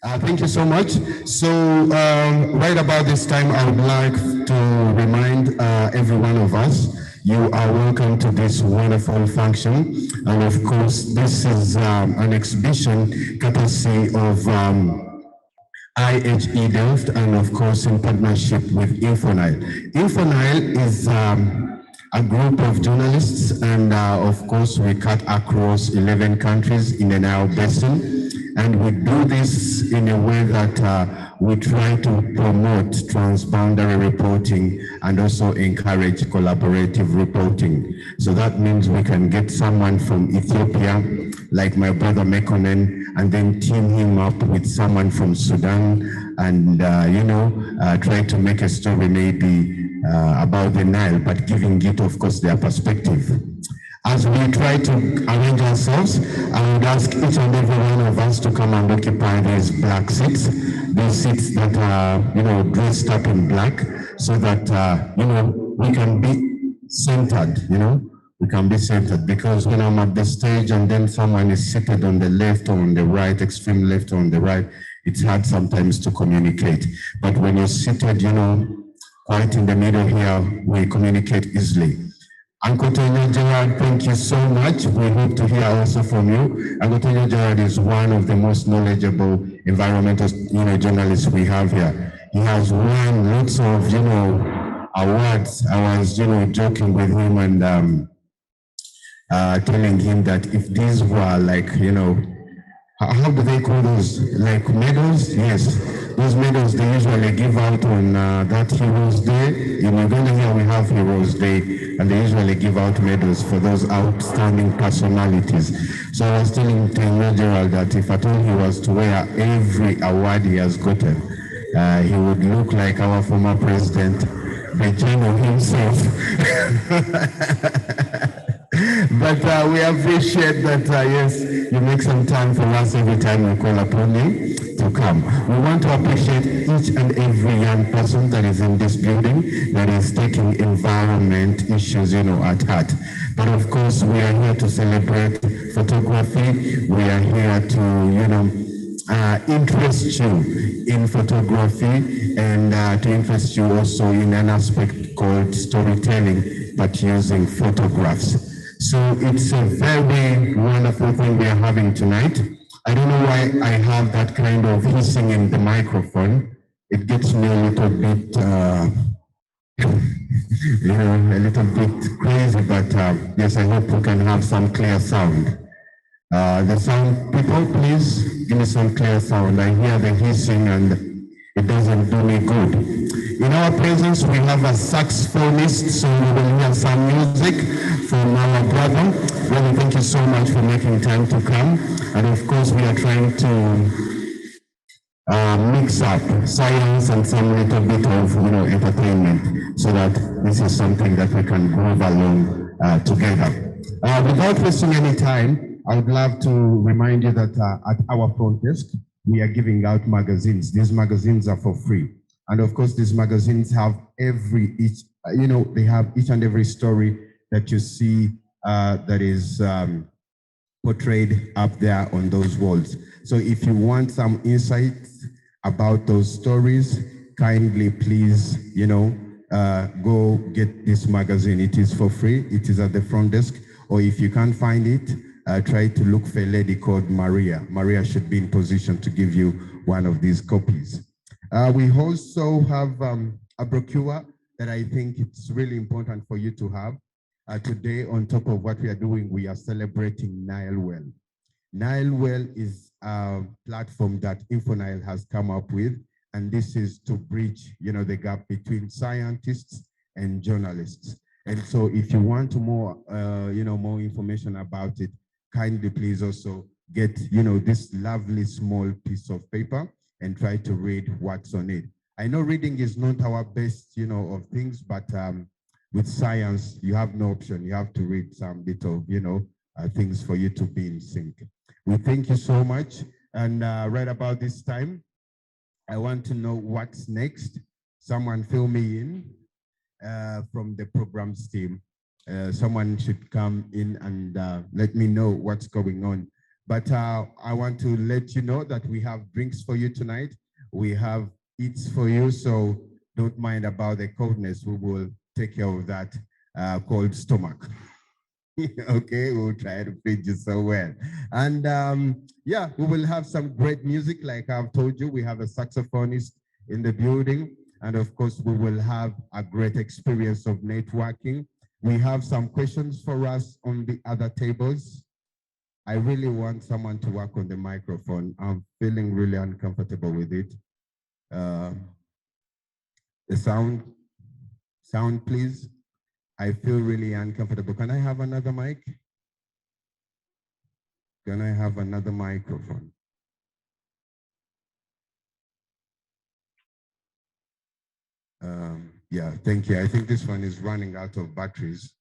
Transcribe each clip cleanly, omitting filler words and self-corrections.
Thank you so much. So, right about this time, I would like to remind every one of us, you are welcome to this wonderful function. And of course, this is an exhibition courtesy of IHE Delft, and of course in partnership with InfoNile. InfoNile is a group of journalists, and of course we cut across 11 countries in the Nile Basin, and we do this in a way that we try to promote transboundary reporting and also encourage collaborative reporting. So that means we can get someone from Ethiopia, like my brother Mekonnen, and then team him up with someone from Sudan and, try to make a story maybe about the Nile, but giving it, of course, their perspective. As we try to arrange ourselves, I would ask each and every one of us to come and occupy these black seats, these seats that are, dressed up in black, so that, we can be centered, we can be centered, because when I'm at the stage and then someone is seated on the left or on the right, extreme left or on the right, it's hard sometimes to communicate. But when you're seated, quite in the middle here, we communicate easily. Uncle Tonyo Gerard, thank you so much. We hope to hear also from you. Uncle Tonyo Gerard is one of the most knowledgeable environmental, journalists we have here. He has won lots of, awards. I was, joking with him and telling him that if these were like, how do they call those? Like medals? Yes. Those medals they usually give out on that Heroes Day. In Uganda here we have Heroes Day, and they usually give out medals for those outstanding personalities. So I was telling Tenyo Gerald that if at all he was to wear every award he has gotten, he would look like our former president, Benjamin himself. But we appreciate that, yes, you make some time for us every time we call upon you to come. We want to appreciate each and every young person that is in this building that is taking environment issues, at heart. But of course, we are here to celebrate photography. We are here to, interest you in photography and to interest you also in an aspect called storytelling, but using photographs. So it's a very wonderful thing we are having tonight. I don't know why I have that kind of hissing in the microphone. It gets me a little bit, a little bit crazy, but yes, I hope we can have some clear sound. The sound, people, please give me some clear sound. I hear the hissing and it doesn't do me good. In our presence, we have a saxophonist, so we will hear some music from our brother. Really, thank you so much for making time to come. And of course, we are trying to mix up science and some little bit of, entertainment, so that this is something that we can groove along together. Without wasting any time, I would love to remind you that at our front desk, we are giving out magazines. These magazines are for free. And of course, these magazines have they have each and every story that you see that is portrayed up there on those walls. So if you want some insights about those stories, kindly please, go get this magazine. It is for free. It is at the front desk. Or if you can't find it, try to look for a lady called Maria. Maria should be in position to give you one of these copies. We also have a brochure that I think it's really important for you to have. Today, on top of what we are doing, we are celebrating NileWell. NileWell is a platform that InfoNile has come up with, and this is to bridge, the gap between scientists and journalists. And so if you want more, more information about it, kindly please also get, this lovely small piece of paper and try to read what's on it. I know reading is not our best, of things, but with science, you have no option. You have to read some bit of, things for you to be in sync. We thank you so much. And right about this time, I want to know what's next. Someone fill me in from the programs team. Someone should come in and let me know what's going on But I want to let you know that we have drinks for you tonight. We have eats for you, so don't mind about the coldness. We will take care of that cold stomach. Okay, we'll try to feed you so well. And yeah, we will have some great music. Like I've told you, we have a saxophonist in the building. And of course, we will have a great experience of networking. We have some questions for us on the other tables. I really want someone to work on the microphone. I'm feeling really uncomfortable with it. Uh, the sound, please. I feel really uncomfortable. Can I have another mic? Can I have another microphone? Yeah, thank you. I think this one is running out of batteries.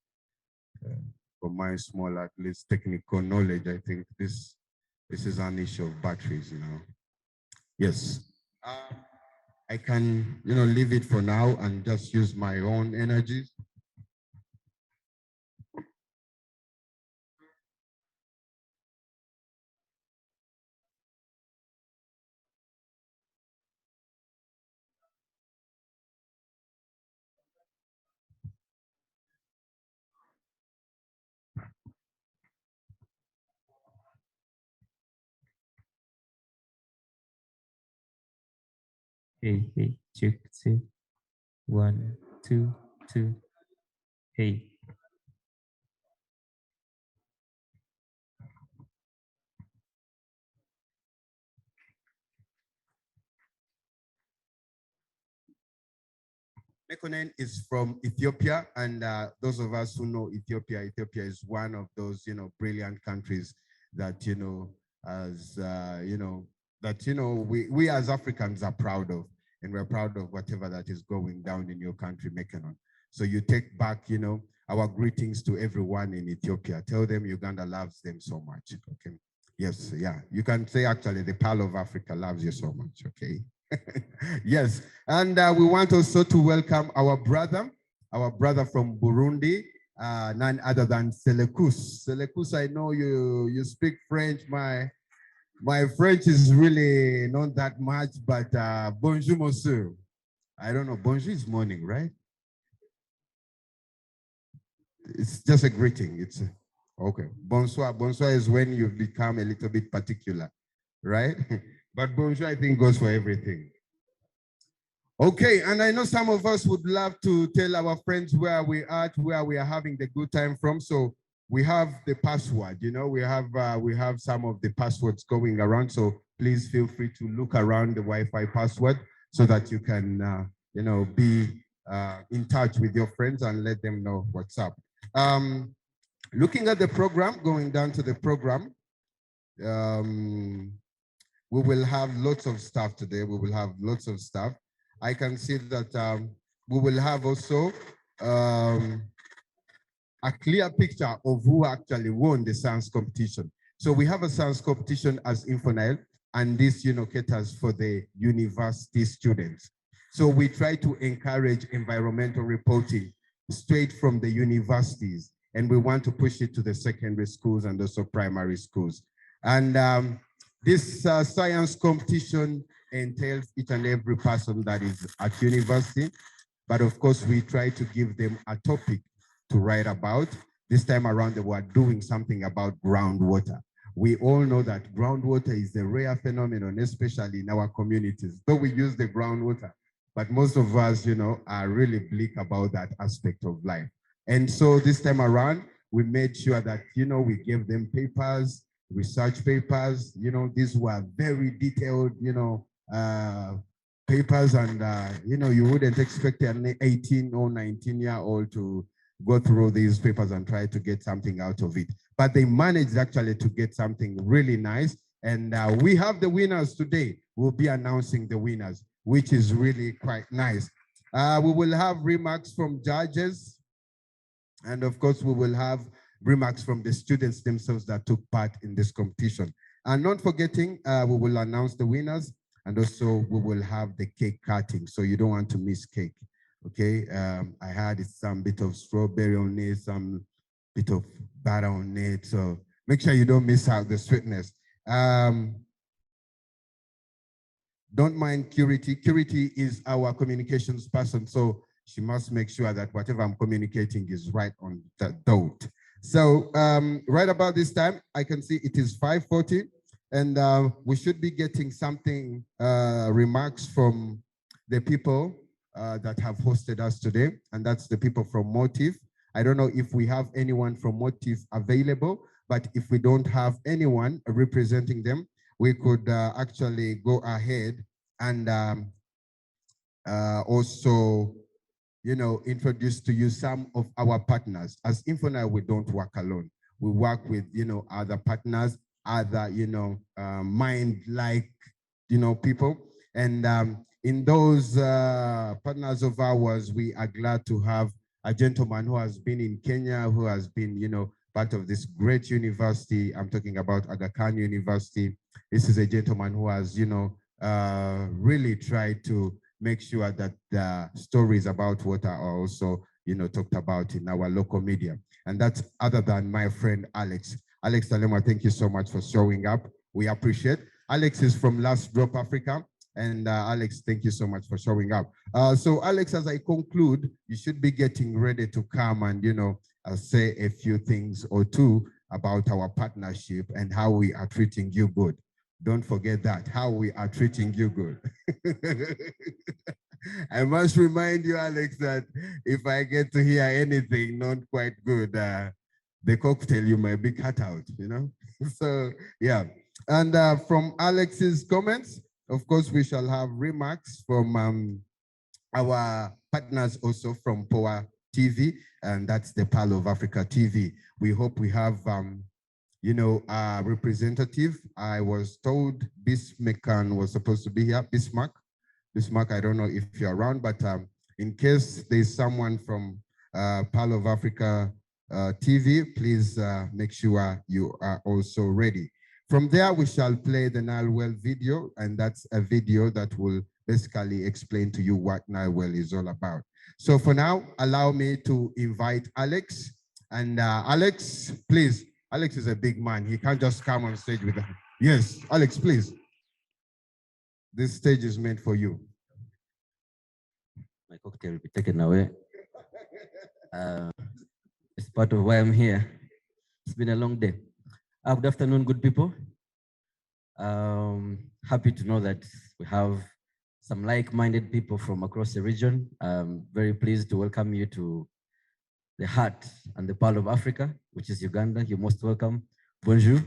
For my small, at least technical knowledge, I think this is an issue of batteries, you know. Yes. I can, leave it for now and just use my own energies. Hey, hey, check, check. 1, 2, 2. Hey. Mekonnen is from Ethiopia, and those of us who know Ethiopia, Ethiopia is one of those, brilliant countries that, as, we as Africans are proud of, and we're proud of whatever that is going down in your country, Mekonnen. So you take back, our greetings to everyone in Ethiopia. Tell them Uganda loves them so much, okay? Yes, yeah. You can say actually the Pearl of Africa loves you so much, okay? Yes, and we want also to welcome our brother from Burundi, none other than Selekus. Selekus, I know you speak French. My French is really not that much, but bonjour, monsieur. I don't know. Bonjour is morning, right? It's just a greeting. It's okay. Bonsoir. Bonsoir is when you've become a little bit particular, right? But bonjour, I think, goes for everything. Okay, and I know some of us would love to tell our friends where we are having the good time from. So we have the password, we have some of the passwords going around. So please feel free to look around the Wi-Fi password so that you can, be in touch with your friends and let them know what's up. Looking at the program, going down to the program, we will have lots of stuff today. We will have lots of stuff. I can see that we will have also a clear picture of who actually won the science competition. So we have a science competition as InfoNile, and this, caters for the university students. So we try to encourage environmental reporting straight from the universities, and we want to push it to the secondary schools and also primary schools. And this science competition entails each and every person that is at university, but of course we try to give them a topic to write about. This time around, they were doing something about groundwater. We all know that groundwater is a rare phenomenon, especially in our communities. Though we use the groundwater, but most of us, are really bleak about that aspect of life. And so this time around, we made sure that, we gave them papers, research papers. These were very detailed, papers, and you wouldn't expect an 18 or 19-year-old to go through these papers and try to get something out of it. But they managed actually to get something really nice. And we have the winners today. We'll be announcing the winners, which is really quite nice. We will have remarks from judges. And of course, we will have remarks from the students themselves that took part in this competition. And not forgetting, we will announce the winners, and also we will have the cake cutting. So you don't want to miss cake. Okay, I had some bit of strawberry on it, some bit of butter on it. So make sure you don't miss out the sweetness. Don't mind Curity. Curity is our communications person, so she must make sure that whatever I'm communicating is right on the dot. So right about this time, I can see it is 5:40, and we should be getting something, remarks from the people that have hosted us today, and that's the people from Motive. I don't know if we have anyone from Motive available, but if we don't have anyone representing them, we could actually go ahead and also, introduce to you some of our partners. As Infonile, we don't work alone. We work with, other partners, other, mind-like, people. And in those partners of ours, we are glad to have a gentleman who has been in Kenya, who has been, part of this great university. I'm talking about Aga Khan University. This is a gentleman who has, really tried to make sure that the stories about water are also, talked about in our local media. And that's other than my friend, Alex. Alex Talema, thank you so much for showing up. We appreciate. Alex is from Last Drop Africa. And Alex, thank you so much for showing up. So Alex, as I conclude, you should be getting ready to come and, say a few things or two about our partnership and how we are treating you good. Don't forget that, how we are treating you good. I must remind you, Alex, that if I get to hear anything not quite good, the cocktail you might be cut out, So, yeah. And from Alex's comments, of course, we shall have remarks from our partners also from Power TV, and that's the Pearl of Africa TV. We hope we have a representative. I was told Bismarck was supposed to be here. Bismarck, I don't know if you're around, but in case there's someone from Pearl of Africa TV, please make sure you are also ready. From there, we shall play the NileWell video, and that's a video that will basically explain to you what NileWell is all about. So for now, allow me to invite Alex. And Alex, please. Alex is a big man. He can't just come on stage with us. Yes, Alex, please. This stage is meant for you. My cocktail will be taken away. It's part of why I'm here. It's been a long day. Good afternoon, good people. Happy to know that we have some like-minded people from across the region. Very pleased to welcome you to the heart and the pearl of Africa, which is Uganda. You're most welcome. Bonjour,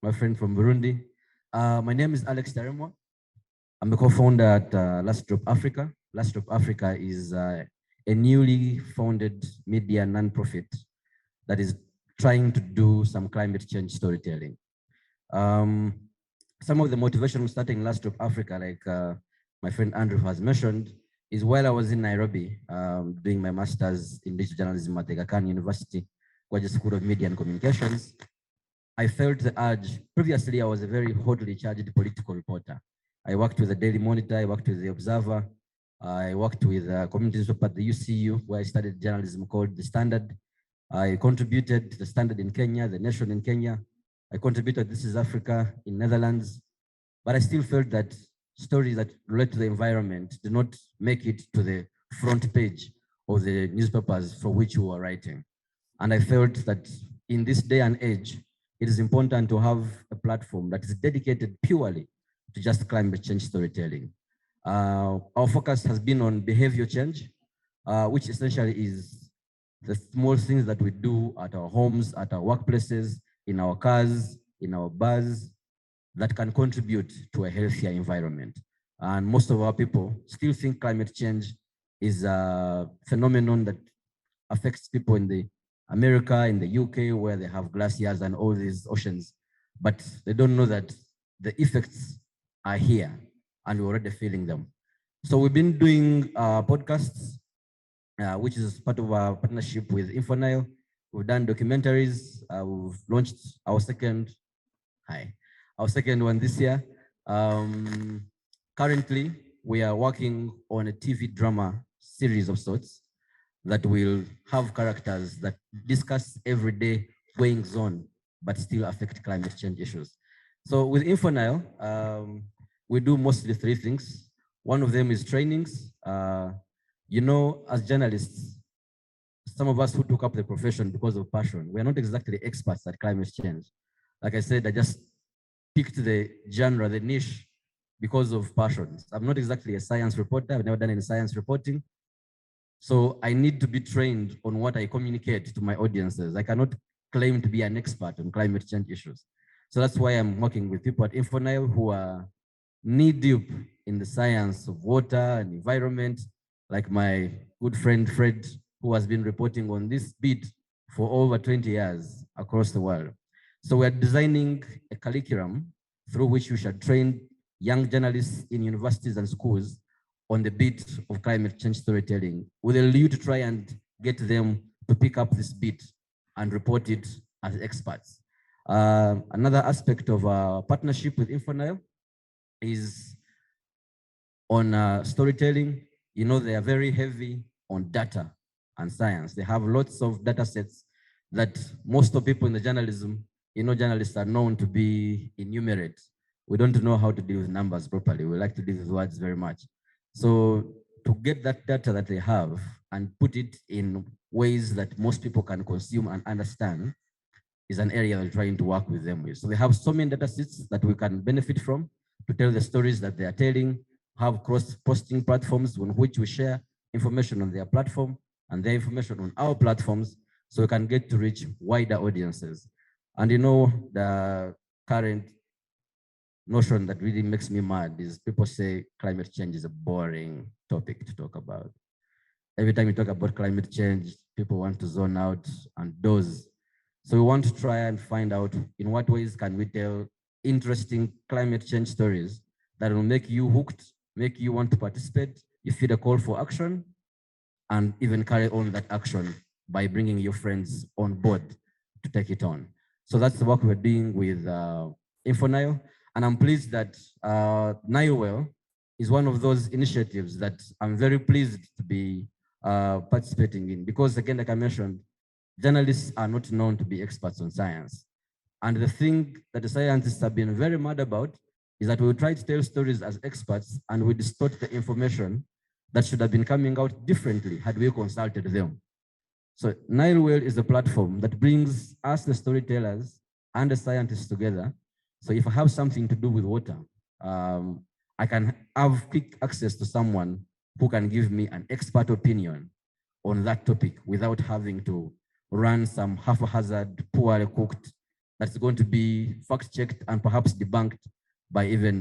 my friend from Burundi. My name is Alex Taremwa. I'm the co-founder at Last Drop Africa. Last Drop Africa is a newly founded media non-profit that is trying to do some climate change storytelling. Some of the motivation for starting Last Drop Africa, like my friend Andrew has mentioned, is while I was in Nairobi doing my master's in digital journalism at Aga Khan University, Kwaja School of Media and Communications, I felt the urge. Previously, I was a very hotly charged political reporter. I worked with the Daily Monitor, I worked with the Observer, I worked with a community newspaper at the UCU, where I studied journalism called The Standard. I contributed to The Standard in Kenya, The Nation in Kenya. I contributed This is Africa in Netherlands, but I still felt that stories that relate to the environment do not make it to the front page of the newspapers for which we were writing. And I felt that in this day and age, it is important to have a platform that is dedicated purely to just climate change storytelling. Our focus has been on behavior change, which essentially is the small things that we do at our homes, at our workplaces, in our cars, in our bars, that can contribute to a healthier environment. And most of our people still think climate change is a phenomenon that affects people in the America, in the UK, where they have glaciers and all these oceans, but they don't know that the effects are here and we're already feeling them. So we've been doing podcasts, which is part of our partnership with Infonile. We've done documentaries. We've launched our second one this year. Currently, we are working on a TV drama series of sorts that will have characters that discuss everyday goings on, but still affect climate change issues. So with InfoNile, we do mostly three things. One of them is trainings. You know, as journalists, some of us who took up the profession because of passion, we are not exactly experts at climate change. Like I said, I just picked the genre, the niche, because of passions. I'm not exactly a science reporter. I've never done any science reporting. So I need to be trained on what I communicate to my audiences. I cannot claim to be an expert on climate change issues. So that's why I'm working with people at InfoNile who are knee deep in the science of water and environment, like my good friend Fred, who has been reporting on this beat for over 20 years across the world. So we're designing a curriculum through which we should train young journalists in universities and schools on the beat of climate change storytelling, with a view to try and get them to pick up this beat and report it as experts. Another aspect of our partnership with InfoNile is on storytelling. You know, they are very heavy on data and science. They have lots of data sets that most of people in the journalism, you know, journalists are known to be enumerate. We don't know how to deal with numbers properly. We like to deal with words very much. So to get that data that they have and put it in ways that most people can consume and understand is an area we're trying to work with them with. So they have so many data sets that we can benefit from to tell the stories that they are telling, have cross-posting platforms on which we share information on their platform and their information on our platforms, so we can get to reach wider audiences. And you know, the current notion that really makes me mad is people say climate change is a boring topic to talk about. Every time you talk about climate change, people want to zone out and doze. So we want to try and find out in what ways can we tell interesting climate change stories that will make you hooked, make you want to participate, you feel a call for action, and even carry on that action by bringing your friends on board to take it on. So that's the work we're doing with InfoNile. And I'm pleased that NileWell is one of those initiatives that I'm very pleased to be participating in, because again, like I mentioned, journalists are not known to be experts on science. And the thing that the scientists have been very mad about is that we try to tell stories as experts and we distort the information that should have been coming out differently had we consulted them. So NileWell is a platform that brings us, the storytellers and the scientists together. So if I have something to do with water, I can have quick access to someone who can give me an expert opinion on that topic without having to run some haphazard, poorly cooked, that's going to be fact-checked and perhaps debunked by even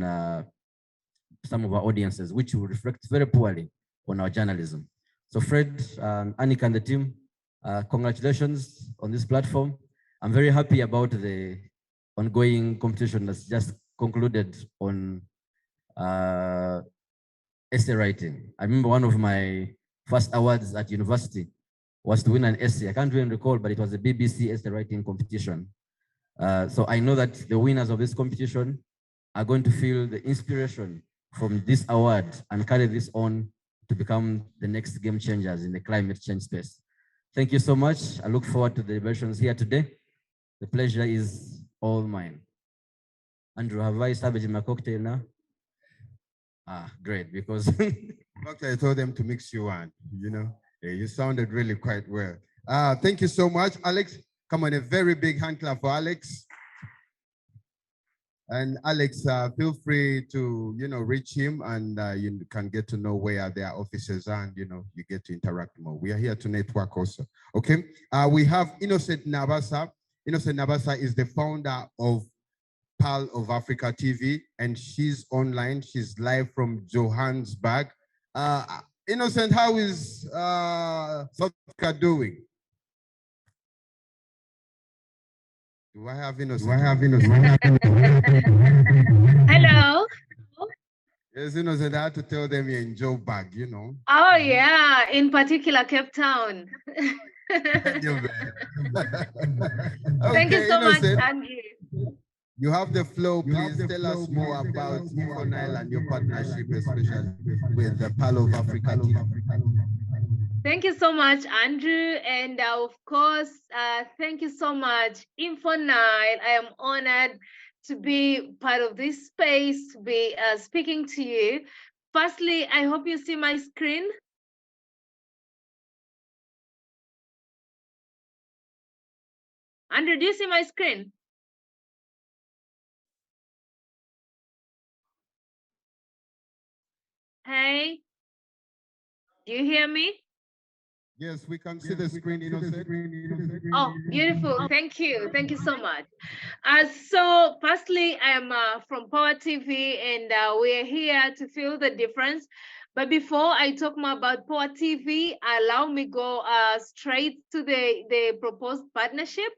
some of our audiences, which will reflect very poorly on our journalism. So Fred, Annika and the team, congratulations on this platform. I'm very happy about the ongoing competition that's just concluded on essay writing. I remember one of my first awards at university was to win an essay. I can't even recall, but it was a BBC essay writing competition. So I know that the winners of this competition are going to feel the inspiration from this award and carry this on to become the next game changers in the climate change space. Thank you so much. I look forward to the deliberations here today. The pleasure is all mine. Andrew, have I savaged my cocktail now? Ah, great, because Doctor, I told them to mix you one, you know. You sounded really quite well. Thank you so much, Alex. Come on, a very big hand clap for Alex. And Alex, feel free to, you know, reach him and you can get to know where their offices are and, you know, you get to interact more. We are here to network also, okay? We have Innocent Nabasa. Innocent Nabasa is the founder of Pearl of Africa TV, and she's online. She's live from Johannesburg. Innocent, how is South Africa doing? Do I have Innocent? Hello. Yes, Innocent, I had to tell them you're in Joburg, you know. Oh, yeah, in particular, Cape Town. Thank you so much, Innocent, Andrew. you have the floor. Please tell us more about InfoNile and your partnership, especially with the Pearl of Africa TV. Thank you so much, Andrew. And of course, thank you so much, InfoNile. I am honored to be part of this space, to be speaking to you. Firstly, I hope you see my screen. Andrew, do you see my screen? Hey, do you hear me? Yes, we can see the screen, Innocent. Oh, beautiful. Thank you. Thank you so much. So firstly, I'm from Power TV, and we're here to feel the difference. But before I talk more about Power TV, allow me go straight to the proposed partnership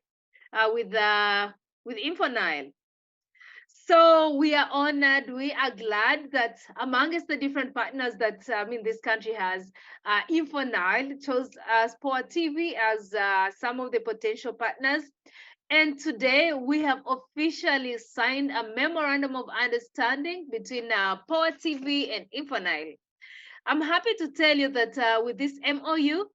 with InfoNile. So we are honored, we are glad that amongst the different partners that this country has, InfoNile chose Sport TV as some of the potential partners. And today we have officially signed a memorandum of understanding between Power TV and InfoNile. I'm happy to tell you that with this MOU,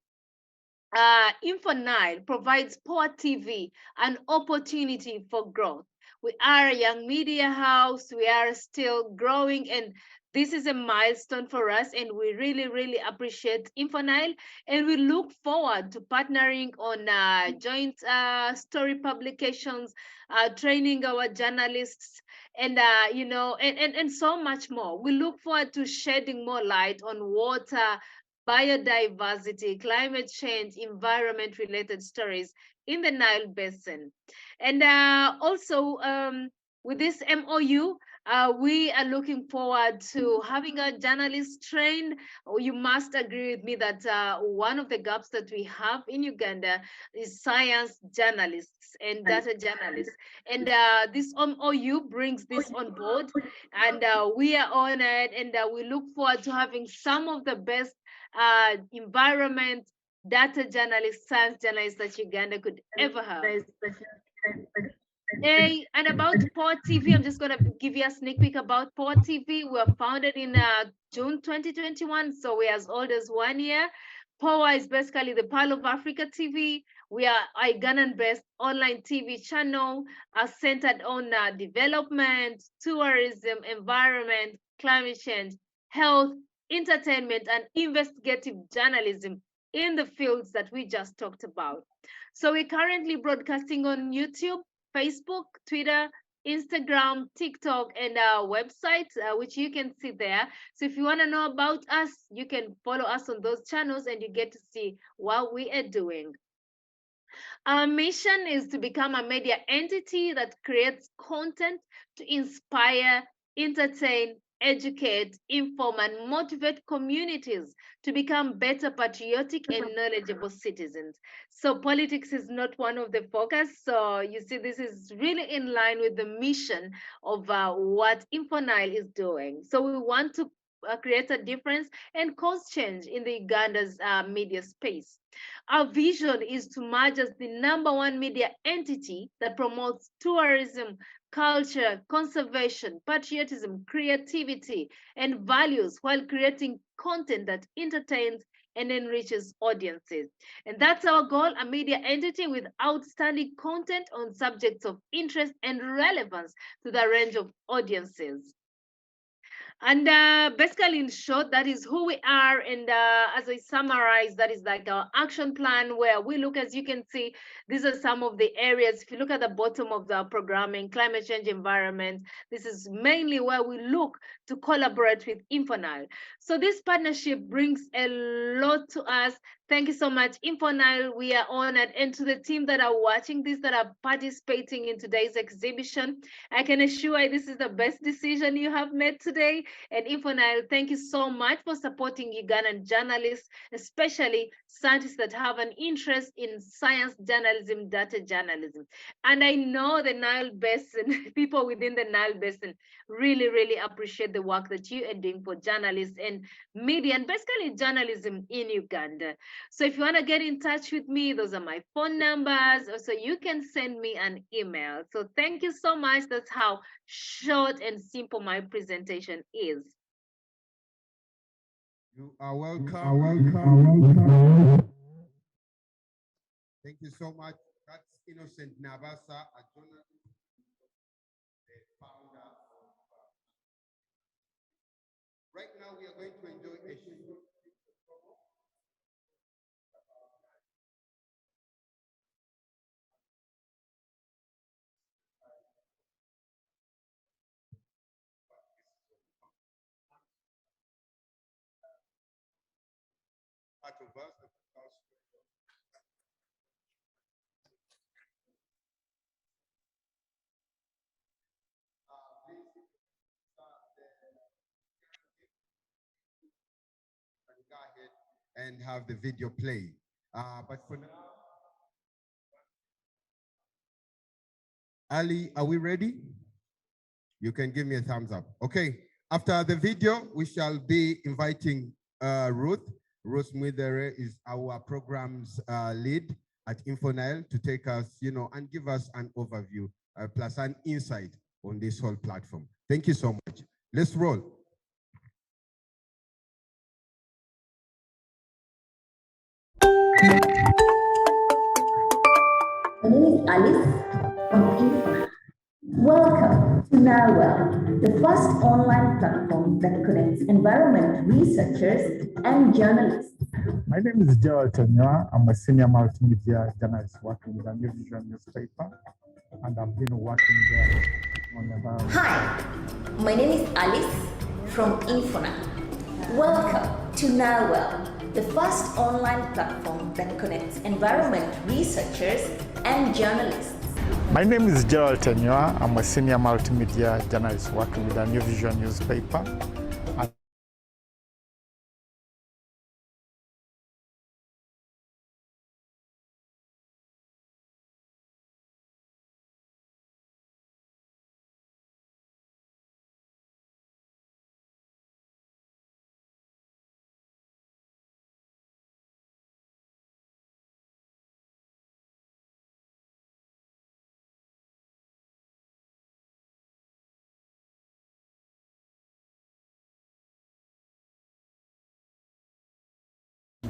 InfoNile provides Power TV an opportunity for growth. We are a young media house. We are still growing, and this is a milestone for us, and we really, really appreciate InfoNile, and we look forward to partnering on joint story publications, training our journalists, and and so much more. We look forward to shedding more light on water, biodiversity, climate change, environment-related stories in the Nile Basin. And also, with this MOU, we are looking forward to having our journalists trained. You must agree with me that one of the gaps that we have in Uganda is science journalists and data journalists. And this MOU brings this on board, and we are honored, and we look forward to having some of the best environment, data journalists, science journalists that Uganda could ever have. Hey, and about Port TV, I'm just going to give you a sneak peek about Port TV. We were founded in June 2021, so we're as old as 1 year. Power is basically the Pearl of Africa TV. We are a Ghana-based online TV channel centered on development, tourism, environment, climate change, health, entertainment, and investigative journalism in the fields that we just talked about. So we're currently broadcasting on YouTube, Facebook, Twitter, Instagram, TikTok, and our website, which you can see there. So if you want to know about us, you can follow us on those channels and you get to see what we are doing. Our mission is to become a media entity that creates content to inspire, entertain, educate, inform, and motivate communities to become better patriotic and knowledgeable citizens. So politics is not one of the focus. So you see, this is really in line with the mission of what InfoNile is doing. So we want to create a difference and cause change in the Uganda's media space. Our vision is to merge as the #1 media entity that promotes tourism, culture, conservation, patriotism, creativity, and values while creating content that entertains and enriches audiences. And that's our goal, a media entity with outstanding content on subjects of interest and relevance to the range of audiences. And basically, in short, that is who we are. And as I summarize, that is like our action plan where we look, as you can see, these are some of the areas. If you look at the bottom of the programming, climate change, environment, this is mainly where we look to collaborate with InfoNile. So this partnership brings a lot to us. Thank you so much, InfoNile. We are honored. And to the team that are watching this, that are participating in today's exhibition, I can assure you this is the best decision you have made today. And InfoNile, thank you so much for supporting Ugandan journalists, especially scientists that have an interest in science journalism, data journalism. And I know the Nile Basin, people within the Nile Basin really, really appreciate the work that you are doing for journalists and media, and basically journalism in Uganda. So if you want to get in touch with me, those are my phone numbers. So you can send me an email. So thank you so much. That's how short and simple my presentation is. You are welcome. Thank you so much. That's Innocent Nabasa, a journalist. the founder of. Right now, we are going to enjoy a short promo. Part of us, go ahead and have the video play. But for now, Ali, are we ready? You can give me a thumbs up. Okay. After the video, we shall be inviting Ruth. Ruth Mwidere is our program's lead at InfoNile to take us, and give us an overview plus an insight on this whole platform. Thank you so much. Let's roll. My name is Alice from InfoNile. Welcome to NileWell, the first online platform that connects environment researchers and journalists. My name is Gerald Tenua. I'm a senior multimedia journalist working with a New Vision newspaper, and I've been working there on environment. Hi, my name is Alice from InfoNile. Welcome to NileWell, the first online platform that connects environment researchers and journalists. My name is Gerald Tenua. I'm a senior multimedia journalist working with a New Vision newspaper, and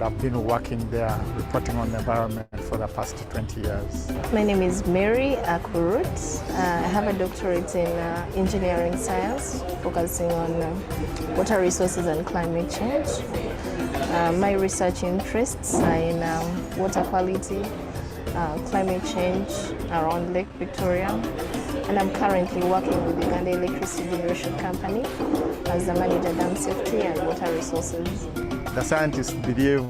I've been working there reporting on the environment for the past 20 years. My name is Mary Akurut. I have a doctorate in engineering science, focusing on water resources and climate change. My research interests are in water quality, climate change around Lake Victoria, and I'm currently working with the Uganda Electricity Generation Company as the manager dam safety and water resources. The scientists believe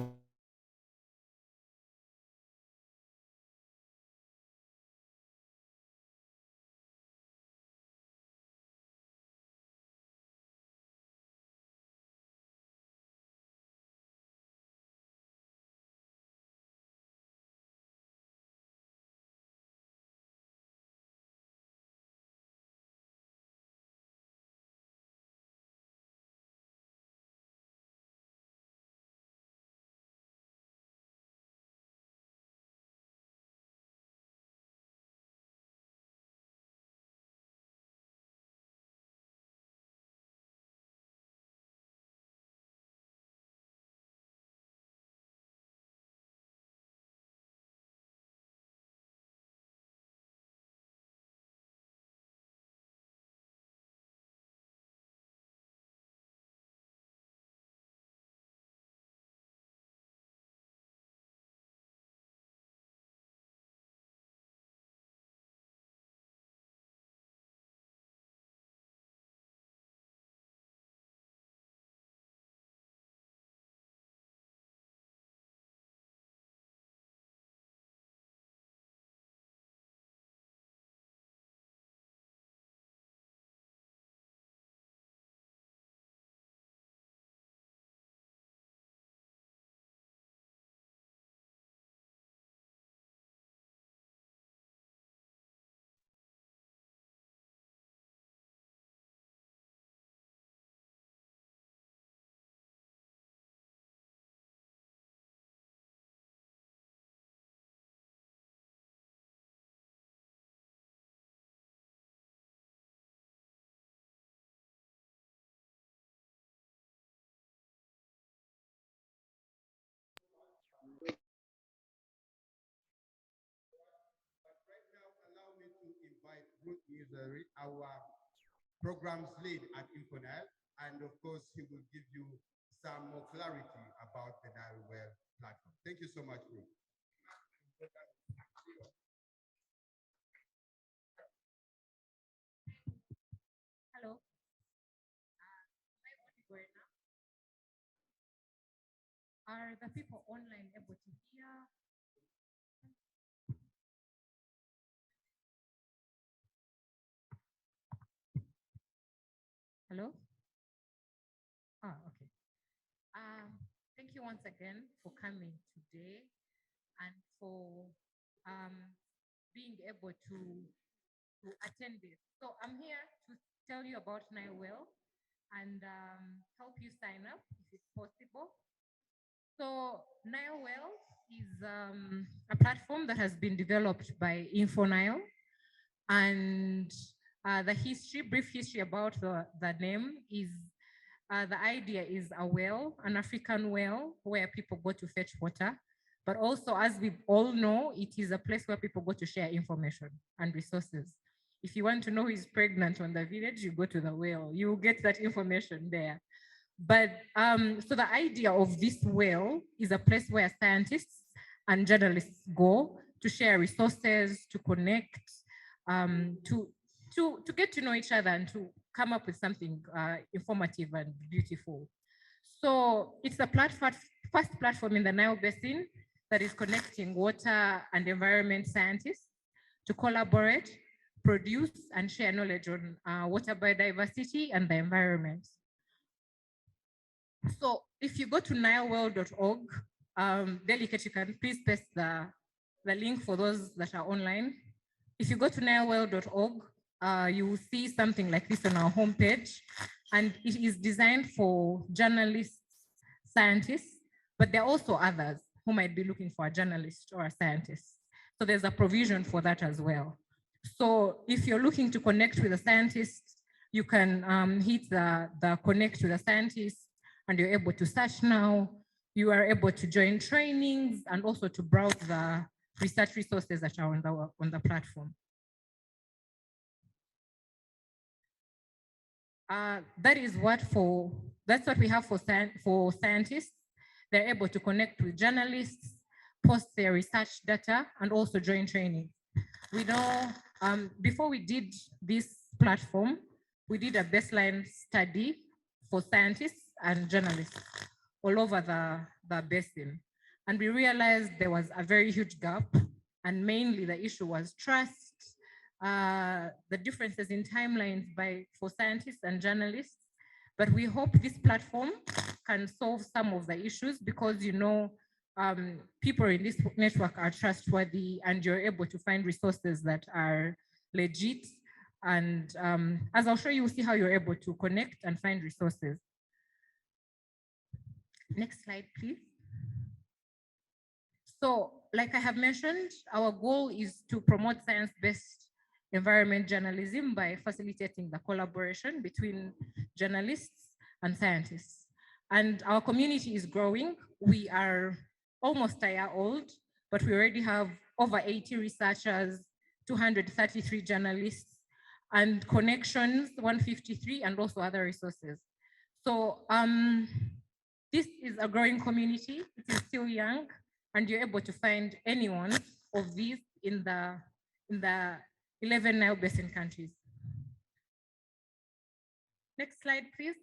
is our programs lead at InfoNile, and of course, he will give you some more clarity about the NileWell platform. Thank you so much, Ruth. Hello. My audible now? Are the people online able to hear? Hello? Ah, okay. Thank you once again for coming today and for being able to attend this. So I'm here to tell you about NileWell and help you sign up if it's possible. So NileWell is a platform that has been developed by InfoNile, and the history, brief history about the name is the idea is a well, an African well, where people go to fetch water. But also, as we all know, it is a place where people go to share information and resources. If you want to know who is pregnant on the village, you go to the well. You get that information there. But so the idea of this well is a place where scientists and journalists go to share resources, to connect, to get to know each other and to come up with something informative and beautiful. So it's the first platform in the Nile Basin that is connecting water and environment scientists to collaborate, produce, and share knowledge on water biodiversity and the environment. So if you go to nilewell.org, Delicate, you can please paste the link for those that are online. If you go to nilewell.org, you will see something like this on our homepage, and it is designed for journalists, scientists, but there are also others who might be looking for a journalist or a scientist. So there's a provision for that as well. So if you're looking to connect with a scientist, you can hit the connect with a scientist, and you're able to search now. You are able to join trainings and also to browse the research resources that are on the platform. That's what we have for scientists. They're able to connect with journalists, post their research data, and also join training. We know before we did this platform, we did a baseline study for scientists and journalists all over the basin. And we realized there was a very huge gap, and mainly the issue was trust, the differences in timelines for scientists and journalists. But we hope this platform can solve some of the issues because, you know, people in this network are trustworthy and you're able to find resources that are legit. And as I'll show you, we'll see how you're able to connect and find resources. Next slide, please. So, like I have mentioned, our goal is to promote science-based environment journalism by facilitating the collaboration between journalists and scientists. And our community is growing. We are almost a year old, but we already have over 80 researchers, 233 journalists, and connections, 153, and also other resources. So this is a growing community. It is still young, and you're able to find any one of these in the 11 Nile Basin countries. Next slide, please.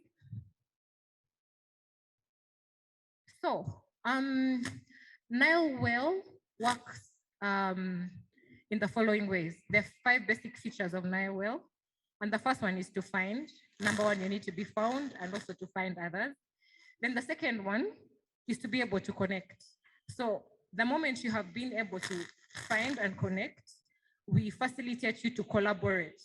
So, NileWell works in the following ways. There are 5 basic features of NileWell, and the first one is to find. Number one, you need to be found and also to find others. Then the second one is to be able to connect. So the moment you have been able to find and connect, we facilitate you to collaborate.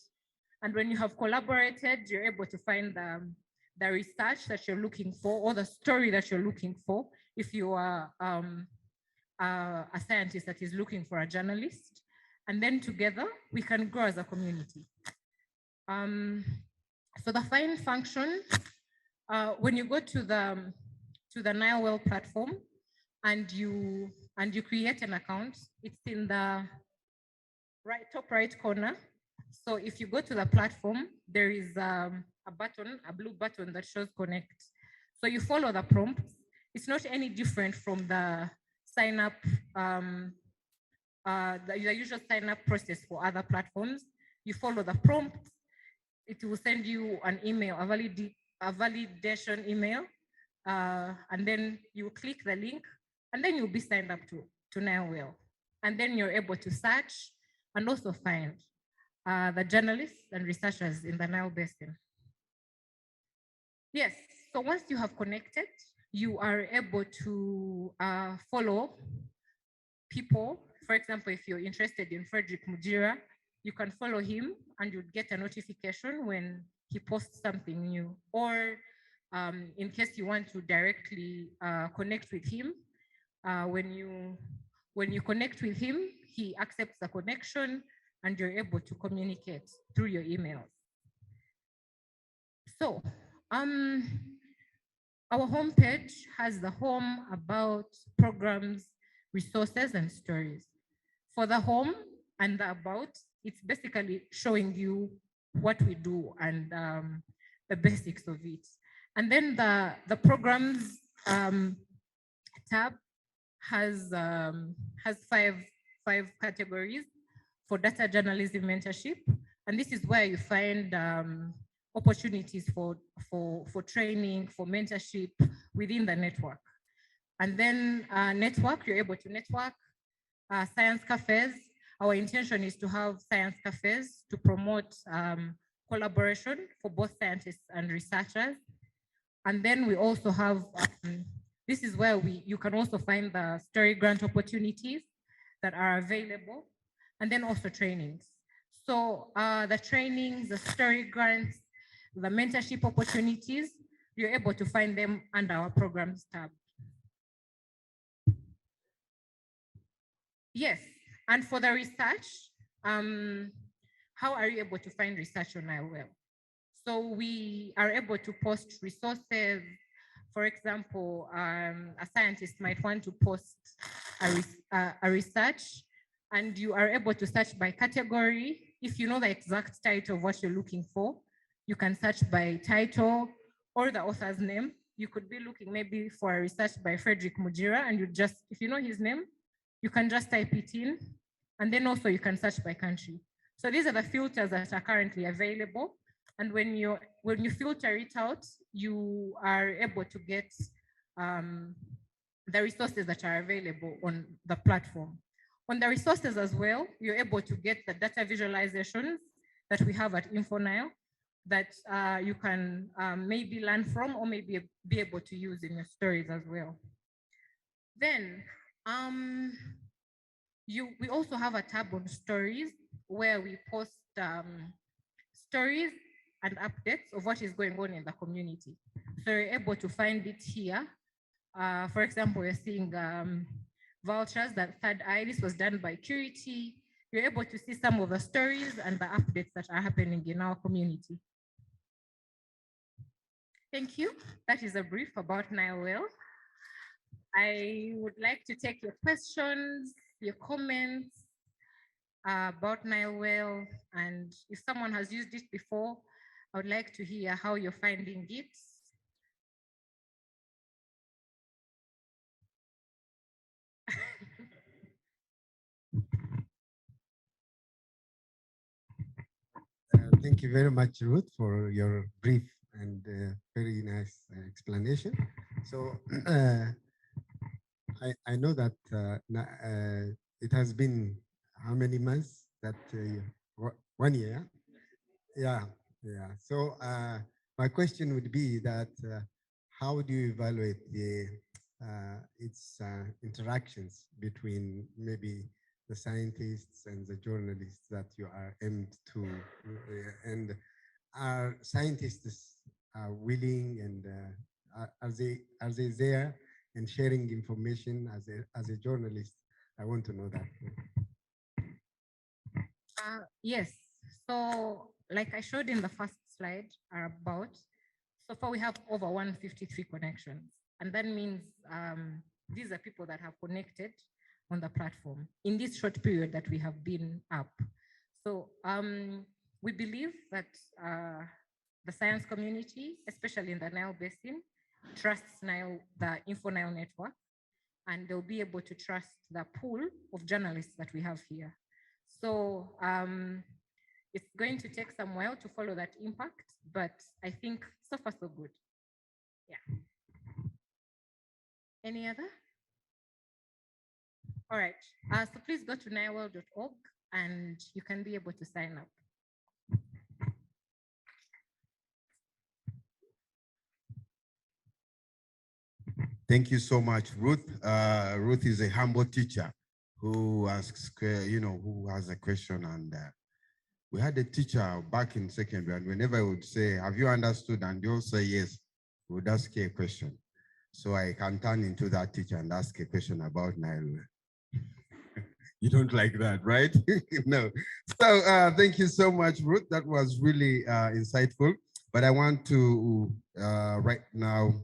And when you have collaborated, you're able to find the research that you're looking for or the story that you're looking for if you are a scientist that is looking for a journalist. And then together, we can grow as a community. So the find function, when you go to the NileWell platform and you create an account, it's in the top right corner. So if you go to the platform, there is a button, a blue button that shows connect. So you follow the prompts. It's not any different from the sign up, the usual sign up process for other platforms. You follow the prompts. It will send you an email, a validation email, and then you click the link, and then you'll be signed up to NileWell. And then you're able to search and also find the journalists and researchers in the Nile Basin. Yes, so once you have connected, you are able to follow people. For example, if you're interested in Frederick Mujira, you can follow him and you'd get a notification when he posts something new. Or in case you want to directly connect with him, when you connect with him, he accepts the connection and you're able to communicate through your emails. So our homepage has the home, about, programs, resources, and stories. For the home and the about, it's basically showing you what we do and the basics of it. And then the programs tab has five categories for data journalism mentorship. And this is where you find opportunities for training, for mentorship within the network. And then network, you're able to network. Science cafes, our intention is to have science cafes to promote collaboration for both scientists and researchers. And then we also have, this is where you can also find the story grant opportunities that are available, and then also trainings. So the trainings, the story grants, the mentorship opportunities, you're able to find them under our programs tab. Yes, and for the research, how are you able to find research on NileWell? So we are able to post resources. For example, a scientist might want to post a research, and you are able to search by category. If you know the exact title of what you're looking for, you can search by title or the author's name. You could be looking maybe for a research by Frederick Mujira, and you just, if you know his name, you can just type it in, and then also you can search by country. So these are the filters that are currently available. And when you filter it out, you are able to get the resources that are available on the platform. On the resources as well, you're able to get the data visualizations that we have at InfoNile that you can maybe learn from or maybe be able to use in your stories as well. Then we also have a tab on stories where we post stories and updates of what is going on in the community. So you're able to find it here. For example, we're seeing vultures, that third eye. This was done by Curity. You're able to see some of the stories and the updates that are happening in our community. Thank you. That is a brief about NileWell. I would like to take your questions, your comments about NileWell, and if someone has used it before, I would like to hear how you're finding it. Thank you very much, Ruth, for your brief and very nice explanation. So I know that it has been how many months? That 1 year? Yeah, yeah. So my question would be that how do you evaluate its interactions between maybe the scientists and the journalists that you are aimed to, and are scientists willing, and are they there and sharing information as a journalist? I want to know that. Yes. So like I showed in the first slide about, so far we have over 153 connections. And that means these are people that have connected on the platform in this short period that we have been up. So we believe that the science community, especially in the Nile Basin, trusts the InfoNile network, and they'll be able to trust the pool of journalists that we have here. So it's going to take some while to follow that impact, but I think so far so good. Yeah. Any other? All right. So please go to NileWell.org and you can be able to sign up. Thank you so much, Ruth. Ruth is a humble teacher who asks, who has a question. And we had a teacher back in secondary, and whenever I would say, have you understood? And you'll say yes, we would ask you a question. So I can turn into that teacher and ask a question about Nile. You don't like that, right? No. So thank you so much, Ruth. That was really insightful. But I want to right now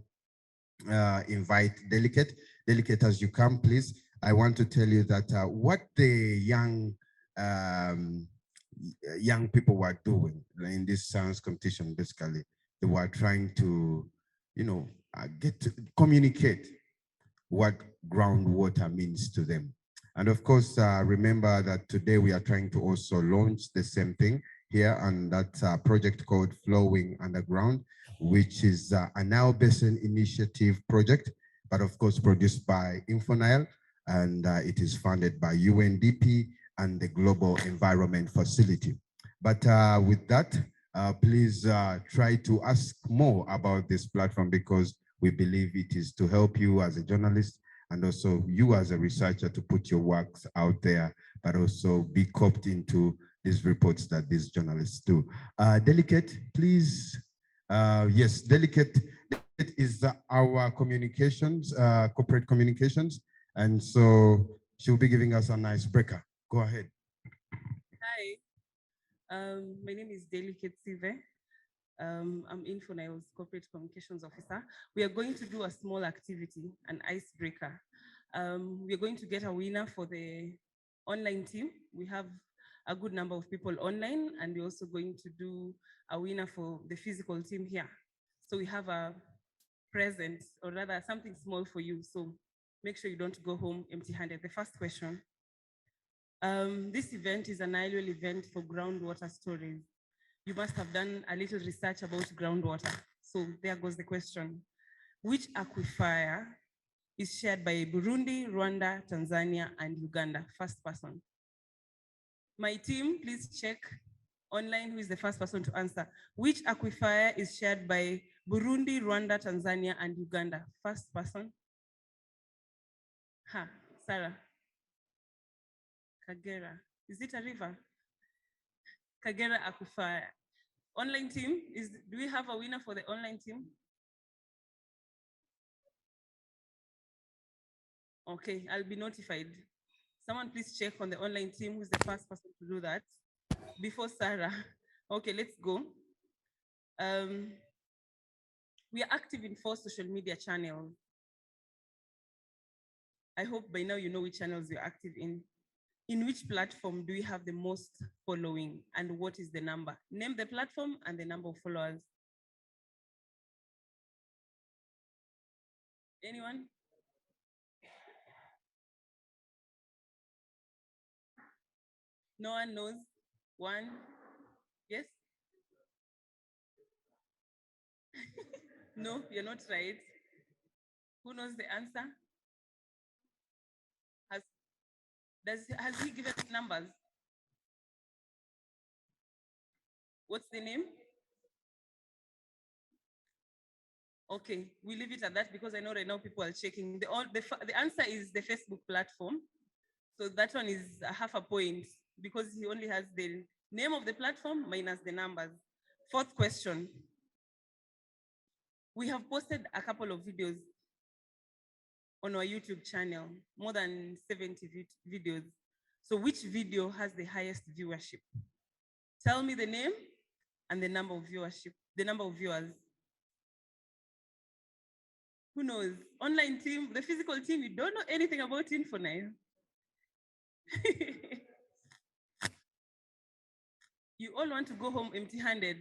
invite Delicate. Delicate, as you come, please. I want to tell you that what the young people were doing in this science competition, basically, they were trying to, get to communicate what groundwater means to them. And of course, remember that today we are trying to also launch the same thing here, and that's a project called Flowing Underground, which is a Nile Basin Initiative project, but of course produced by InfoNile, and it is funded by UNDP and the Global Environment Facility. But with that, please try to ask more about this platform, because we believe it is to help you as a journalist and also you as a researcher to put your works out there, but also be coopted into these reports that these journalists do. Delicate, please. Yes, Delicate is our communications, corporate communications. And so she'll be giving us an icebreaker. Go ahead. Hi, my name is Delicate Sive. I'm InfoNile's corporate communications officer. We are going to do a small activity, an icebreaker. We are going to get a winner for the online team. We have a good number of people online, and we're also going to do a winner for the physical team here. So we have a present, or rather something small for you. So make sure you don't go home empty-handed. The first question. This event is an annual event for groundwater storage. You must have done a little research about groundwater. So there goes the question. Which aquifer is shared by Burundi, Rwanda, Tanzania, and Uganda? First person. My team, please check online who is the first person to answer. Which aquifer is shared by Burundi, Rwanda, Tanzania, and Uganda? First person. Sarah. Kagera. Is it a river? Kagera aquifer. Online team, do we have a winner for the online team? Okay, I'll be notified. Someone please check on the online team who's the first person to do that before Sarah. Okay, let's go. We are active in 4 social media channels. I hope by now you know which channels you're active in. In which platform do we have the most following, and what is the number? Name the platform and the number of followers. Anyone? No one knows? One? Yes? No, you're not right. Who knows the answer? Has he given numbers? What's the name? Okay, we leave it at that because I know right now people are checking. The answer is the Facebook platform. So that one is half a point because he only has the name of the platform minus the numbers. 4th question. We have posted a couple of videos on our YouTube channel, more than 70 videos. So which video has the highest viewership? Tell me the name and the number of viewership, the number of viewers. Who knows? Online team, the physical team, you don't know anything about InfoNile. You all want to go home empty-handed.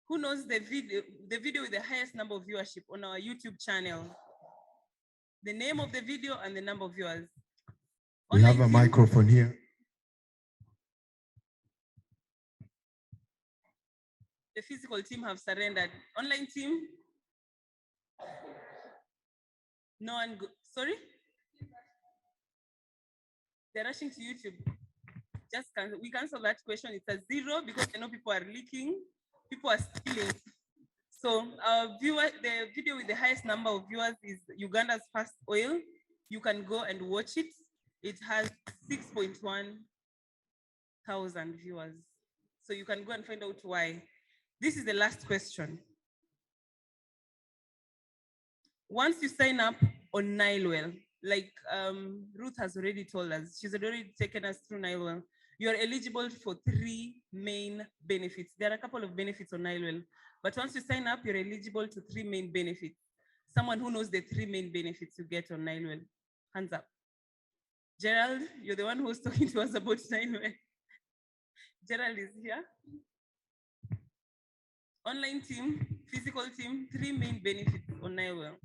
Who knows the video with the highest number of viewership on our YouTube channel? The name of the video and the number of viewers. We have a microphone here. The physical team have surrendered. Online team? No one, sorry? They're rushing to YouTube. Just we cancel that question. It's a 0 because I know people are leaking, people are stealing. So the video with the highest number of viewers is Uganda's First Oil. You can go and watch it. It has 6.1 thousand viewers. So you can go and find out why. This is the last question. Once you sign up on NileWell, like Ruth has already told us, she's already taken us through NileWell, you're eligible for 3 main benefits. There are a couple of benefits on NileWell, but once you sign up, you're eligible to 3 main benefits. Someone who knows the 3 main benefits you get on NileWell, hands up. Gerald, you're the one who's talking to us about NileWell. Gerald is here. Online team, physical team, 3 main benefits on NileWell.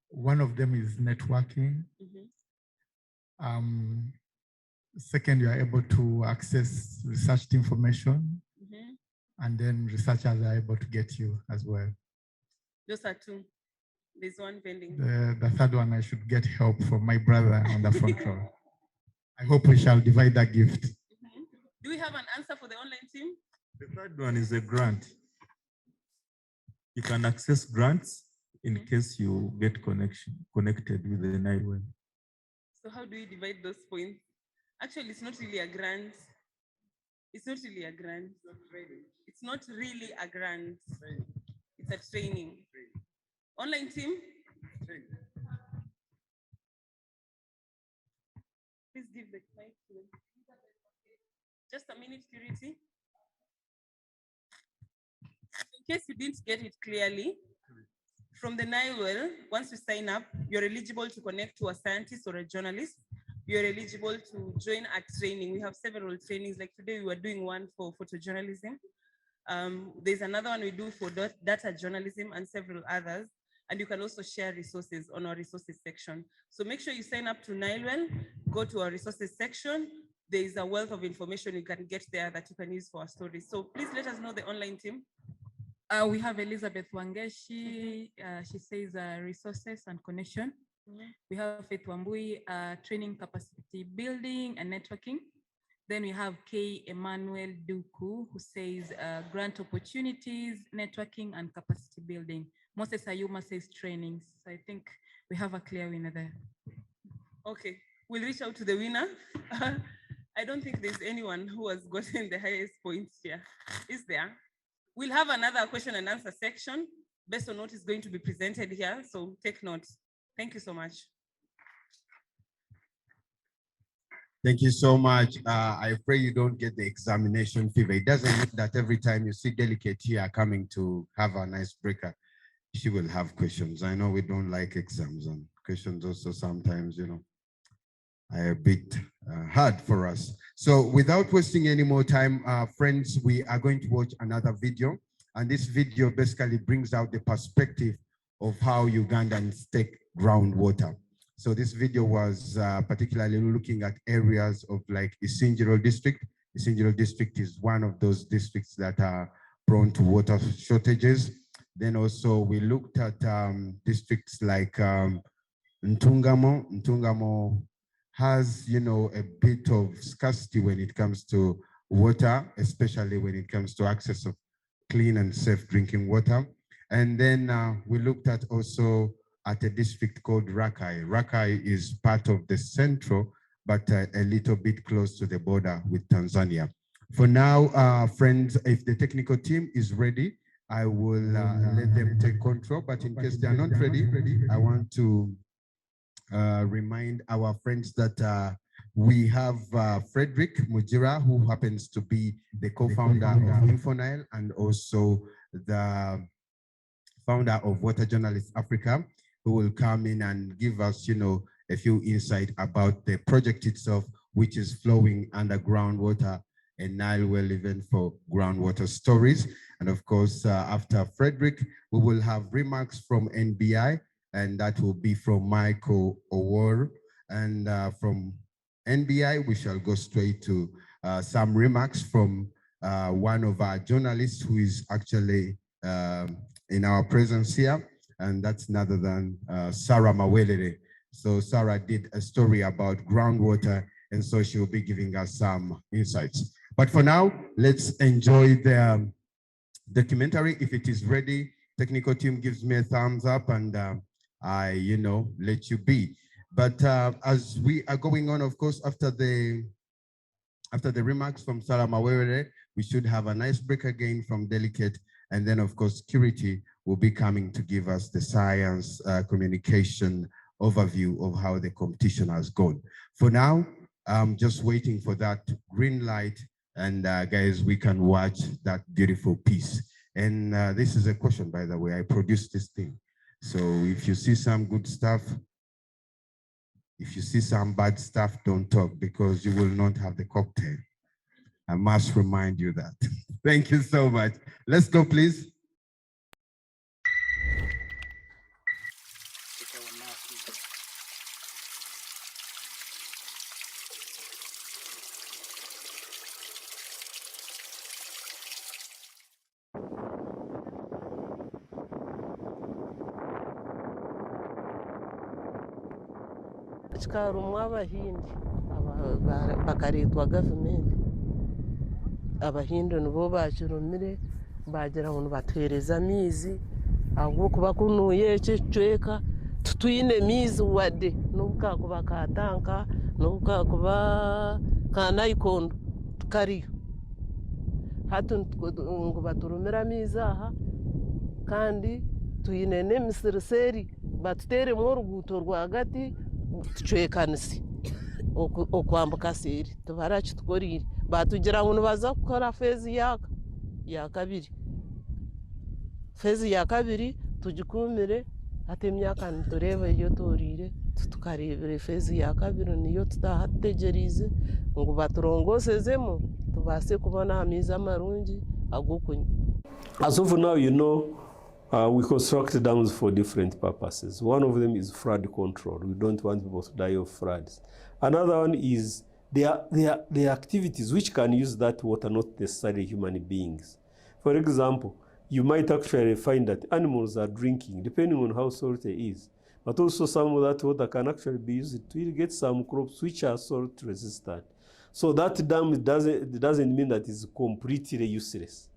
One of them is networking. Second, you are able to access researched information, and then researchers are able to get you as well. Those are 2. There's one pending. The third one, I should get help from my brother on the front row. I hope we shall divide that gift. Do we have an answer for the online team? The third one is a grant. You can access grants in case you get connected with the NileWell. So how do we divide those points? Actually, it's not really a grant. It's not really a grant. It's not really a grant. It's a training. Online team? Please give the mic to them. Just a minute, Purity. In case you didn't get it clearly, from the NileWell, once you sign up, you're eligible to connect to a scientist or a journalist. You're eligible to join a training. We have several trainings. Like today, we were doing one for photojournalism. There's another one we do for data journalism and several others. And you can also share resources on our resources section. So make sure you sign up to NileWell, go to our resources section. There is a wealth of information you can get there that you can use for our stories. So please let us know the online team. We have Elizabeth Wangeshi. She says resources and connection. We have Faith Wambui, training, capacity building and networking. Then we have K. Emmanuel Duku, who says grant opportunities, networking and capacity building. Moses Ayuma says trainings. So I think we have a clear winner there. Okay, we'll reach out to the winner. I don't think there's anyone who has gotten the highest points here. Is there? We'll have another question and answer section based on what is going to be presented here. So take note. Thank you so much. Thank you so much. I pray you don't get the examination fever. It doesn't mean that every time you see delegate here coming to have an icebreaker, she will have questions. I know we don't like exams, and questions also sometimes, you know, are a bit hard for us. So without wasting any more time, friends, we are going to watch another video. And this video basically brings out the perspective of how Ugandans take groundwater. So this video was particularly looking at areas of like Isingiro district. Isingiro district is one of those districts that are prone to water shortages. Then also we looked at districts like Ntungamo. Ntungamo has, you know, a bit of scarcity when it comes to water, especially when it comes to access of clean and safe drinking water. And then we looked at also at a district called Rakai. Rakai is part of the central, but a little bit close to the border with Tanzania. For now, friends, if the technical team is ready, I will let them take control. But in case they are not ready, I want to remind our friends that we have Frederick Mujira, who happens to be the co-founder of InfoNile and also the founder of Water Journalists Africa, who will come in and give us, you know, a few insight about the project itself, which is flowing underground water a NileWell event for groundwater stories. And of course, after Frederick, we will have remarks from NBI, and that will be from Michael Owor. And from NBI, we shall go straight to some remarks from one of our journalists who is actually in our presence here, and that's none other than Sarah Mawelere. So Sarah did a story about groundwater, and so she will be giving us some insights. But for now, let's enjoy the documentary. If it is ready, technical team gives me a thumbs up, and I, let you be. But as we are going on, of course, after the remarks from Sarah Mawere, we should have a nice break again from Delicate, and then of course, security will be coming to give us the science communication overview of how the competition has gone. For now, I'm just waiting for that green light, and guys, we can watch that beautiful piece. And this is a question, by the way, I produced this thing. So if you see some good stuff, if you see some bad stuff, don't talk, because you will not have the cocktail. I must remind you that. Thank you so much. Let's go, please. Chikarumu abahindi bakaretwa gavumenti abahindu nibo bakirumire bagira ngo batwereza amaizi ahubwokuba kunuye ekicweka tutwine amaizi wadde n'obukakuba ka tanka n'obukakuba ka nayikondo tukariyo hati ngo baturumire amaizi aha kandi twine n'emisiriseri batuteremu oruguuto rwagati tucwekanise okwambuka seeri tubara kitukorire batugira ngo nibaza kukora fezi ya kabiri tugikumire ate emyaka nitureba iyo torire tukarebera fezi ya kabiri niyo tutaha tutegerize ngo baturongosezemu tubase kubona amaizi amarungi ag'okunywa. As of now, we construct dams for different purposes. One of them is flood control. We don't want people to die of floods. Another one is the activities which can use that water, not necessarily human beings. For example, you might actually find that animals are drinking, depending on how salty it is. But also some of that water can actually be used to irrigate some crops which are salt resistant. So that dam doesn't mean that it's completely useless.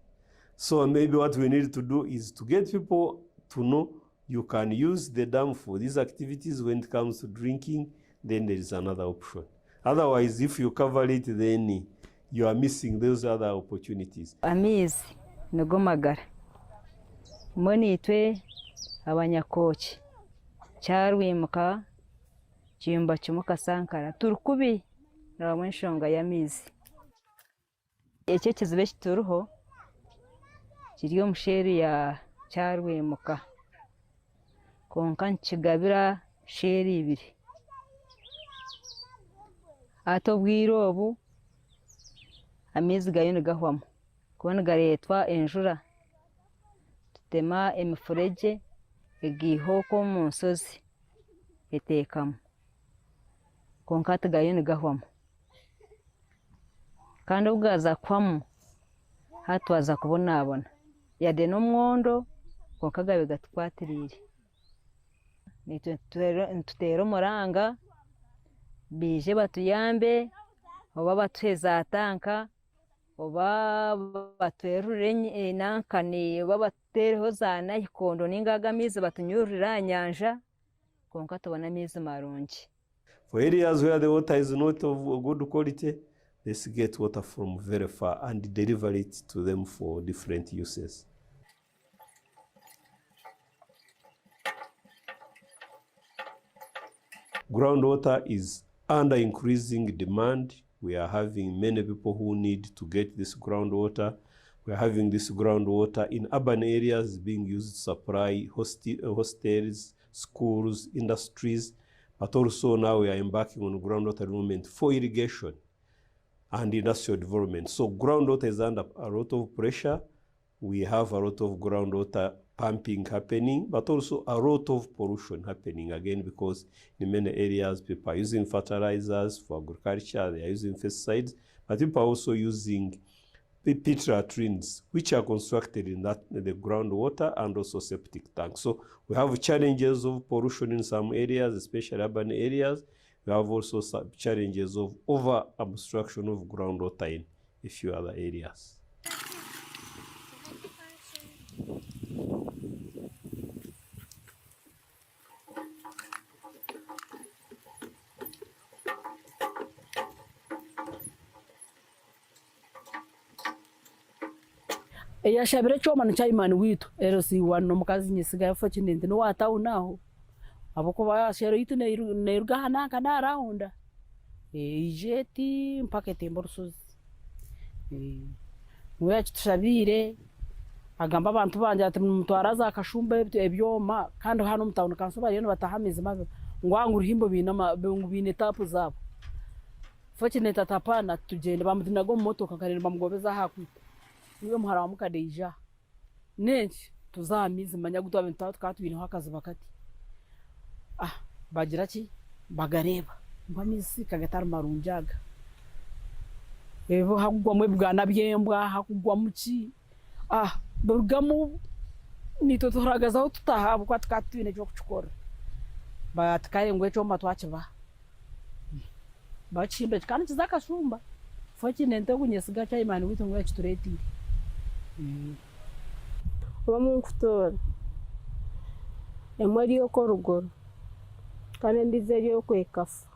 So maybe what we need to do is to get people to know you can use the dam for these activities. When it comes to drinking, then there is another option. Otherwise, if you cover it, then you are missing those other opportunities. Amaizi nigo magara. Mbona itwe abanyakoki kyarwimuka kiyumba kimuka sankara turi kubi nabamwe enshonga y'amaizi. Ekyo ekizibu kituriho kiri omusheeri ya kyarwimuka konka nkigabira sheeri ibiri. Ate obwire obu amaizi gayo nigahwamu kuba nigareetwa enjura tutema emifuregye egiiha okwo omu nsozi eteekamu konka hati gayo nigahwamu kandi obu gaza kuhwamu hati twaza kubonaabona yade n'omwondo konka gabe gatukwatiriire nituteera omuranga baije batuyambe oba batuhe za tanka oba batwerure nankani oba batuteereho za nayikondo ninga aga amaizi batunyurire aha nyanja konka tubone amaizi marungi. For areas where the water is not of good quality, let's get water from very far and deliver it to them for different uses. Groundwater is under increasing demand. We are having many people who need to get this groundwater. We are having this groundwater in urban areas being used to supply hostels, schools, industries, but also now we are embarking on groundwater movement for irrigation. and industrial development. So groundwater is under a lot of pressure. We have a lot of groundwater pumping happening, but also a lot of pollution happening again, because in many areas people are using fertilizers for agriculture, they are using pesticides, but people are also using pit latrines, which are constructed in the groundwater, and also septic tanks. So we have challenges of pollution in some areas, especially urban areas. We have also some challenges of over obstruction of groundwater in a few other areas. eyashabire choma nchaimani witu ero si wano mukazi nyisiga fo chinende no watau naho aboko bashero itu neiruga hanaka na raunda ijeti mpaka tembo rusozi mwe tushabire agamba abantu banje ati mutwaraza akashumba ebyoma kandi hano mutawuno kansoba rero batahamize mabe ngwangu ruhimbo binama bine tapu zabo fo chineta tapana tugende bamudinago motoka karere bamugobeza hakwita niyo muhara wa mukadeja nenshi tuzamize manya gutwa bintu twatubine hakazi bakati bagira ki bagareba mbamizi kagatara marunjaga ebo hakugwa mwe bwana byembwa hakugwa muki burgamu nito turagazaho tutahabwa kwatkatubine cyo kuchukora batkaye ngwe cyo matwachiba bachimbe kandi kizakashumba fochi nente kunyesiga cha imani witu ngwe chitureti bamunkutora emwari yo korugoro kandi ndizeri yo kwekafa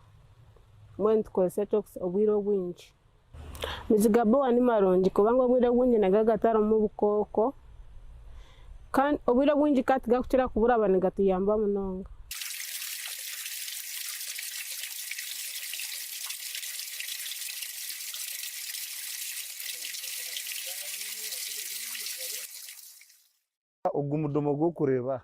mwe tukozesa cyo obwiro bwinji mizigabo ani maronji kubanga obwiro bwinji nagagatara mu bukoko kandi obwiro bwinji kati gakutira kubura abane gatuyamba munonga ogumudomo go kureba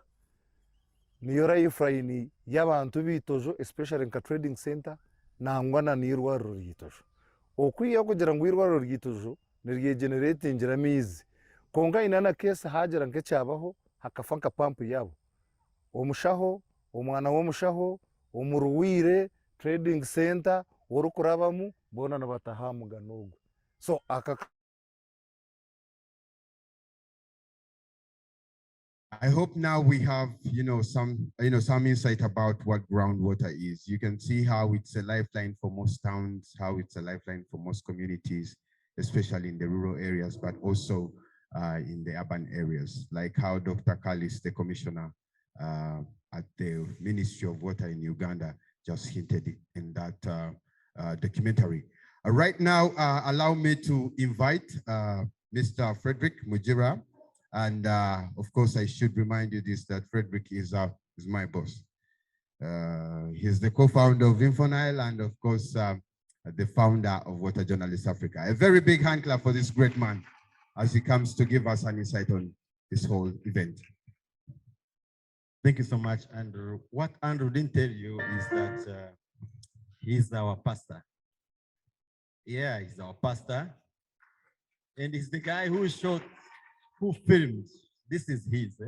niyo rayifrayini y'abantu bitojo especially nka trading center nangwa na nirwaruro ryitojo okwiye kugira ngo irwaruro ryitojo nirye generating ramizi konga inana kese hagera nke cyabaho hakafa nka pump yabo omushaho omwana womushaho omuruwire trading center orukurabamu bona nabatahamuga nogo so aka I hope now we have, some insight about what groundwater is. You can see how it's a lifeline for most towns, how it's a lifeline for most communities, especially in the rural areas, but also in the urban areas, like how Dr. Kalis, the commissioner at the Ministry of Water in Uganda, just hinted in that documentary. Right now, allow me to invite Mr. Frederick Mujira. And of course, I should remind you this, that Frederick is my boss. He's the co-founder of InfoNile and of course, the founder of Water Journalists Africa. A very big hand clap for this great man as he comes to give us an insight on this whole event. Thank you so much, Andrew. What Andrew didn't tell you is that he's our pastor. Yeah, he's our pastor. And he's the guy who filmed. This is his,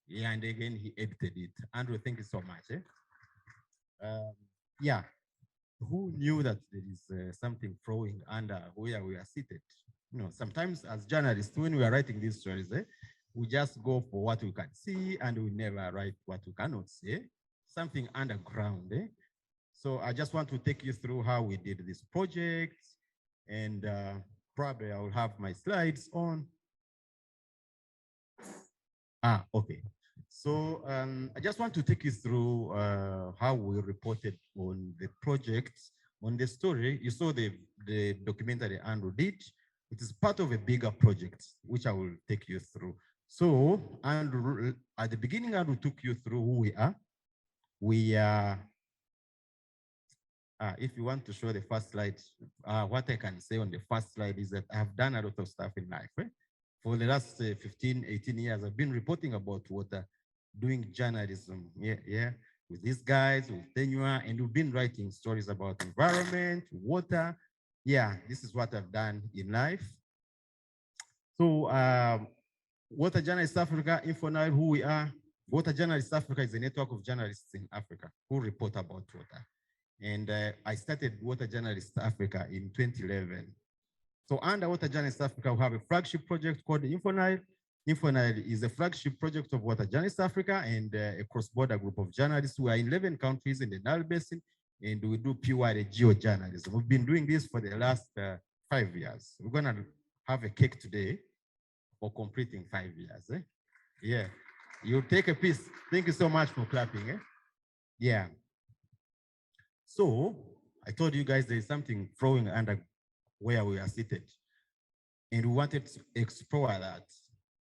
Yeah, and again, he edited it. Andrew, thank you so much. Yeah, who knew that there is something flowing under where we are seated? Sometimes as journalists, when we are writing these stories, we just go for what we can see and we never write what we cannot see. Something underground. So I just want to take you through how we did this project, and probably I will have my slides on. Okay. So I just want to take you through how we reported on the project, on the story. You saw the documentary Andrew did. It is part of a bigger project, which I will take you through. So Andrew, at the beginning, Andrew took you through who we are. We are, if you want to show the first slide, what I can say on the first slide is that I have done a lot of stuff in life. For the last 15, 18 years, I've been reporting about water, doing journalism, with these guys, with Tenua, and we've been writing stories about environment, water, Yeah, this is what I've done in life. So Water Journalists Africa, InfoNile, who we are. Water Journalists Africa is a network of journalists in Africa who report about water. And I started Water Journalists Africa in 2011. So under Water Journalists Africa, we have a flagship project called InfoNile. InfoNile is a flagship project of Water Journalists Africa and a cross-border group of journalists. We are in 11 countries in the Nile Basin, and we do pure geojournalism. We've been doing this for the last 5 years. We're gonna have a cake today for completing 5 years. Eh? Yeah, you take a piece. Thank you so much for clapping. Eh? Yeah. So I told you guys there is something flowing under where we are seated, and we wanted to explore that.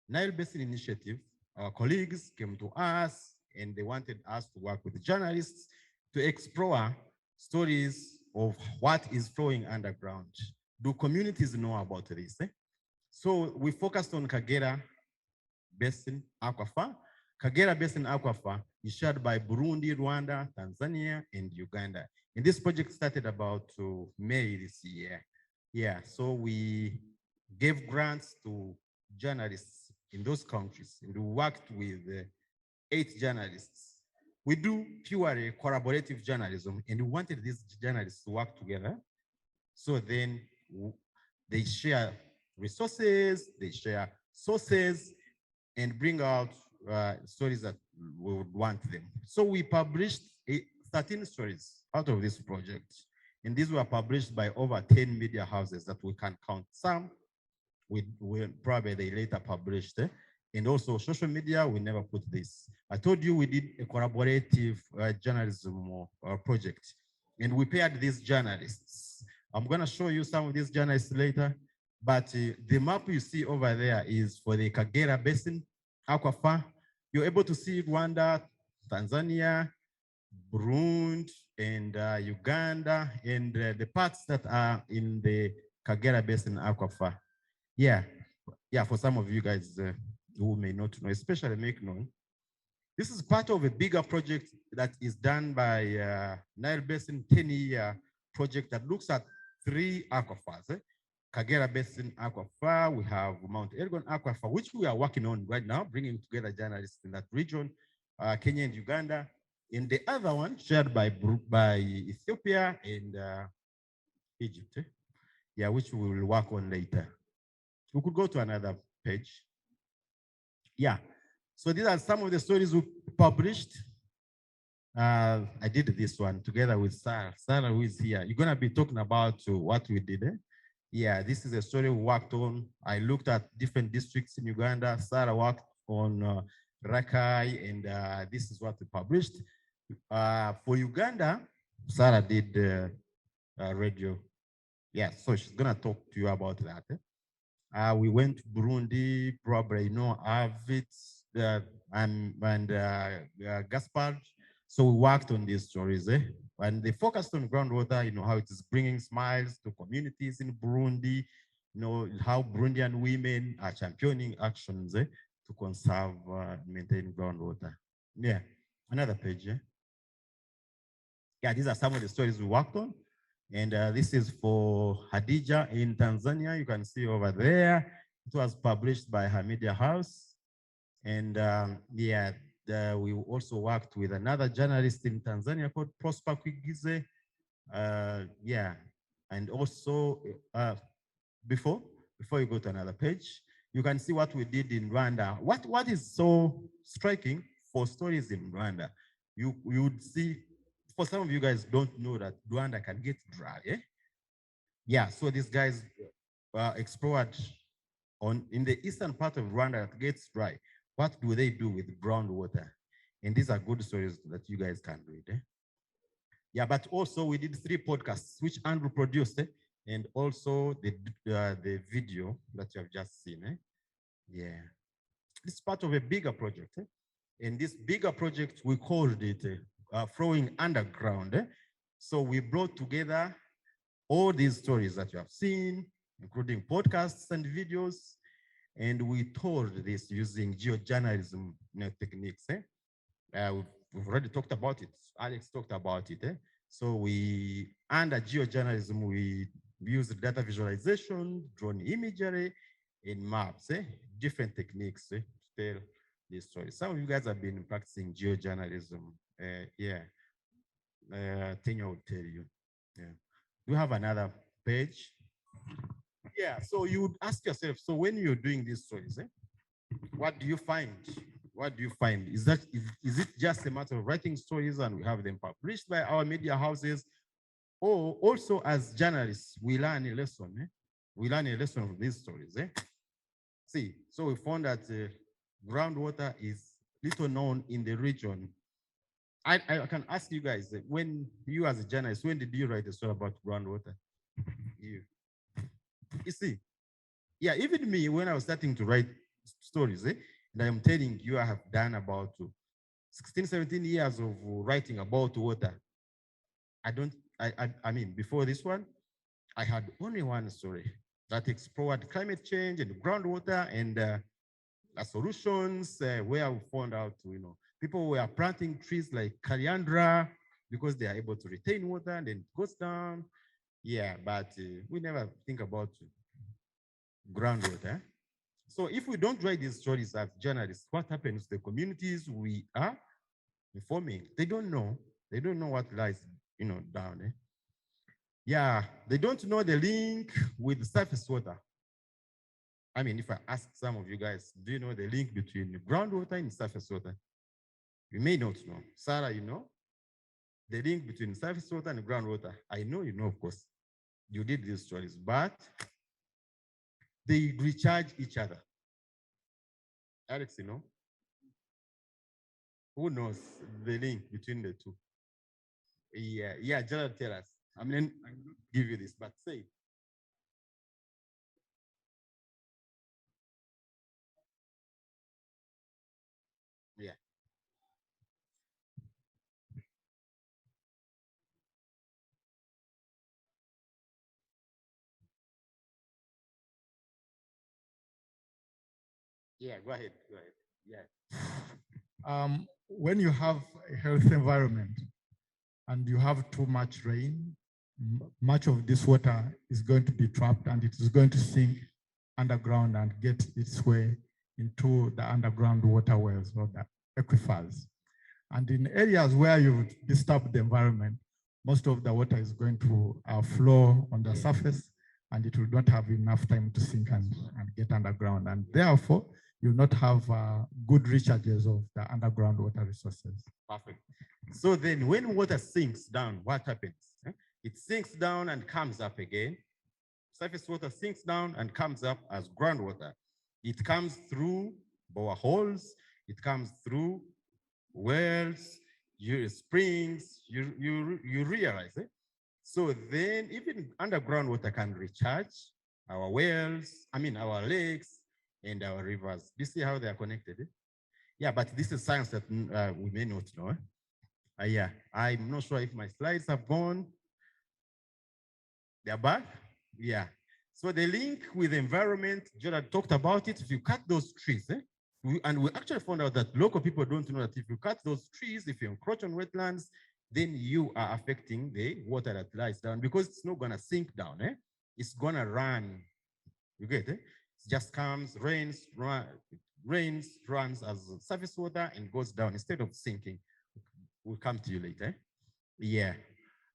Nile Basin Initiative, our colleagues came to us and they wanted us to work with journalists to explore stories of what is flowing underground. Do communities know about this? Eh? So we focused on Kagera Basin Aquifer. Kagera Basin Aquifer is shared by Burundi, Rwanda, Tanzania, and Uganda. And this project started about May this year. Yeah, so we gave grants to journalists in those countries, and we worked with 8 journalists. We do purely collaborative journalism, and we wanted these journalists to work together. So then they share resources, they share sources, and bring out stories that we would want them. So we published 13 stories out of this project. And these were published by over 10 media houses that we can count. Some we probably they later published. And also social media, we never put this. I told you we did a collaborative journalism project. And we paired these journalists. I'm gonna show you some of these journalists later. But the map you see over there is for the Kagera Basin Aquifer. You're able to see Rwanda, Tanzania, Burundi, and Uganda, and the parts that are in the Kagera Basin Aquifer. Yeah, for some of you guys who may not know, especially make known, this is part of a bigger project that is done by Nile Basin 10-year project that looks at 3 aquifers. Kagera Basin Aquifer, we have Mount Elgon Aquifer, which we are working on right now, bringing together journalists in that region, Kenya and Uganda. And the other one shared by Ethiopia and Egypt. Yeah, which we will work on later. We could go to another page. Yeah, so these are some of the stories we published. I did this one together with Sarah. Sarah, who is here. You're gonna be talking about what we did. Yeah, this is a story we worked on. I looked at different districts in Uganda. Sarah worked on Rakai, and this is what we published. For Uganda, Sarah did radio. Yeah, so she's gonna talk to you about that. We went to Burundi, probably you know Arvit and Gaspard. So we worked on these stories, and they focused on groundwater, you know, how it is bringing smiles to communities in Burundi, you know, how Burundian women are championing actions to conserve and maintain groundwater. Yeah, another page. Yeah, these are some of the stories we worked on. And this is for Hadija in Tanzania. You can see over there. It was published by her media house. And yeah, we also worked with another journalist in Tanzania called Prosper Kwigize. Yeah, and also before you go to another page, you can see what we did in Rwanda. What is so striking for stories in Rwanda? You would see, for some of you guys don't know that Rwanda can get dry. Yeah, so these guys explored in the eastern part of Rwanda that gets dry. What do they do with groundwater? And these are good stories that you guys can read. Yeah, but also we did 3 podcasts, which Andrew produced, and also the video that you have just seen. Yeah, it's part of a bigger project. And this bigger project, we called it Flowing Underground. So we brought together all these stories that you have seen, including podcasts and videos, and we told this using geojournalism techniques. We've already talked about it. Alex talked about it. So we, under geojournalism, we We use data visualization, drone imagery, and maps, different techniques to tell this story. Some of you guys have been practicing geojournalism. Tenya will tell you. Yeah. Do you have another page? Yeah, so you would ask yourself, so when you're doing these stories, what do you find? What do you find? Is it just a matter of writing stories and we have them published by our media houses? Or also as journalists, we learn a lesson. We learn a lesson from these stories. See, so we found that groundwater is little known in the region. I can ask you guys, when you as a journalist, when did you write a story about groundwater? You see, yeah, even me, when I was starting to write stories, and I'm telling you, I have done about 16, 17 years of writing about water. I mean, before this one, I had only one story that explored climate change and groundwater and solutions where we found out, people were planting trees like Coriandra because they are able to retain water and then it goes down. Yeah, but we never think about groundwater. So if we don't write these stories as journalists, what happens to the communities we are informing? They don't know. They don't know what lies, down. Yeah, they don't know the link with surface water. I mean, if I ask some of you guys, do you know the link between groundwater and surface water? You may not know. Sarah, you know the link between surface water and groundwater? I know you know, of course. You did these stories, but they recharge each other. Alex, you know? Who knows the link between the two? Yeah, Gerald, tell us. I mean, I will give you this, but say it. Yeah. Yeah, go ahead. Yeah. When you have a healthy environment and you have too much rain, much of this water is going to be trapped and it is going to sink underground and get its way into the underground water wells or the aquifers. And in areas where you disturb the environment, most of the water is going to flow on the surface and it will not have enough time to sink and get underground. And therefore, you will not have good recharges of the underground water resources. Perfect. So then when water sinks down, what happens? It sinks down and comes up again. Surface water sinks down and comes up as groundwater. It comes through boreholes, it comes through wells, springs, you realize it. So then even underground water can recharge our wells, our lakes and our rivers. Do you see how they are connected? Yeah, but this is science that we may not know. Yeah, I'm not sure if my slides have gone. They're back? Yeah. So the link with the environment, Jordan talked about it. If you cut those trees, and we actually found out that local people don't know that if you cut those trees, if you encroach on wetlands, then you are affecting the water that lies down because it's not gonna sink down. It's gonna run. You get it? It just comes, rains, runs as surface water and goes down instead of sinking. We'll come to you later. Yeah.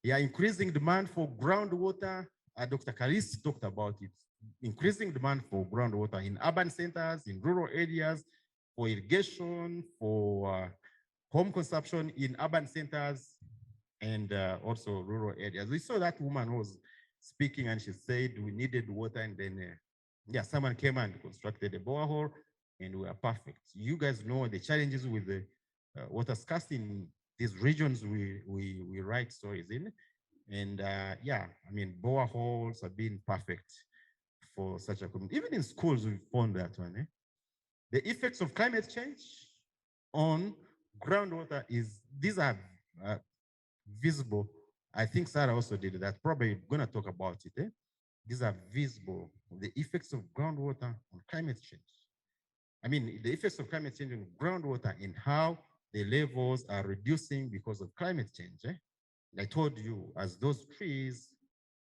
Yeah, increasing demand for groundwater. Dr. Karis talked about it. Increasing demand for groundwater in urban centers, in rural areas, for irrigation, for home consumption in urban centers, and also rural areas. We saw that woman was speaking and she said we needed water, and then someone came and constructed a borehole and we are perfect. You guys know the challenges with the water scarcity in these regions we write stories in. And boreholes have been perfect for such a community. Even in schools, we found that one. The effects of climate change on groundwater these are visible. I think Sarah also did that. Probably going to talk about it. These are visible, the effects of groundwater on climate change. The effects of climate change on groundwater and how the levels are reducing because of climate change. I told you, as those trees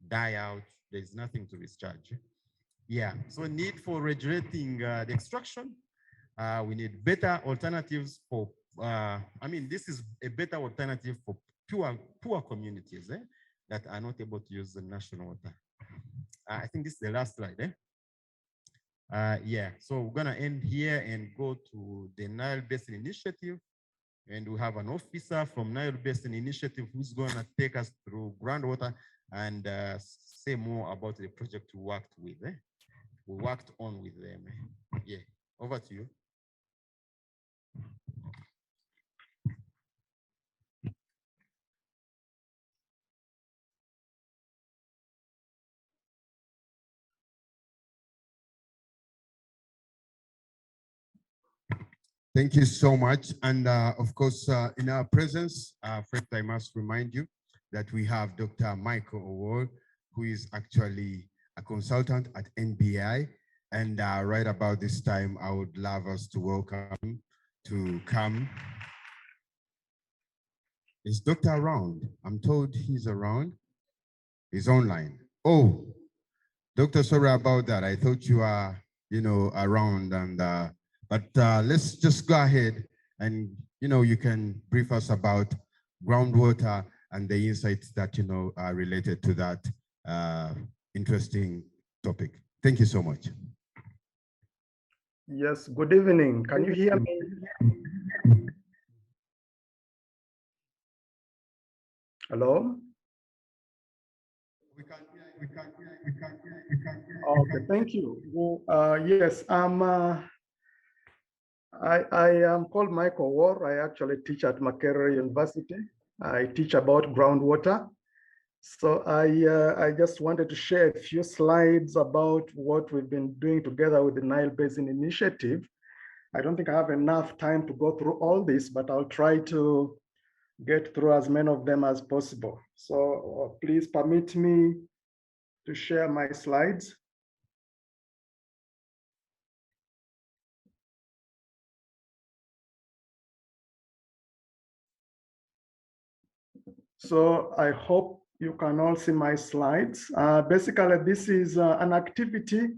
die out, There's nothing to discharge. Yeah, so need for regulating the extraction. We need better alternatives for, I mean, this is a better alternative for poor communities that are not able to use the national water. I think this is the last slide. Yeah, so we're gonna end here and go to the Nile Basin Initiative. And we have an officer from Nile Basin Initiative who's gonna take us through groundwater and say more about the project we worked with. We worked on with them. Yeah, over to you. Thank you so much. And of course, in our presence, first I must remind you that we have Dr. Michael Owol, who is actually a consultant at NBI. And right about this time, I would love us to welcome him to come. Is Doctor around? I'm told he's around. He's online. Oh, Doctor, sorry about that. I thought you are, around. And but let's just go ahead and you can brief us about groundwater and the insights that are related to that interesting topic. Thank you so much. Yes, good evening. Can you hear me? Hello? Okay, thank you. Yes, I am called Michael War. I actually teach at Makerere University. I teach about groundwater. So I just wanted to share a few slides about what we've been doing together with the Nile Basin Initiative. I don't think I have enough time to go through all this, but I'll try to get through as many of them as possible. So please permit me to share my slides. So I hope you can all see my slides. Basically, this is an activity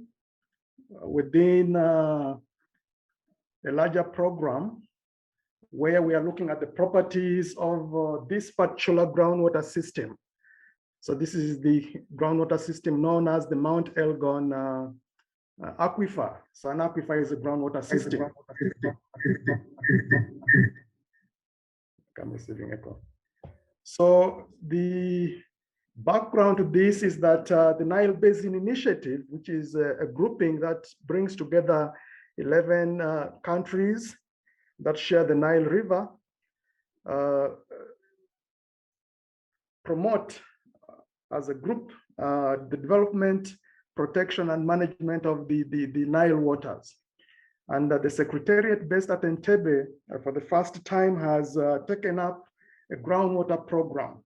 within a larger program where we are looking at the properties of this particular groundwater system. So this is the groundwater system known as the Mount Elgon aquifer. So an aquifer is a groundwater system. I'm receiving echo. So the background to this is that the Nile Basin Initiative, which is a grouping that brings together 11 countries that share the Nile River, promote as a group the development, protection, and management of the Nile waters. And the Secretariat based at Entebbe for the first time has taken up a groundwater program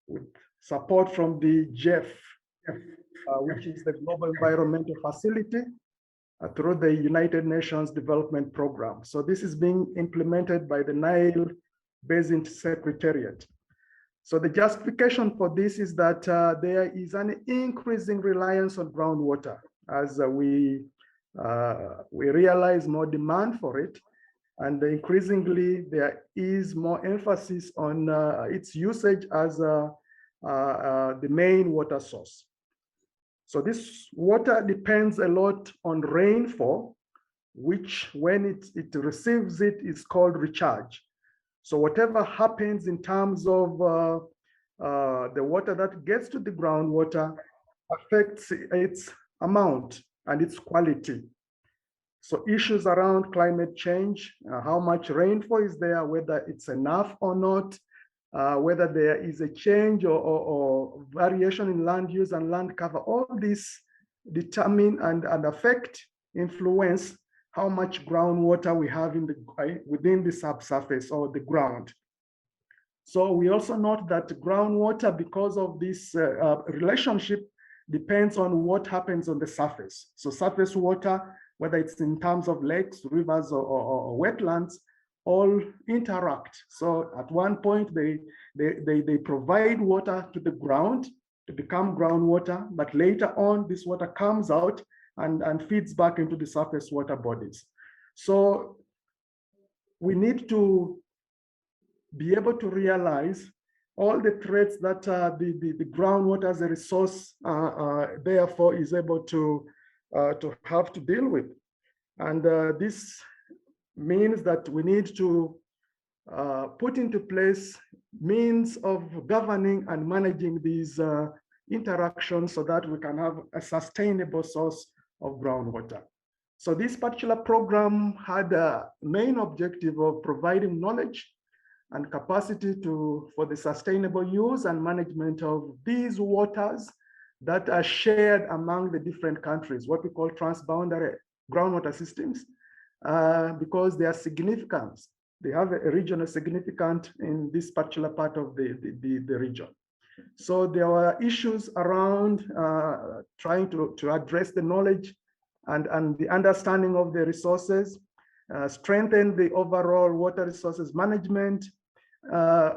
with support from the GEF, which is the Global Environmental Facility, through the United Nations Development Program. So this is being implemented by the Nile Basin Secretariat. So the justification for this is that there is an increasing reliance on groundwater as we realize more demand for it. And increasingly, there is more emphasis on its usage as the main water source. So this water depends a lot on rainfall, which when it receives it is called recharge. So whatever happens in terms of the water that gets to the groundwater affects its amount and its quality. So issues around climate change, how much rainfall is there, whether it's enough or not, whether there is a change or variation in land use and land cover, all these determine and affect, influence how much groundwater we have within the subsurface or the ground. So we also note that groundwater, because of this relationship, depends on what happens on the surface. So surface water, whether it's in terms of lakes, rivers, or wetlands, all interact. So at one point, they provide water to the ground, to become groundwater, but later on, this water comes out and feeds back into the surface water bodies. So we need to be able to realize all the threats that the groundwater as a resource, therefore, is able to have to deal with. And this means that we need to put into place means of governing and managing these interactions so that we can have a sustainable source of groundwater. So this particular program had a main objective of providing knowledge and capacity for the sustainable use and management of these waters that are shared among the different countries, what we call transboundary groundwater systems, because they are significant. They have a regional significance in this particular part of the region. So there were issues around trying to address the knowledge and the understanding of the resources, strengthen the overall water resources management,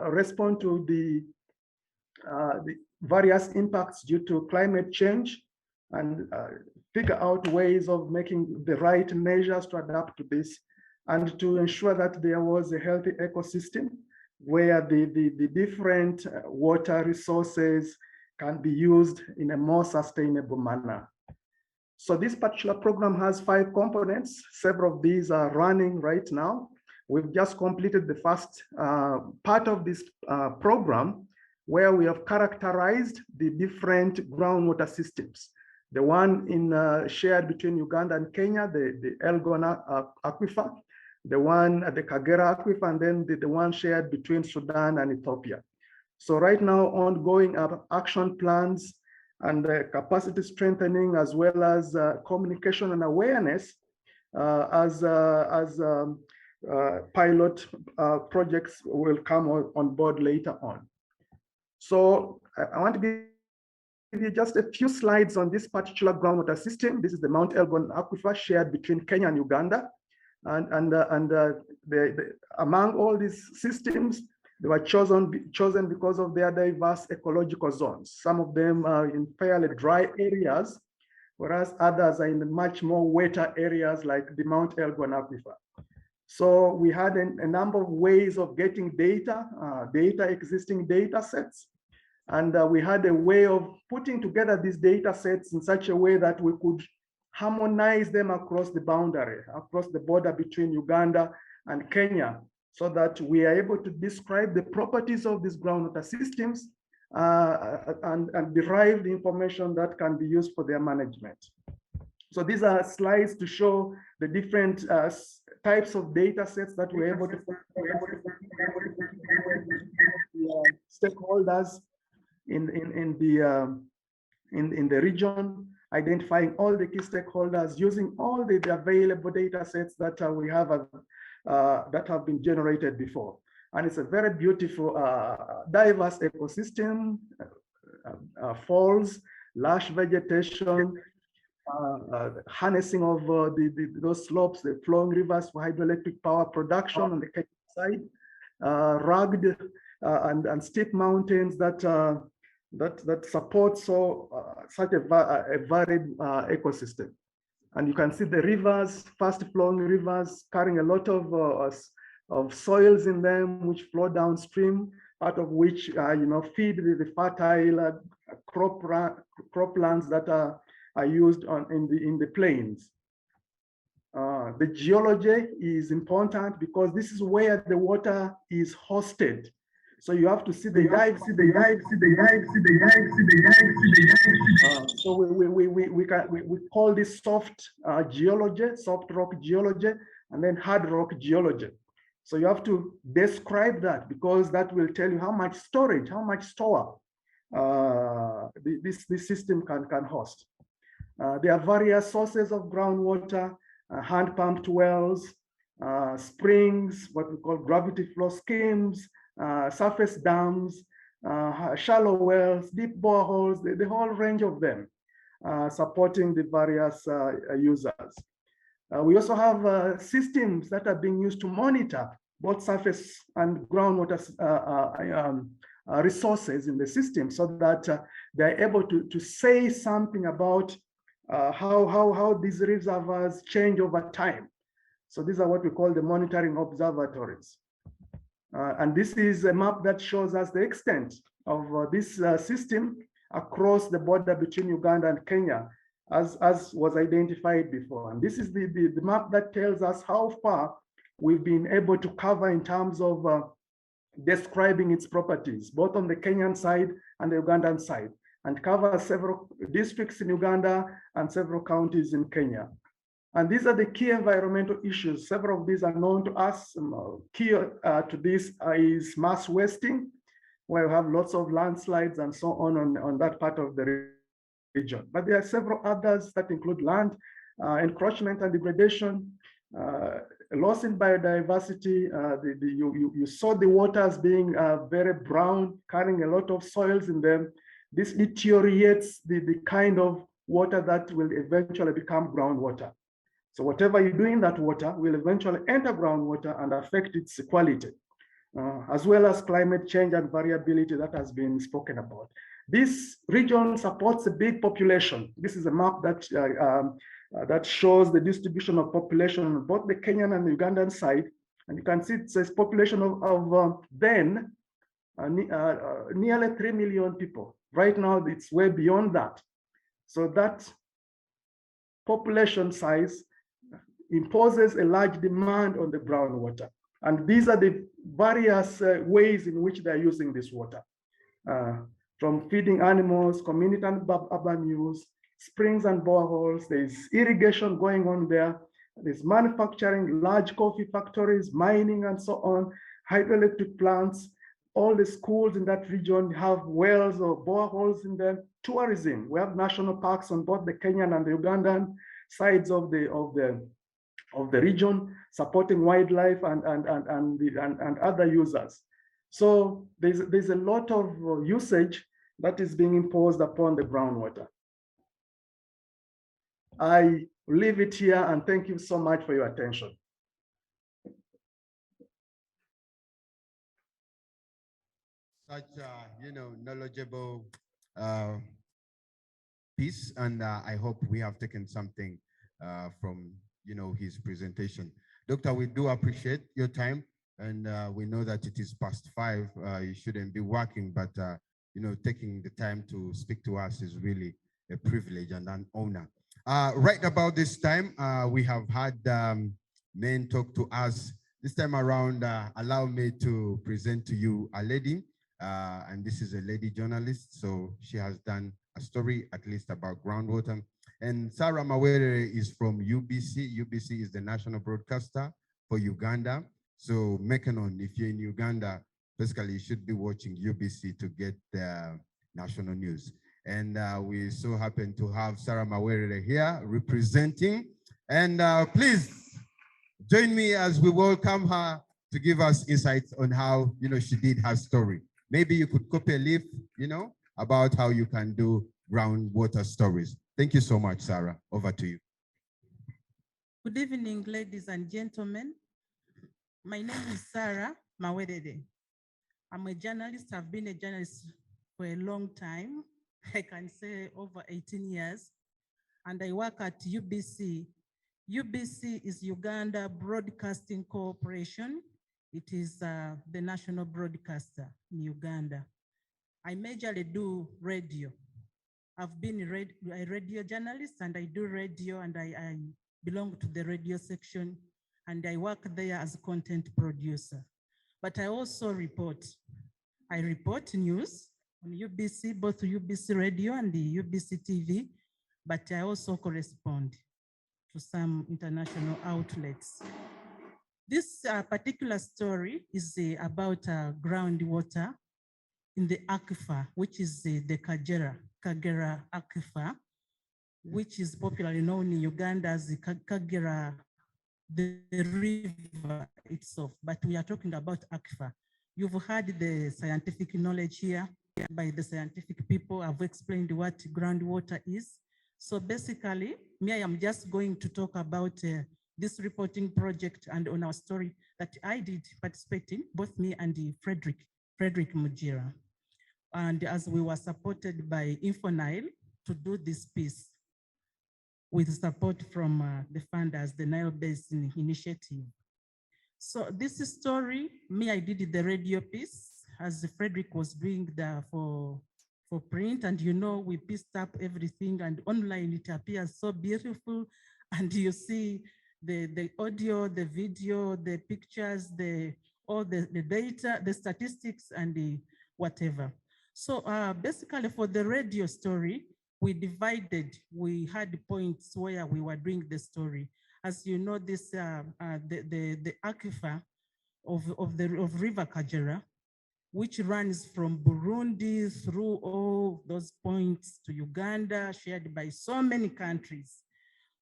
respond to the various impacts due to climate change, and figure out ways of making the right measures to adapt to this, and to ensure that there was a healthy ecosystem where the different water resources can be used in a more sustainable manner. So this particular program has 5 components. Several of these are running right now. We've just completed the first part of this program, where we have characterized the different groundwater systems. The one shared between Uganda and Kenya, the Elgon aquifer, the one at the Kagera aquifer, and then the one shared between Sudan and Ethiopia. So right now, ongoing action plans and capacity strengthening, as well as communication and awareness as pilot projects will come on board later on. So I want to give you just a few slides on this particular groundwater system. This is the Mount Elgon aquifer shared between Kenya and Uganda. And among all these systems, they were chosen because of their diverse ecological zones. Some of them are in fairly dry areas, whereas others are in much more wetter areas like the Mount Elgon aquifer. So we had a number of ways of getting data, existing data sets. And we had a way of putting together these data sets in such a way that we could harmonize them across the boundary, across the border between Uganda and Kenya, so that we are able to describe the properties of these groundwater systems and derive the information that can be used for their management. So these are slides to show the different types of data sets that we're able to stakeholders in the region, identifying all the key stakeholders, using all the available data sets that we have that have been generated before. And it's a very beautiful, diverse ecosystem, falls, lush vegetation, harnessing of those slopes, the flowing rivers for hydroelectric power production on the Kenya side, rugged and steep mountains that support such a varied ecosystem. And you can see the rivers, fast flowing rivers, carrying a lot of soils in them, which flow downstream, part of which feed the fertile croplands that are used in the plains. The geology is important because this is where the water is hosted. So you have to see the dive, so we call this soft geology, soft rock geology, and then hard rock geology. So you have to describe that, because that will tell you how much storage, how much store this system can host. There are various sources of groundwater, hand pumped wells, springs, what we call gravity flow schemes, surface dams, shallow wells, deep boreholes, the whole range of them, supporting the various users. We also have systems that are being used to monitor both surface and groundwater resources in the system so that they're able to say something about how these reservoirs change over time. So these are what we call the monitoring observatories. And this is a map that shows us the extent of this system across the border between Uganda and Kenya, as was identified before. And this is the map that tells us how far we've been able to cover in terms of describing its properties, both on the Kenyan side and the Ugandan side, and cover several districts in Uganda and several counties in Kenya. And these are the key environmental issues. Several of these are known to us. Key to this is mass wasting, where we have lots of landslides and so on that part of the region. But there are several others that include land encroachment and degradation, loss in biodiversity. You saw the waters being very brown, carrying a lot of soils in them. This deteriorates the kind of water that will eventually become groundwater. So whatever you do in that water will eventually enter groundwater and affect its quality, as well as climate change and variability that has been spoken about. This region supports a big population. This is a map that that shows the distribution of population on both the Kenyan and the Ugandan side. And you can see it says population of then nearly 3 million people. Right now, it's way beyond that. So that population size imposes a large demand on the groundwater. And these are the various ways in which they're using this water. From feeding animals, community and urban use, springs and boreholes, there's irrigation going on there, there's manufacturing, large coffee factories, mining and so on, hydroelectric plants. All the schools in that region have wells or boreholes in them. Tourism, we have national parks on both the Kenyan and the Ugandan sides of the region, supporting wildlife and other users. So there's a lot of usage that is being imposed upon the groundwater. I leave it here and thank you so much for your attention. Such knowledgeable piece, and I hope we have taken something from his presentation. Doctor, we do appreciate your time, and we know that it is past 5. You shouldn't be working, but taking the time to speak to us is really a privilege and an honor. Right about this time, we have had men talk to us. This time around, allow me to present to you a lady, and this is a lady journalist, so she has done a story at least about groundwater. And Sarah Mawere is from UBC. UBC is the national broadcaster for Uganda. So Mekonon, if you're in Uganda, basically you should be watching UBC to get the national news. And we so happen to have Sarah Mawere here representing. And please join me as we welcome her to give us insights on how she did her story. Maybe you could copy a leaf, about how you can do groundwater stories. Thank you so much, Sarah. Over to you. Good evening, ladies and gentlemen. My name is Sarah Mawere. I'm a journalist. I've been a journalist for a long time. I can say over 18 years. And I work at UBC. UBC is Uganda Broadcasting Corporation. It is the national broadcaster in Uganda. I majorly do radio. I've been a radio journalist and I do radio, and I belong to the radio section, and I work there as a content producer. But I also report. I report news on UBC, both UBC radio and the UBC TV, but I also correspond to some international outlets. This particular story is about groundwater in the aquifer, which is the Kagera aquifer, which is popularly known in Uganda as the Kagera, the river itself, but we are talking about aquifer. You've heard the scientific knowledge here by the scientific people. I've explained what groundwater is. So basically, me, I am just going to talk about this reporting project and on our story that I did participate in, both me and Frederick Mujira. and as we were supported by InfoNile to do this piece with support from the funders, the Nile Basin Initiative. So this story, I did the radio piece as Frederick was doing for print, and we pieced up everything, and online it appears so beautiful, and you see the audio, the video, the pictures, all the data, the statistics, and the whatever. So basically for the radio story, we had points where we were doing the story. As you know, this the aquifer of River Kagera, which runs from Burundi through all those points to Uganda, shared by so many countries.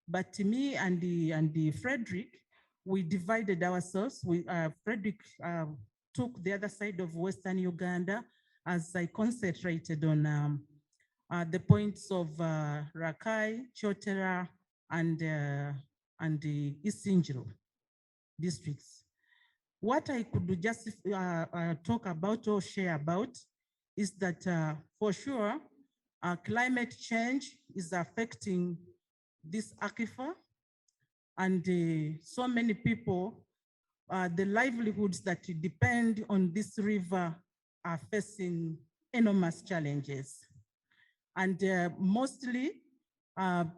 But me and the Frederick, we divided ourselves. Frederick took the other side of Western Uganda, as I concentrated on the points of Rakai, Chotera, and the East Singiro districts. What I could just talk about or share about is that for sure, climate change is affecting this aquifer, and so many people, the livelihoods that depend on this river are facing enormous challenges. And mostly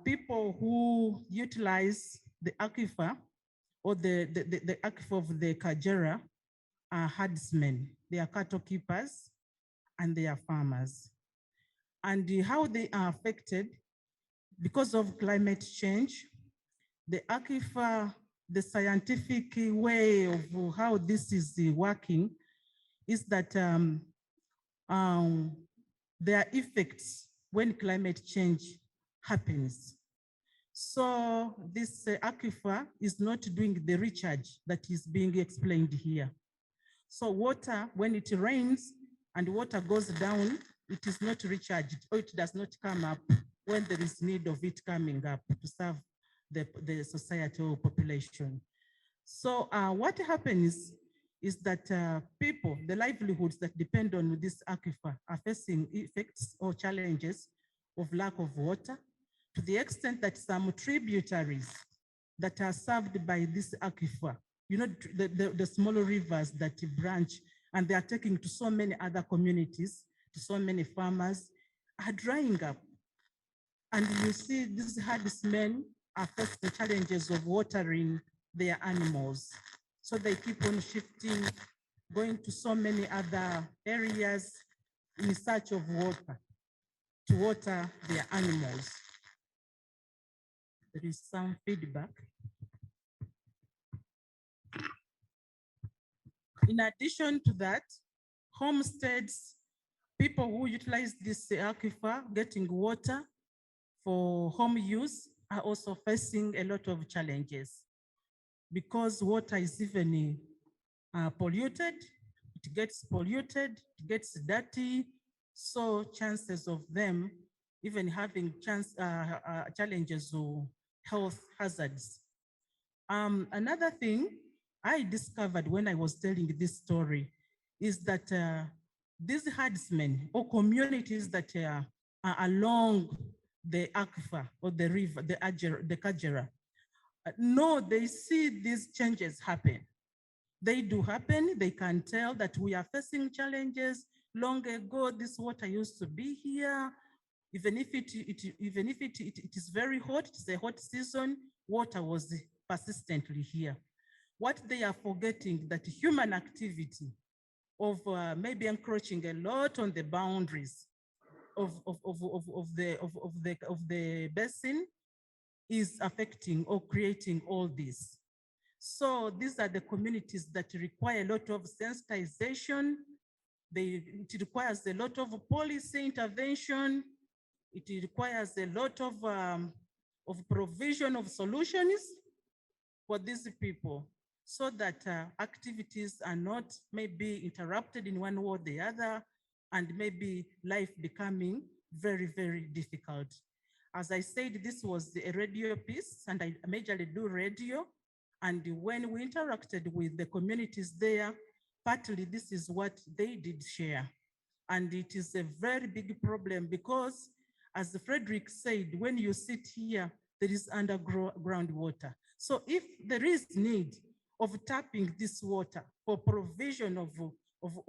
people who utilize the aquifer or the aquifer of the Kagera are herdsmen. They are cattle keepers and they are farmers. And how they are affected because of climate change, the aquifer, the scientific way of how this is working is that there are effects when climate change happens. So this aquifer is not doing the recharge that is being explained here. So water, when it rains and water goes down, it is not recharged, or it does not come up when there is need of it coming up to serve the society or population. So what happens is that people, the livelihoods that depend on this aquifer are facing effects or challenges of lack of water, to the extent that some tributaries that are served by this aquifer, the smaller rivers that branch, and they are taking to so many other communities, to so many farmers, are drying up. And you see these herdsmen are facing the challenges of watering their animals. So they keep on shifting, going to so many other areas in search of water to water their animals. There is some feedback. In addition to that, homesteads, people who utilize this aquifer, getting water for home use, are also facing a lot of challenges because water is even polluted, it gets polluted, it gets dirty, so chances of them even having challenges or health hazards. Another thing I discovered when I was telling this story is that these herdsmen or communities that are along the aquifer or the river, the Kagera, no, they see these changes happen. They do happen. They can tell that we are facing challenges. Long ago, this water used to be here. Even if it is very hot, it's a hot season, water was persistently here. What they are forgetting that human activity of maybe encroaching a lot on the boundaries of the basin is affecting or creating all this. So these are the communities that require a lot of sensitization. It requires a lot of policy intervention. It requires a lot of provision of solutions for these people so that activities are not maybe interrupted in one way or the other, and maybe life becoming very, very difficult. As I said, this was a radio piece, and I majorly do radio. And when we interacted with the communities there, partly this is what they did share. And it is a very big problem because, as Frederick said, when you sit here, there is underground water. So if there is need of tapping this water for provision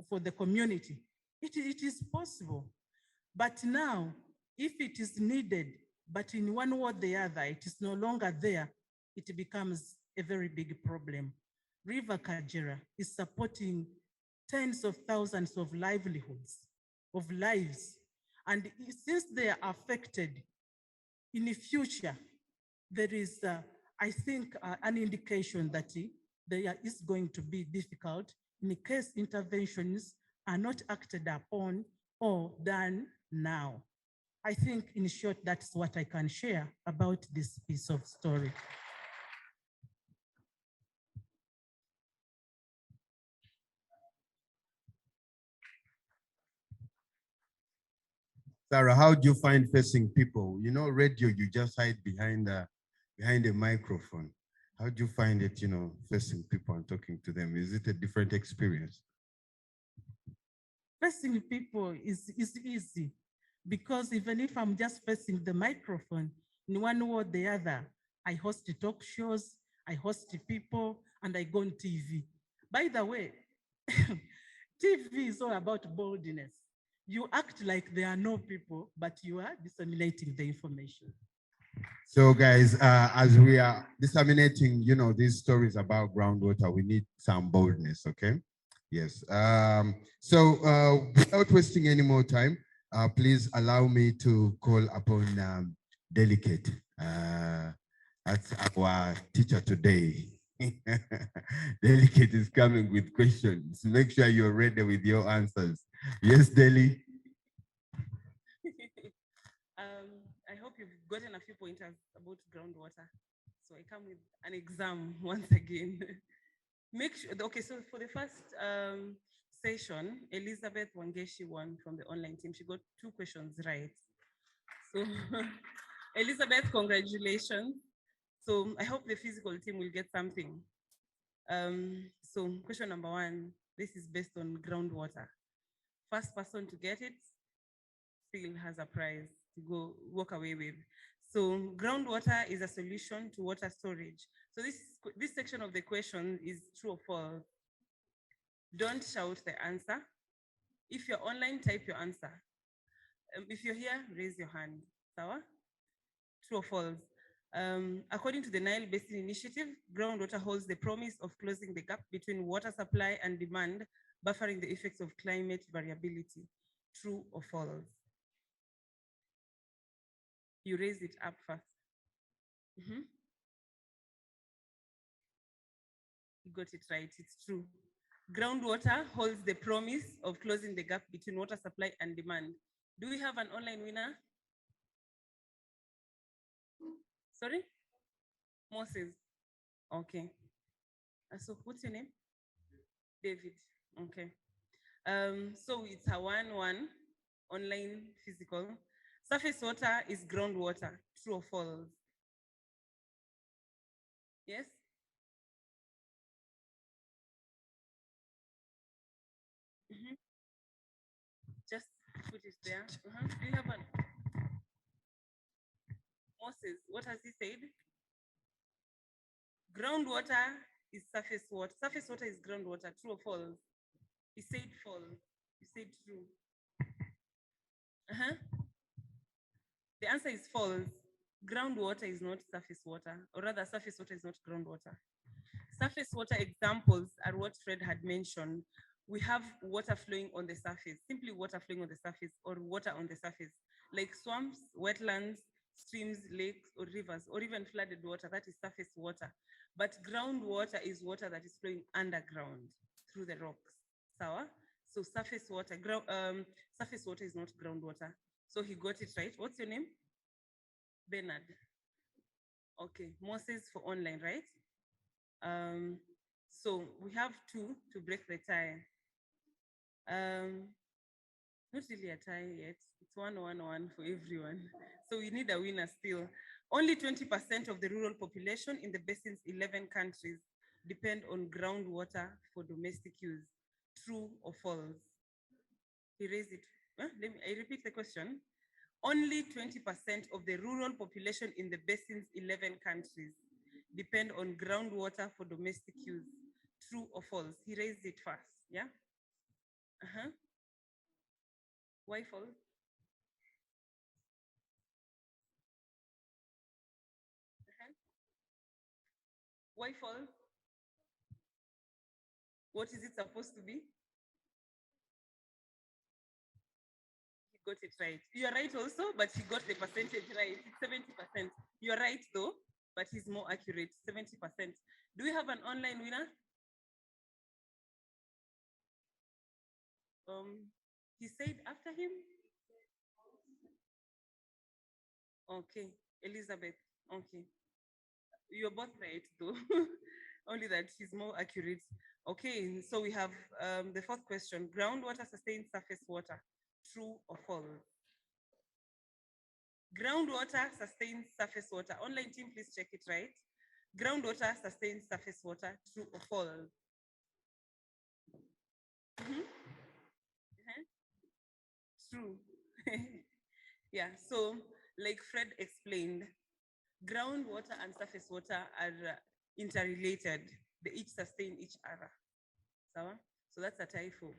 for the community, it is possible. But now, if it is needed, but in one way or the other, it is no longer there, it becomes a very big problem. River Kajera is supporting tens of thousands of livelihoods, of lives. And since they are affected, in the future, there is, I think, an indication that there is going to be difficult in case interventions are not acted upon or done now. I think, in short, that's what I can share about this piece of story. Sarah, how do you find facing people? You know, radio, you just hide behind a microphone. How do you find it, you know, facing people and talking to them? Is it a different experience? Facing people is easy because even if I'm just facing the microphone, in one way or the other, I host talk shows, I host people, and I go on TV. By the way, TV is all about boldness. You act like there are no people, but you are disseminating the information. So guys, as we are disseminating, you know, these stories about groundwater, we need some boldness, okay? Yes. Without wasting any more time, please allow me to call upon Delicate. That's our teacher today. Delicate is coming with questions. Make sure you're ready with your answers. Yes, Deli. I hope you've gotten a few pointers about groundwater. So I come with an exam once again. Make sure, okay, so for the first session, Elizabeth Wangeshi won from the online team. She got 2 questions right. So Elizabeth, congratulations. So I hope the physical team will get something. So question number 1, this is based on groundwater. First person to get it still has a prize to walk away with. So groundwater is a solution to water storage. So this section of the question is true or false. Don't shout the answer. If you're online, type your answer. If you're here, raise your hand. Sawa? True or false? According to the Nile Basin Initiative, groundwater holds the promise of closing the gap between water supply and demand, buffering the effects of climate variability. True or false? You raise it up first. You got it right, it's true. Groundwater holds the promise of closing the gap between water supply and demand. Do we have an online winner? Sorry? Moses. Okay. So what's your name? David. Okay. So it's a 1-1 online physical. Surface water is groundwater. True or false? Yes? Just put it there. Do you have an Moses? What has he said? Groundwater is surface water. Surface water is groundwater. True or false? He said false. You said true. The answer is false. Groundwater is not surface water, or rather, surface water is not groundwater. Surface water examples are what Fred had mentioned. We have water flowing on the surface, simply water flowing on the surface, or water on the surface, like swamps, wetlands, streams, lakes, or rivers, or even flooded water. That is surface water. But groundwater is water that is flowing underground through the rocks. Sawa? So surface water is not groundwater. So he got it right. What's your name? Bernard. Okay, Moses for online, right? So we have 2 to break the tie. Not really a tie yet. It's 1-1-1 for everyone. So we need a winner still. Only 20% of the rural population in the basin's 11 countries depend on groundwater for domestic use. True or false? He raised it. I repeat the question. Only 20% of the rural population in the basin's 11 countries depend on groundwater for domestic use. True or false? He raised it first, yeah? Why false? Why false? What is it supposed to be? He got it right. You're right also, but he got the percentage right. It's 70%. You're right though, but he's more accurate, 70%. Do we have an online winner? He said after him? Okay, Elizabeth, okay. You're both right though, only that he's more accurate. Okay, so we have the fourth question. Groundwater sustains surface water, true or false? Groundwater sustains surface water. Online team, please check it right. Groundwater sustains surface water, true or false? True. Yeah, so like Fred explained, groundwater and surface water are interrelated. They each sustain each other. So that's a typo.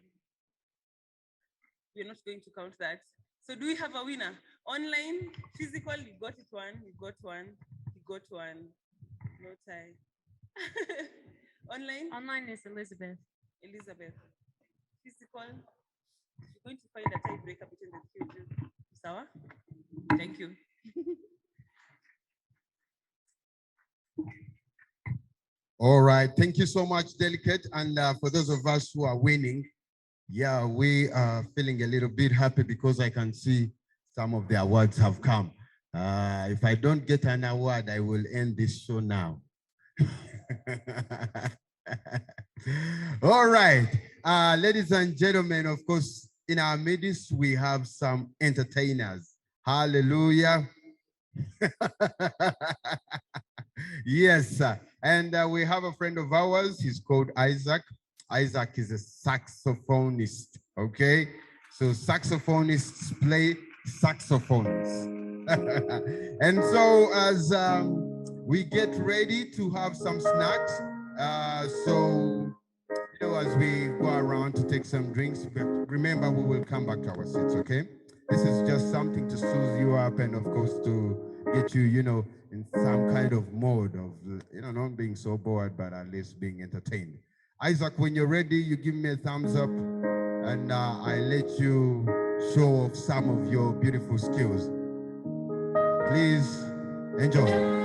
We're not going to count that. So do we have a winner? Online, physical, you got it one, you got one, you got one. No tie. Online? Online is Elizabeth. Elizabeth. Physical, you're going to find a tiebreaker between the two of you. Sawa? Thank you. All right, thank you so much, Delicate. And for those of us who are winning, yeah, we are feeling a little bit happy because I can see some of the awards have come. If I don't get an award, I will end this show now. All right, ladies and gentlemen, of course, in our midst, we have some entertainers. Hallelujah. Yes, and we have a friend of ours. He's called Isaac. Isaac is a saxophonist, okay? So saxophonists play saxophones. And so as we get ready to have some snacks, so you know, as we go around to take some drinks, remember we will come back to our seats, okay? This is just something to soothe you up and of course to get you, you know, in some kind of mode of, you know, not being so bored, but at least being entertained. Isaac, when you're ready, you give me a thumbs up and I let you show off some of your beautiful skills. Please enjoy.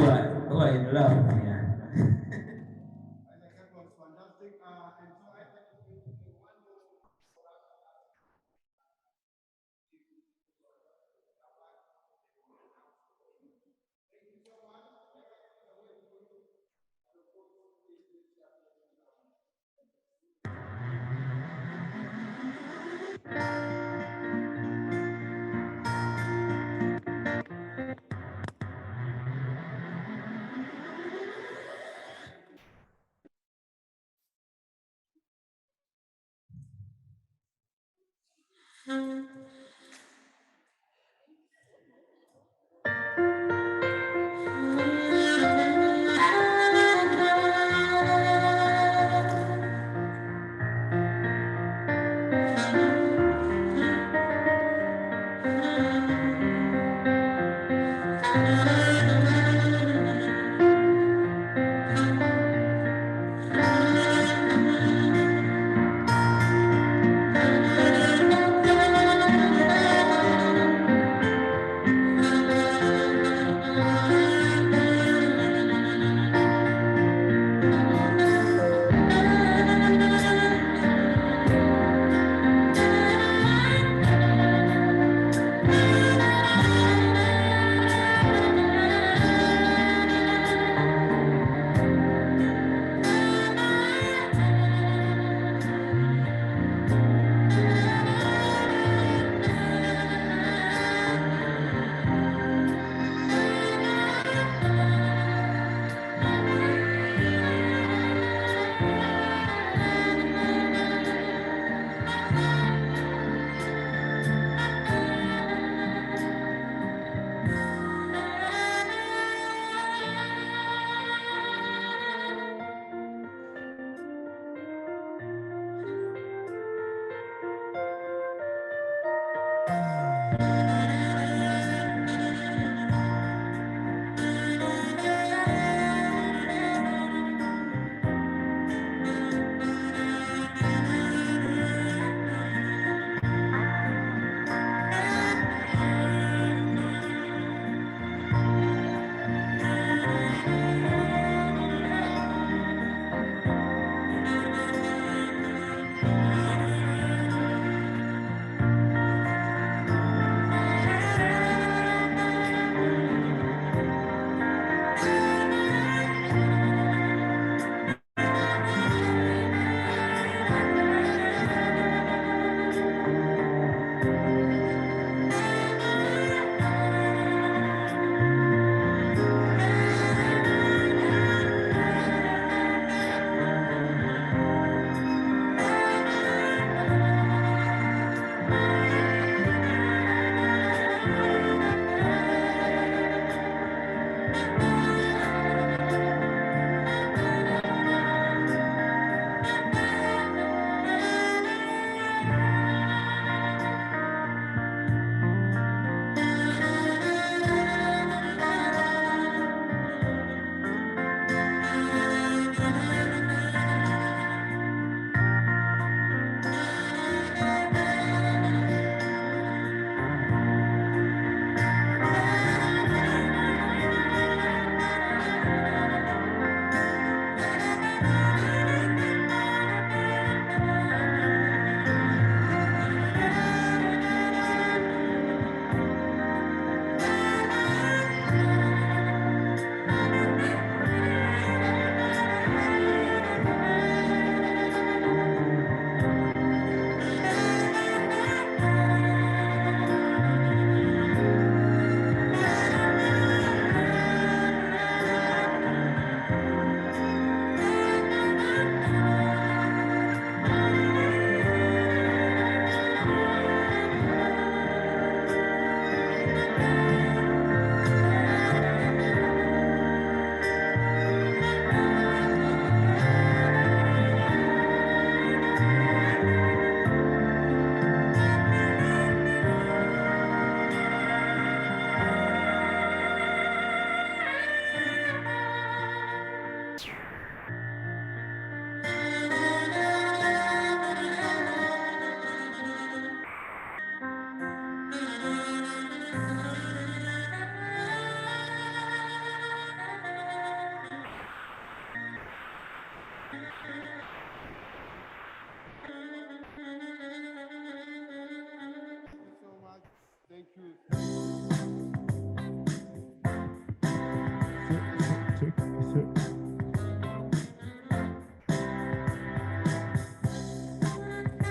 who are in love. Yeah.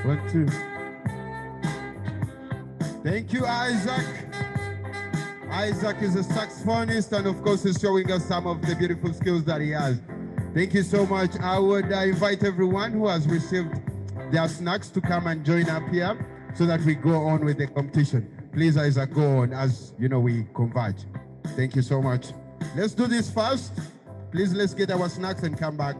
1, 2. Thank you, Isaac. Isaac is a saxophonist and of course is showing us some of the beautiful skills that he has. Thank you so much. I would invite everyone who has received their snacks to come and join up here so that we go on with the competition. Please, Isaac, go on as we converge. Thank you so much. Let's do this fast. Please, let's get our snacks and come back.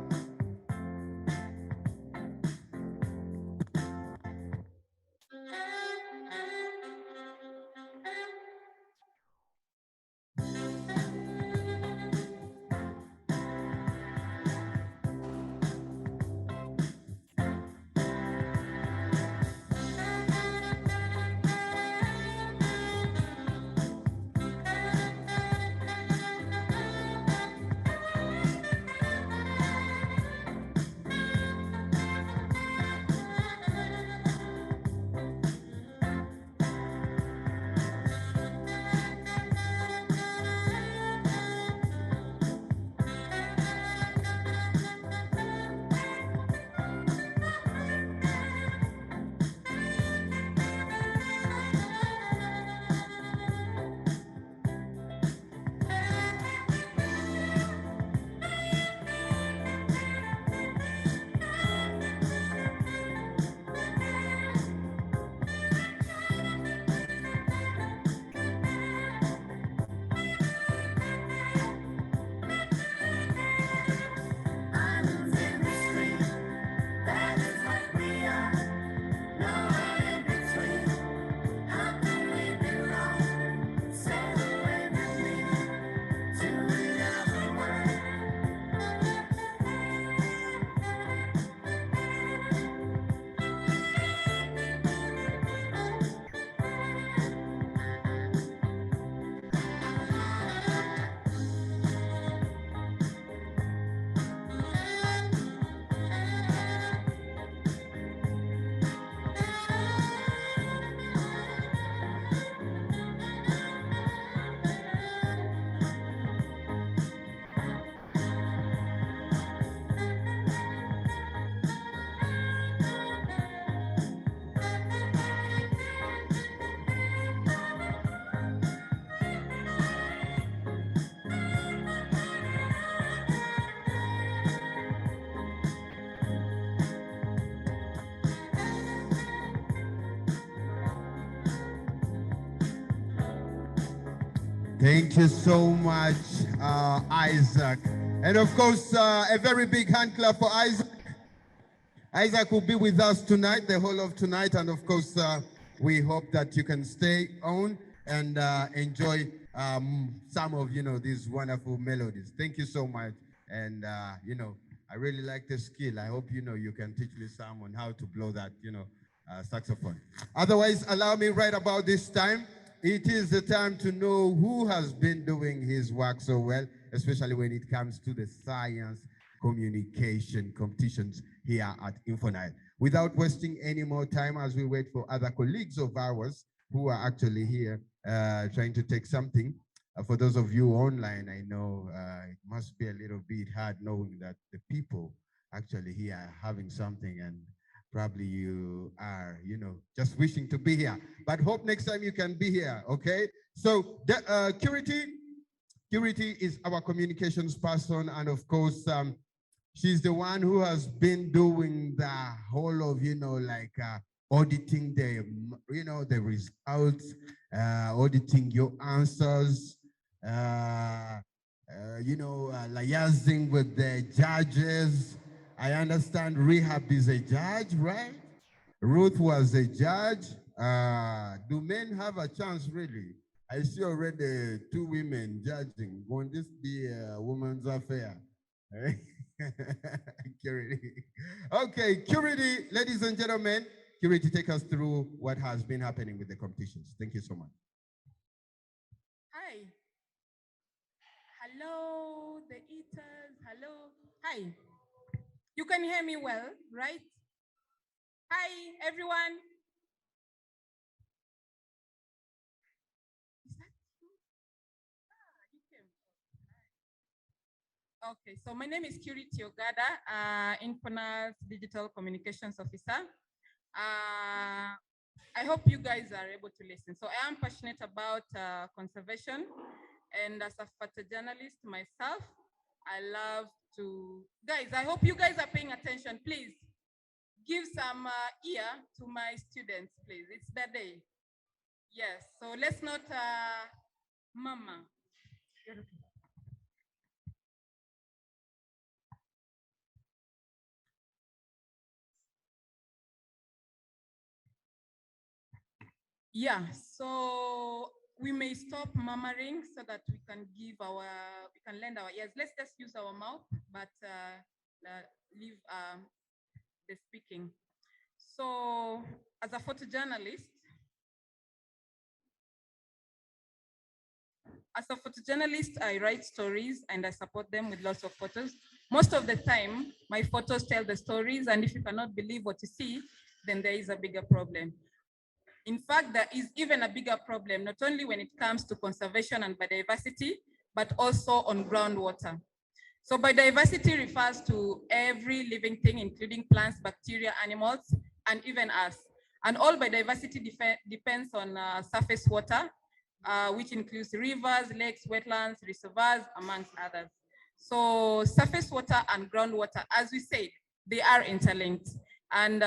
Thank you so much, Isaac. And of course, a very big hand clap for Isaac. Isaac will be with us tonight, the whole of tonight. And of course, we hope that you can stay on and enjoy some of, these wonderful melodies. Thank you so much. And, I really like the skill. I hope, you can teach me some on how to blow that, saxophone. Otherwise, allow me right about this time. It is the time to know who has been doing his work so well, especially when it comes to the science communication competitions here at InfoNile. Without wasting any more time as we wait for other colleagues of ours who are actually here trying to take something. For those of you online, I know it must be a little bit hard knowing that the people actually here are having something and probably you are, just wishing to be here. But hope next time you can be here, okay? So, Curity is our communications person, and of course, she's the one who has been doing the whole of, auditing the, the results, auditing your answers, liaising with the judges. I understand Rehab is a judge, right? Ruth was a judge. Do men have a chance, really? I see already 2 women judging. Won't this be a woman's affair? Curity. Okay, Curity, ladies and gentlemen, Curity, take us through what has been happening with the competitions. Thank you so much. Hi. Hello, the eaters. Hello. Hi. You can hear me well, right? Hi, everyone. Is that you? You came. Okay, so my name is Curity Ogada, InfoNile's Digital Communications Officer. I hope you guys are able to listen. So I am passionate about conservation, and as a photojournalist myself, I love to, guys, I hope you guys are paying attention. Please give some ear to my students, please. It's their day. Yes, so let's not, mama. Yeah, so we may stop murmuring so that we can we can lend our ears. Let's just use our mouth, but leave the speaking. So as a photojournalist, I write stories and I support them with lots of photos. Most of the time, my photos tell the stories, and if you cannot believe what you see, then there is a bigger problem. In fact, there is even a bigger problem, not only when it comes to conservation and biodiversity, but also on groundwater. So biodiversity refers to every living thing, including plants, bacteria, animals, and even us. And all biodiversity depends on surface water, which includes rivers, lakes, wetlands, reservoirs, amongst others. So surface water and groundwater, as we said, they are interlinked. And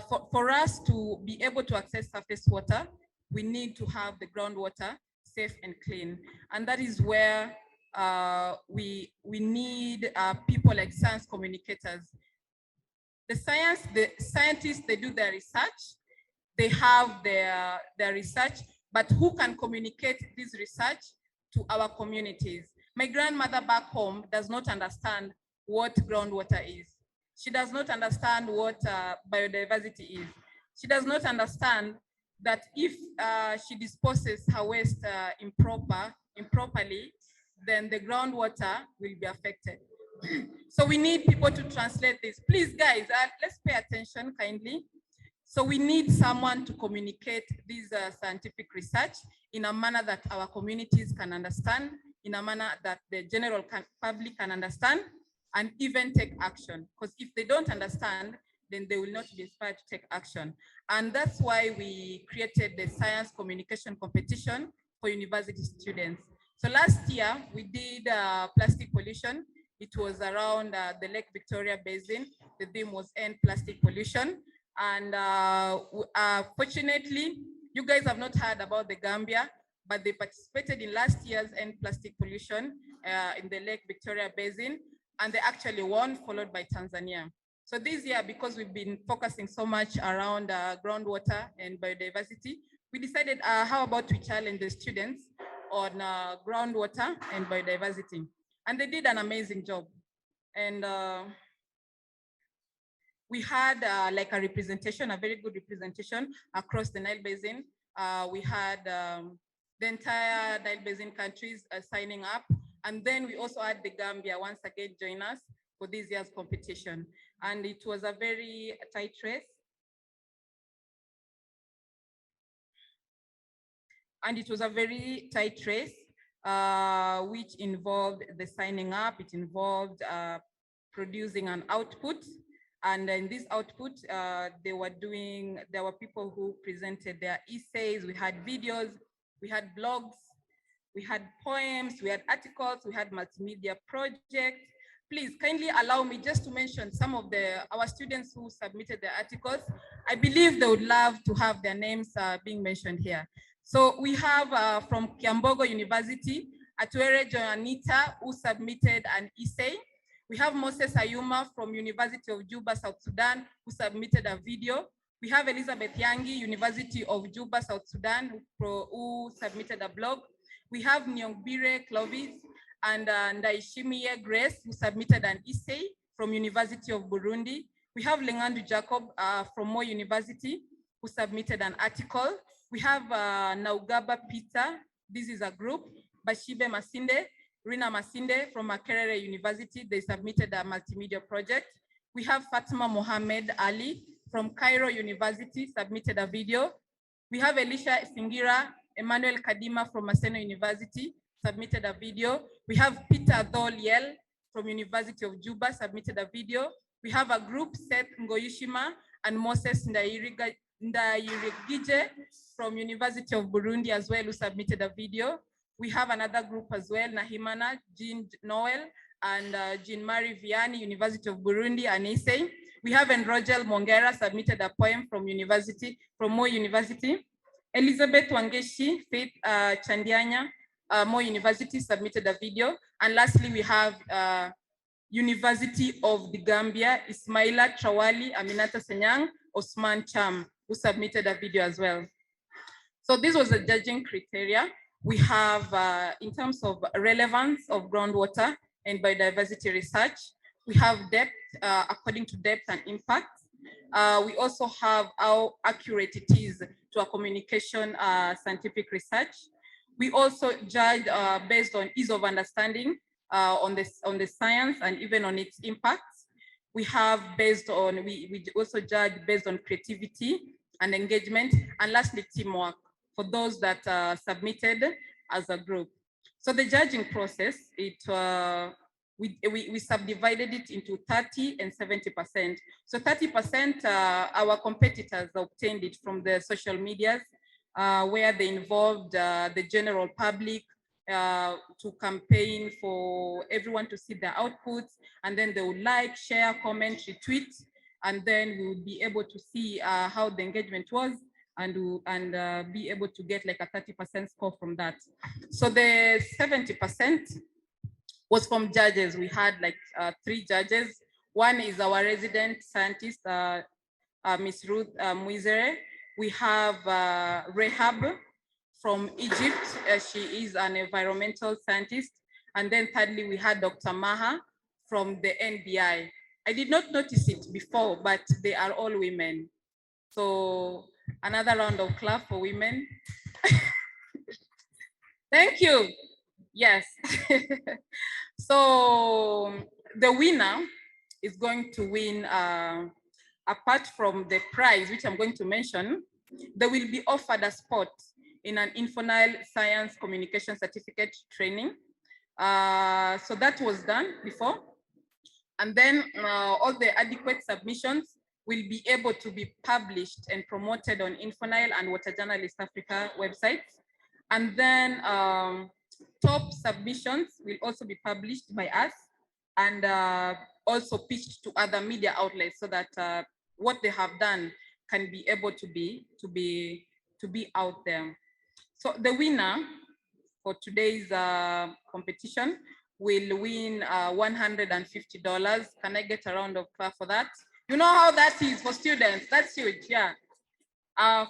for us to be able to access surface water, we need to have the groundwater safe and clean. And that is where we need people like science communicators. The scientists, they do their research, they have their research, but who can communicate this research to our communities? My grandmother back home does not understand what groundwater is. She does not understand what biodiversity is. She does not understand that if she disposes her waste improperly, then the groundwater will be affected. So we need people to translate this. Please, guys, let's pay attention kindly. So we need someone to communicate this scientific research in a manner that our communities can understand, in a manner that the general public can understand, and even take action. Because if they don't understand, then they will not be inspired to take action. And that's why we created the science communication competition for university students. So last year, we did plastic pollution. It was around the Lake Victoria Basin. The theme was End Plastic Pollution. And fortunately, you guys have not heard about the Gambia, but they participated in last year's End Plastic Pollution in the Lake Victoria Basin, and they actually won, followed by Tanzania. So this year, because we've been focusing so much around groundwater and biodiversity, we decided how about we challenge the students on groundwater and biodiversity. And they did an amazing job. And we had like a representation, a very good representation across the Nile Basin. We had the entire Nile Basin countries signing up. And then we also had the Gambia once again join us for this year's competition. And it was a very tight race. And it was a very tight race, which involved the signing up. It involved producing an output. And in this output, there were people who presented their essays, we had videos, we had blogs, we had poems, we had articles, we had multimedia projects. Please kindly allow me just to mention some of our students who submitted their articles. I believe they would love to have their names being mentioned here. So we have from Kiambogo University, Atuere Joanita, who submitted an essay. We have Moses Ayuma from University of Juba, South Sudan, who submitted a video. We have Elizabeth Yangi, University of Juba, South Sudan, who submitted a blog. We have Nyongbire Clovis and Ndaishimiye Grace, who submitted an essay from University of Burundi. We have Lengandu Jacob from Mo University, who submitted an article. We have Naugaba Peter, this is a group. Bashibe Masinde, Rina Masinde from Makerere University, they submitted a multimedia project. We have Fatima Mohamed Ali from Cairo University, submitted a video. We have Elisha Singira, Emmanuel Kadima from Maseno University, submitted a video. We have Peter Doliel from University of Juba, submitted a video. We have a group, Seth Ngoyishima and Moses Ndayirigije from University of Burundi as well, who submitted a video. We have another group as well, Nahimana, Jean Noel, and Jean-Marie Vianney, University of Burundi, and Issei. We have Rogel Mongera submitted a poem from Mo University. Elizabeth Wangeshi, Faith Chandianya, Mo University submitted a video. And lastly, we have University of the Gambia, Ismaila Trawali, Aminata Senyang, Osman Cham, who submitted a video as well. So this was the judging criteria. We have, in terms of relevance of groundwater and biodiversity research, we have depth, according to depth and impact. We also have how accurate it is to a communication scientific research. We also judge based on ease of understanding on the science and even on its impacts. We have based on, we also judge based on creativity and engagement, and lastly, teamwork for those that submitted as a group. So the judging process, we subdivided it into 30 and 70%. So 30%, our competitors obtained it from the social medias, where they involved the general public to campaign for everyone to see their outputs, and then they would like, share, comment, retweet, and then we would be able to see how the engagement was, and be able to get like a 30% score from that. So the 70% was from judges. We had like 3 judges. One is our resident scientist, Miss Ruth Muizere. We have Rehab from Egypt. She is an environmental scientist. And then thirdly, we had Dr. Maha from the NBI. I did not notice it before, but they are all women. So another round of clap for women. Thank you. Yes. So the winner is going to win, apart from the prize, which I'm going to mention, they will be offered a spot in an InfoNile Science Communication Certificate training. So that was done before. And then all the adequate submissions will be able to be published and promoted on InfoNile and Water Journalist Africa websites. And then top submissions will also be published by us and also pitched to other media outlets so that what they have done can be able to be out there. So the winner for today's competition will win $150. Can I get a round of applause for that? You know how that is for students. That's huge, yeah.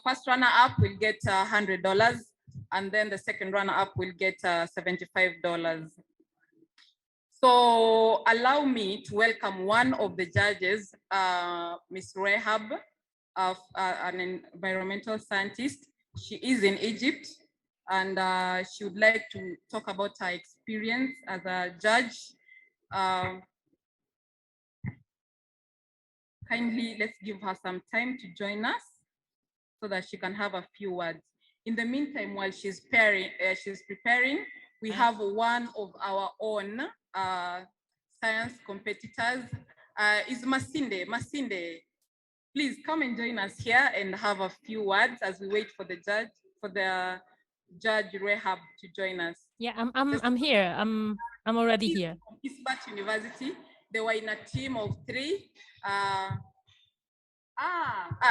First runner-up will get $100, and then the second runner-up will get $75. So allow me to welcome one of the judges, Ms. Rehab, an environmental scientist. She is in Egypt, and she would like to talk about her experience as a judge. Kindly, let's give her some time to join us so that she can have a few words. In the meantime, while she's preparing, we have one of our own science competitors, is Masinde. Masinde, please come and join us here and have a few words as we wait for the judge Rehab to join us. Yeah, I'm here. I'm already here. From Isbat University, they were in a team of 3.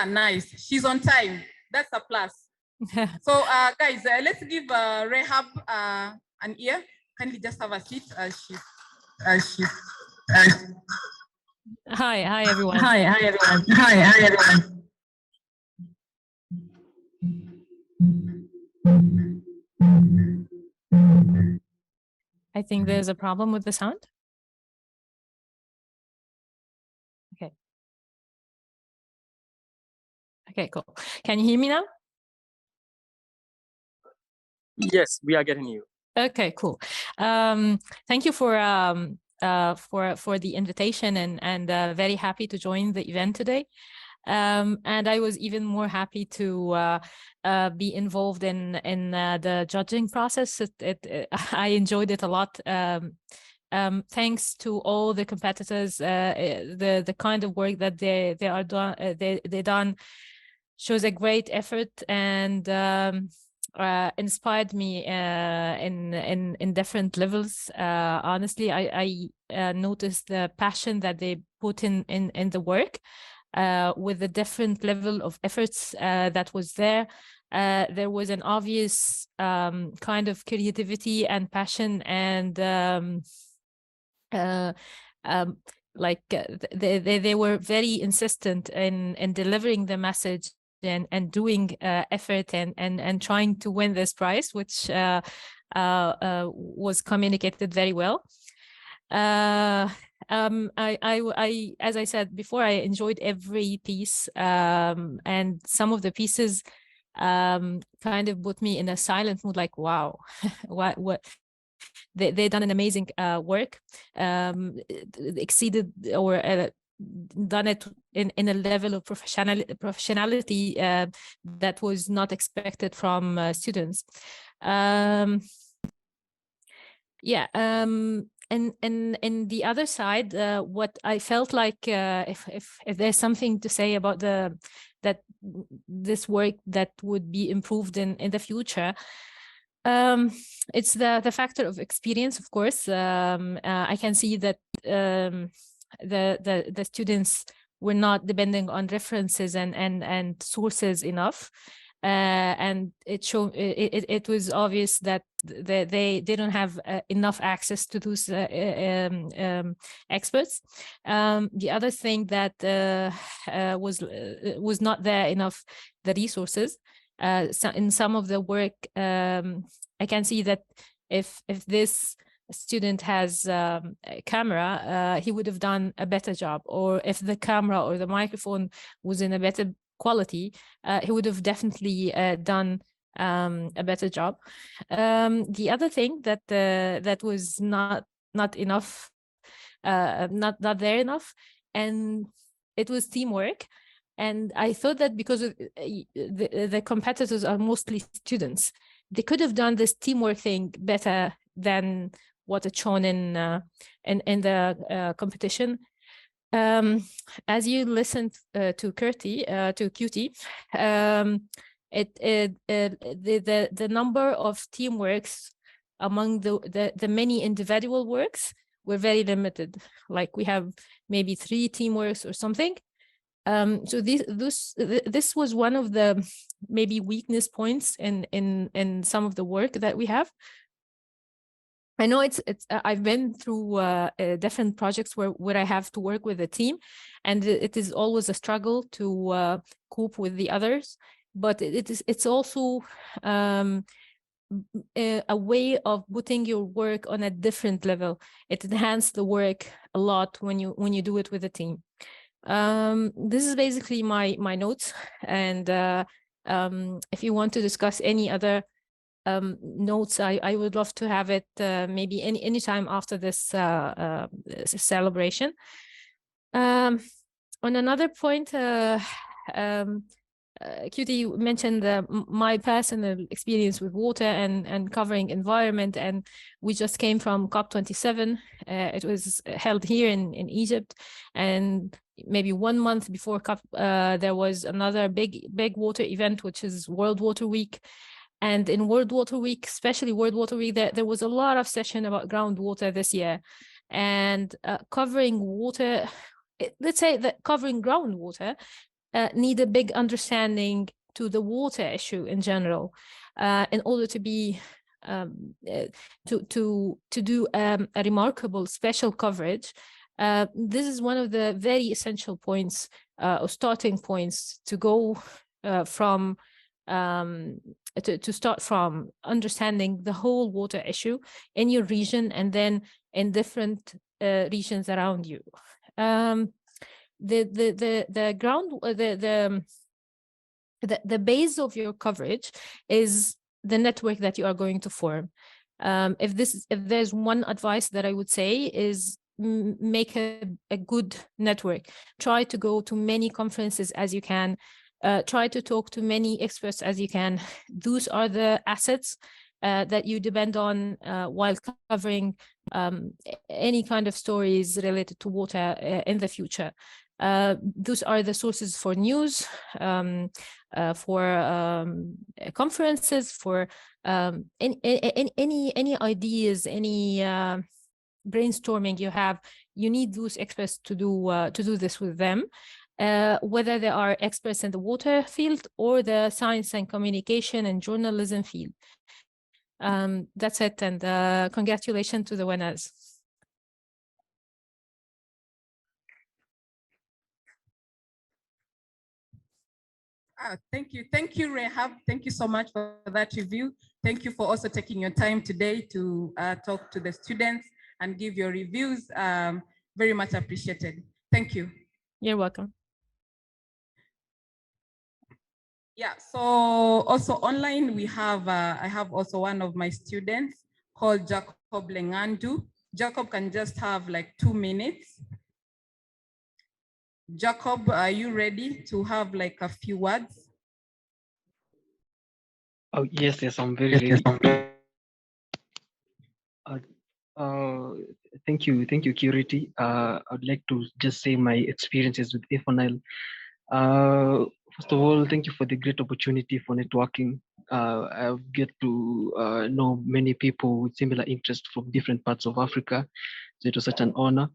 Nice. She's on time. That's a plus. So guys, let's give Rehab an ear. Kindly just have a seat as she. Hi everyone. Hi everyone. I think there's a problem with the sound. Okay, cool. Can you hear me now? Yes, we are getting you. Okay, cool. Thank you for the invitation, and very happy to join the event today. And I was even more happy to be involved in the judging process. I enjoyed it a lot. thanks to all the competitors, the kind of work that they done shows a great effort and inspired me in different levels. Honestly, I noticed the passion that they put in the work, with the different level of efforts that was there. There was an obvious kind of creativity and passion, and they were very insistent in delivering the message and doing effort and trying to win this prize, which was communicated very well. As I said before, I enjoyed every piece, and some of the pieces kind of put me in a silent mood, like, wow, what they done an amazing work, exceeded or done it in a level of professionality that was not expected from students. And the other side, what I felt like, if there's something to say about this work that would be improved in the future, it's the factor of experience, of course. I can see that the students were not depending on references and sources enough. And it was obvious that they don't have enough access to those experts. The other thing that was not there enough, the resources. So in some of the work, I can see that if this student has a camera, he would have done a better job, or if the camera or the microphone was in a better quality, he would have definitely done a better job. The other thing that was not enough, not there enough, and it was teamwork. And I thought that because of the competitors are mostly students, they could have done this teamwork thing better than what it's shown in the competition. As you listened to QT, the number of teamworks among the many individual works were very limited. Like we have maybe 3 teamworks or something. So this was one of the maybe weakness points in some of the work that we have. I know I've been through different projects where I have to work with a team, and it is always a struggle to cope with the others. But it's also a way of putting your work on a different level. It enhances the work a lot when you do it with a team. This is basically my notes, and if you want to discuss any other notes, I would love to have it maybe any time after this celebration. On another point, QT mentioned my personal experience with water and covering environment, and we just came from COP27. It was held here in Egypt, and maybe 1 month before COP, there was another big water event, which is World Water Week. And in World Water Week, especially World Water Week, there was a lot of session about groundwater this year. And covering water, let's say that covering groundwater need a big understanding to the water issue in general, in order to be to do a remarkable special coverage. This is one of the very essential points or starting points to go from to start from understanding the whole water issue in your region and then in different regions around you. The base of your coverage is the network that you are going to form. If there's one advice that I would say is make a good network. Try to go to many conferences as you can. Try to talk to many experts as you can. Those are the assets that you depend on while covering any kind of stories related to water in the future. Those are the sources for news, for conferences, for any ideas, any brainstorming you have. You need those experts to do this with them, whether they are experts in the water field or the science and communication and journalism field. That's it, and congratulations to the winners. Thank you, Rehab. Thank you so much for that review. Thank you for also taking your time today to talk to the students and give your reviews. Very much appreciated. Thank you. You're welcome. Yeah, so also online we have, I have also one of my students called Jacob Lengandu. Jacob can just have like 2 minutes. Jacob, are you ready to have like a few words? Oh, yes, I'm very ready. Thank you, Curity. I'd like to just say my experiences with Nile. First of all, thank you for the great opportunity for networking. I get to know many people with similar interests from different parts of Africa. So it was such an honor.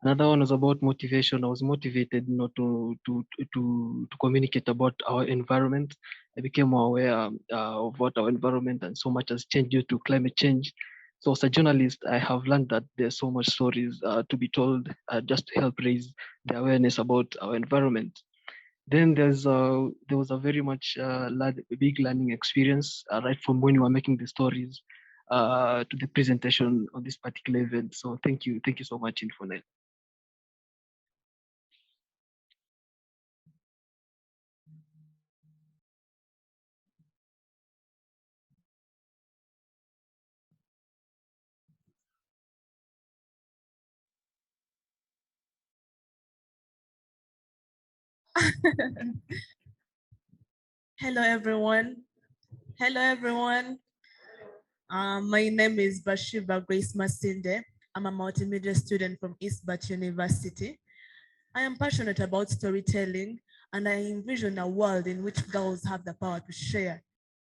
Another one was about motivation. I was motivated to communicate about our environment. I became more aware of what our environment and so much has changed due to climate change. So as a journalist, I have learned that there's so much stories to be told just to help raise the awareness about our environment. Then there was a very much big learning experience right from when we were making the stories to the presentation on this particular event. So thank you so much, InfoNile. Hello, everyone. Hello, everyone. My name is Bashiba Grace Masinde. I'm a multimedia student from East Bat University. I am passionate about storytelling, and I envision a world in which girls have the power to share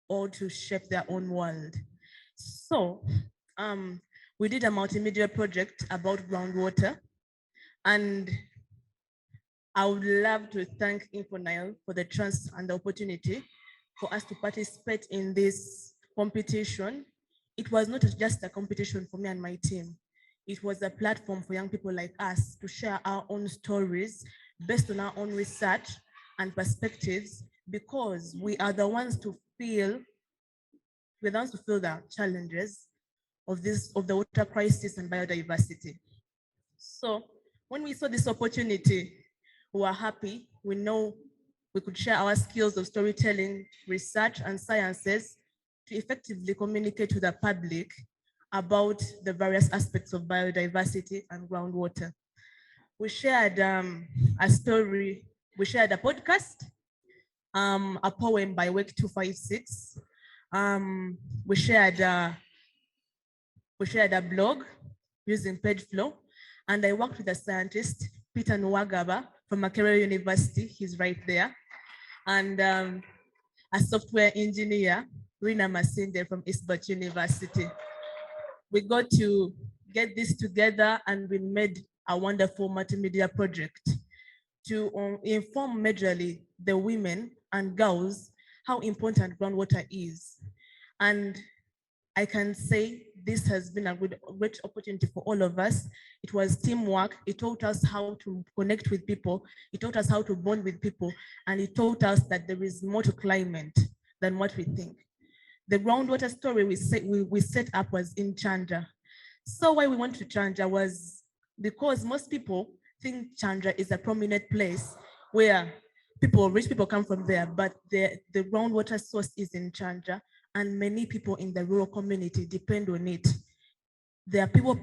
or to shape their own world. So we did a multimedia project about groundwater, and I would love to thank InfoNile for the chance and the opportunity for us to participate in this competition. It was not just a competition for me and my team. It was a platform for young people like us to share our own stories based on our own research and perspectives, because we are the ones to feel the challenges of the water crisis and biodiversity. So when we saw this opportunity, we were happy. We know we could share our skills of storytelling, research, and sciences to effectively communicate to the public about the various aspects of biodiversity and groundwater. We shared a story, we shared a podcast, a poem by Wake 256. We shared a blog using PageFlow, and I worked with a scientist, Peter Nwagaba from Makerere University, he's right there, and a software engineer, Rina Masinde from East Bat University. We got to get this together and we made a wonderful multimedia project to inform majorly the women and girls how important groundwater is. And I can say this has been a great opportunity for all of us. It was teamwork. It taught us how to connect with people. It taught us how to bond with people. And it taught us that there is more to climate than what we think. The groundwater story we set up was in Chandra. So why we went to Chandra was because most people think Chandra is a prominent place where rich people come from there, but the groundwater source is in Chandra, and many people in the rural community depend on it. There are poor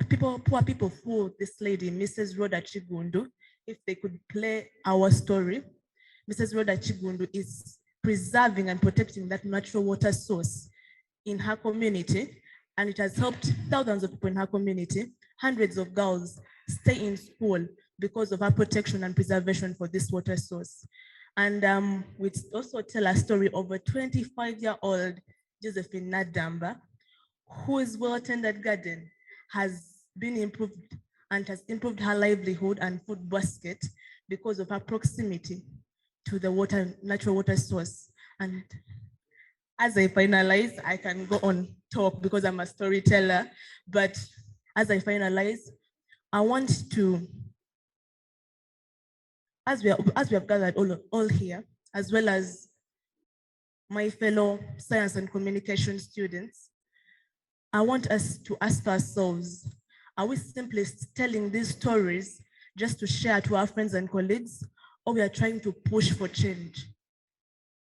people who this lady, Mrs. Rhoda Chigundu, if they could play our story, Mrs. Rhoda Chigundu is preserving and protecting that natural water source in her community, and it has helped thousands of people in her community. hundreds of girls stay in school because of our protection and preservation for this water source. And we also tell a story of a 25-year-old Josephine Nadamba, whose well-tended garden has been improved and has improved her livelihood and food basket because of her proximity to the natural water source. And as I finalize, I can go on talk because I'm a storyteller, but as I finalize, I want to, as we have gathered all here, as well as my fellow science and communication students, I want us to ask ourselves, are we simply telling these stories just to share to our friends and colleagues, or we are trying to push for change?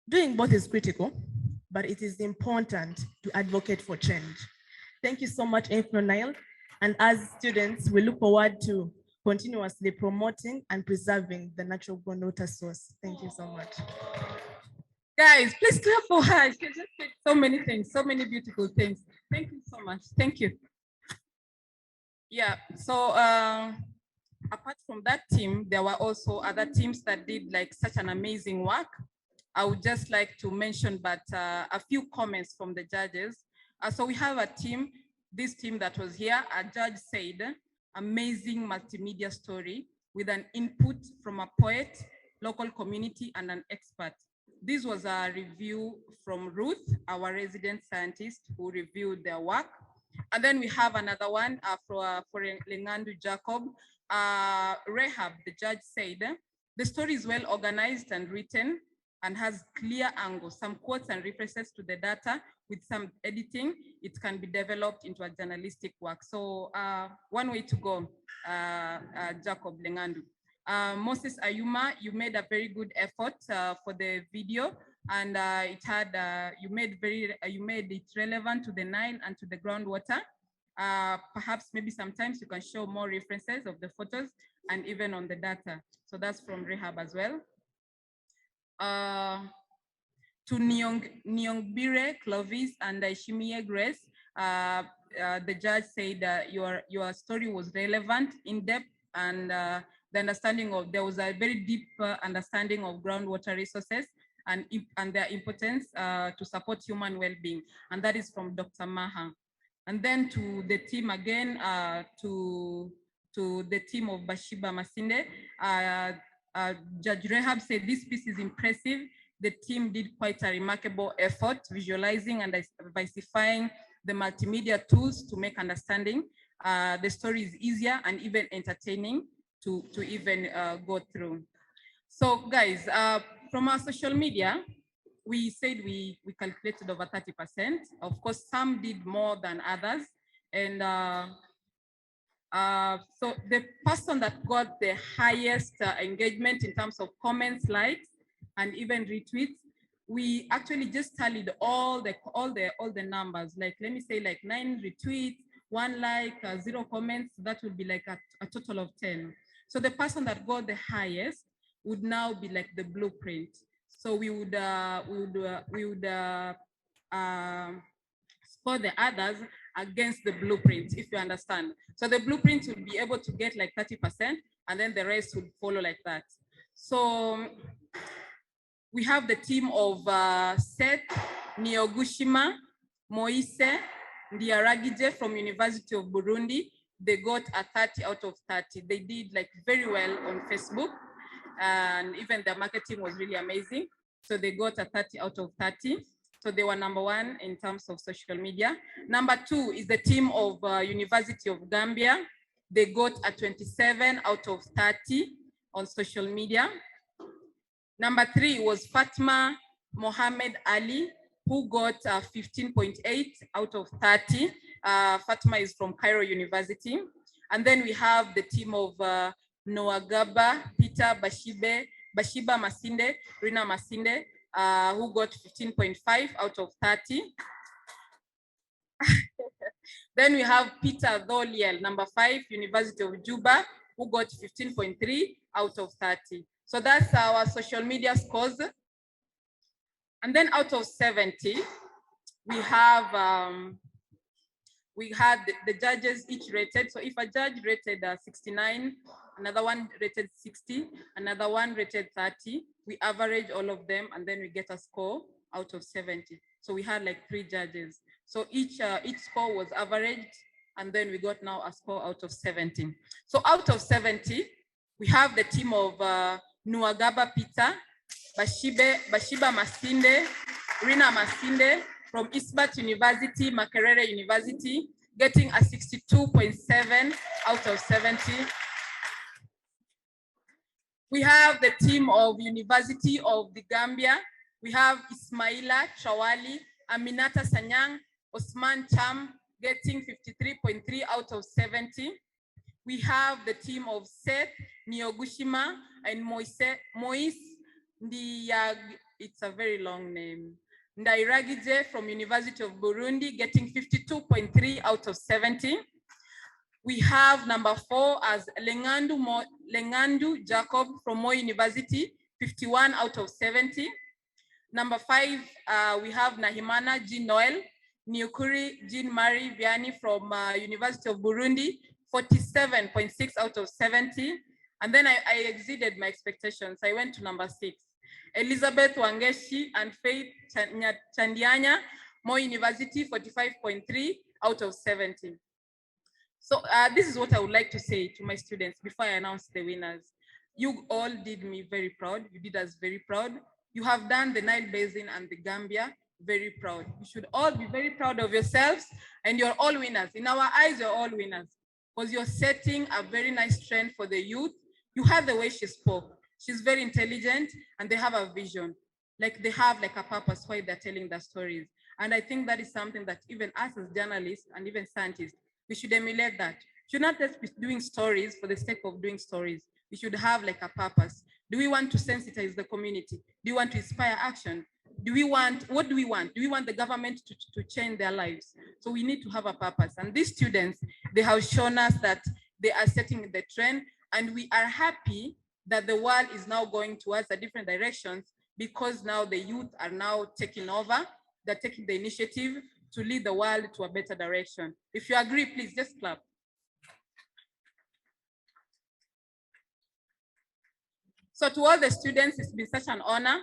Doing both is critical, but it is important to advocate for change. Thank you so much, Nile. And as students, we look forward to continuously promoting and preserving the natural groundwater source. Thank you so much. Guys, please clap for her. She just said so many things, so many beautiful things. Thank you so much. Thank you. Yeah, so apart from that team, there were also other teams that did like such an amazing work. I would just like to mention but a few comments from the judges. So we have a team, this team that was here, a judge said, amazing multimedia story with an input from a poet, local community, and an expert. This was a review from Ruth, our resident scientist, who reviewed their work. And then we have another one for Lengandu Jacob. Rehab, the judge said, the story is well organized and written and has clear angles, some quotes and references to the data. With some editing, it can be developed into a journalistic work. So one way to go, Jacob Lengandu. Moses Ayuma, you made a very good effort for the video, and it had you made it relevant to the Nile and to the groundwater. Perhaps maybe sometimes you can show more references of the photos and even on the data. So that's from Rehab as well. To Nyongbire Clovis and Ishimie Grace, the judge said your story was relevant, in depth, and the understanding of, there was a very deep understanding of groundwater resources and their importance to support human well-being. And that is from Dr. Maha. And then to the team again, to the team of Bashiba Masinde, Judge Rehab said this piece is impressive. The team did quite a remarkable effort visualizing and diversifying the multimedia tools to make understanding. The story is easier and even entertaining to even go through. So guys, from our social media, we said we calculated over 30%. Of course, some did more than others. And so the person that got the highest engagement in terms of comments, likes, and even retweets, we actually just tallied all the numbers. Like, let me say like 9 retweets, 1 like, 0 comments. That would be like a total of 10. So the person that got the highest would now be like the blueprint. So we would score the others against the blueprint, if you understand. So the blueprint would be able to get like 30%, and then the rest would follow like that. So we have the team of Seth, Niogushima, Moise, Ndiaragije from University of Burundi. They got a 30 out of 30. They did like very well on Facebook, and even their marketing was really amazing. So they got a 30 out of 30. So they were #1 in terms of social media. #2 is the team of University of Gambia. They got a 27 out of 30 on social media. #3 was Fatma Mohammed Ali, who got 15.8 out of 30. Fatma is from Cairo University. And then we have the team of Noagaba, Peter Bashiba Masinde, Rina Masinde, who got 15.5 out of 30. Then we have Peter Dholiel, #5, University of Juba, who got 15.3 out of 30. So that's our social media scores. And then out of 70, we have We had the judges each rated. So if a judge rated 69, another one rated 60, another one rated 30, we average all of them and then we get a score out of 70. So we had like 3 judges. So each score was averaged and then we got now a score out of 70. So out of 70, we have the team of Nuagaba Peter, Bashiba Masinde, Rina Masinde from Isbat University, Makerere University, getting a 62.7 out of 70. We have the team of University of the Gambia. We have Ismaila Chawali, Aminata Sanyang, Osman Cham, getting 53.3 out of 70. We have the team of Seth Niogushima and Moise Ndiyag, it's a very long name, Ndairagije from University of Burundi, getting 52.3 out of 70. We have number 4 as Lengandu Jacob from Moi University, 51 out of 70. Number 5, we have Nahimana Jean Noel, Nyukuri Jean Marie Vianney from University of Burundi, 47.6 out of 70. And then I exceeded my expectations. I went to number 6. Elizabeth Wangeshi and Faith Chandianya, Moi University, 45.3 out of 70. So this is what I would like to say to my students before I announce the winners. You all did me very proud. You did us very proud. You have done the Nile Basin and the Gambia very proud. You should all be very proud of yourselves, and you're all winners. In our eyes, you're all winners because you're setting a very nice trend for the youth. You heard the way she spoke. She's very intelligent and they have a vision. Like they have like a purpose why they're telling their stories. And I think that is something that even us as journalists and even scientists, we should emulate that. We should not just be doing stories for the sake of doing stories. We should have like a purpose. Do we want to sensitize the community? Do we want to inspire action? Do we want, what do we want? Do we want the government to change their lives? So we need to have a purpose. And these students, they have shown us that they are setting the trend, and we are happy that the world is now going towards a different directions because now the youth are now taking over. They're taking the initiative to lead the world to a better direction. If you agree, please just clap. So to all the students, it's been such an honor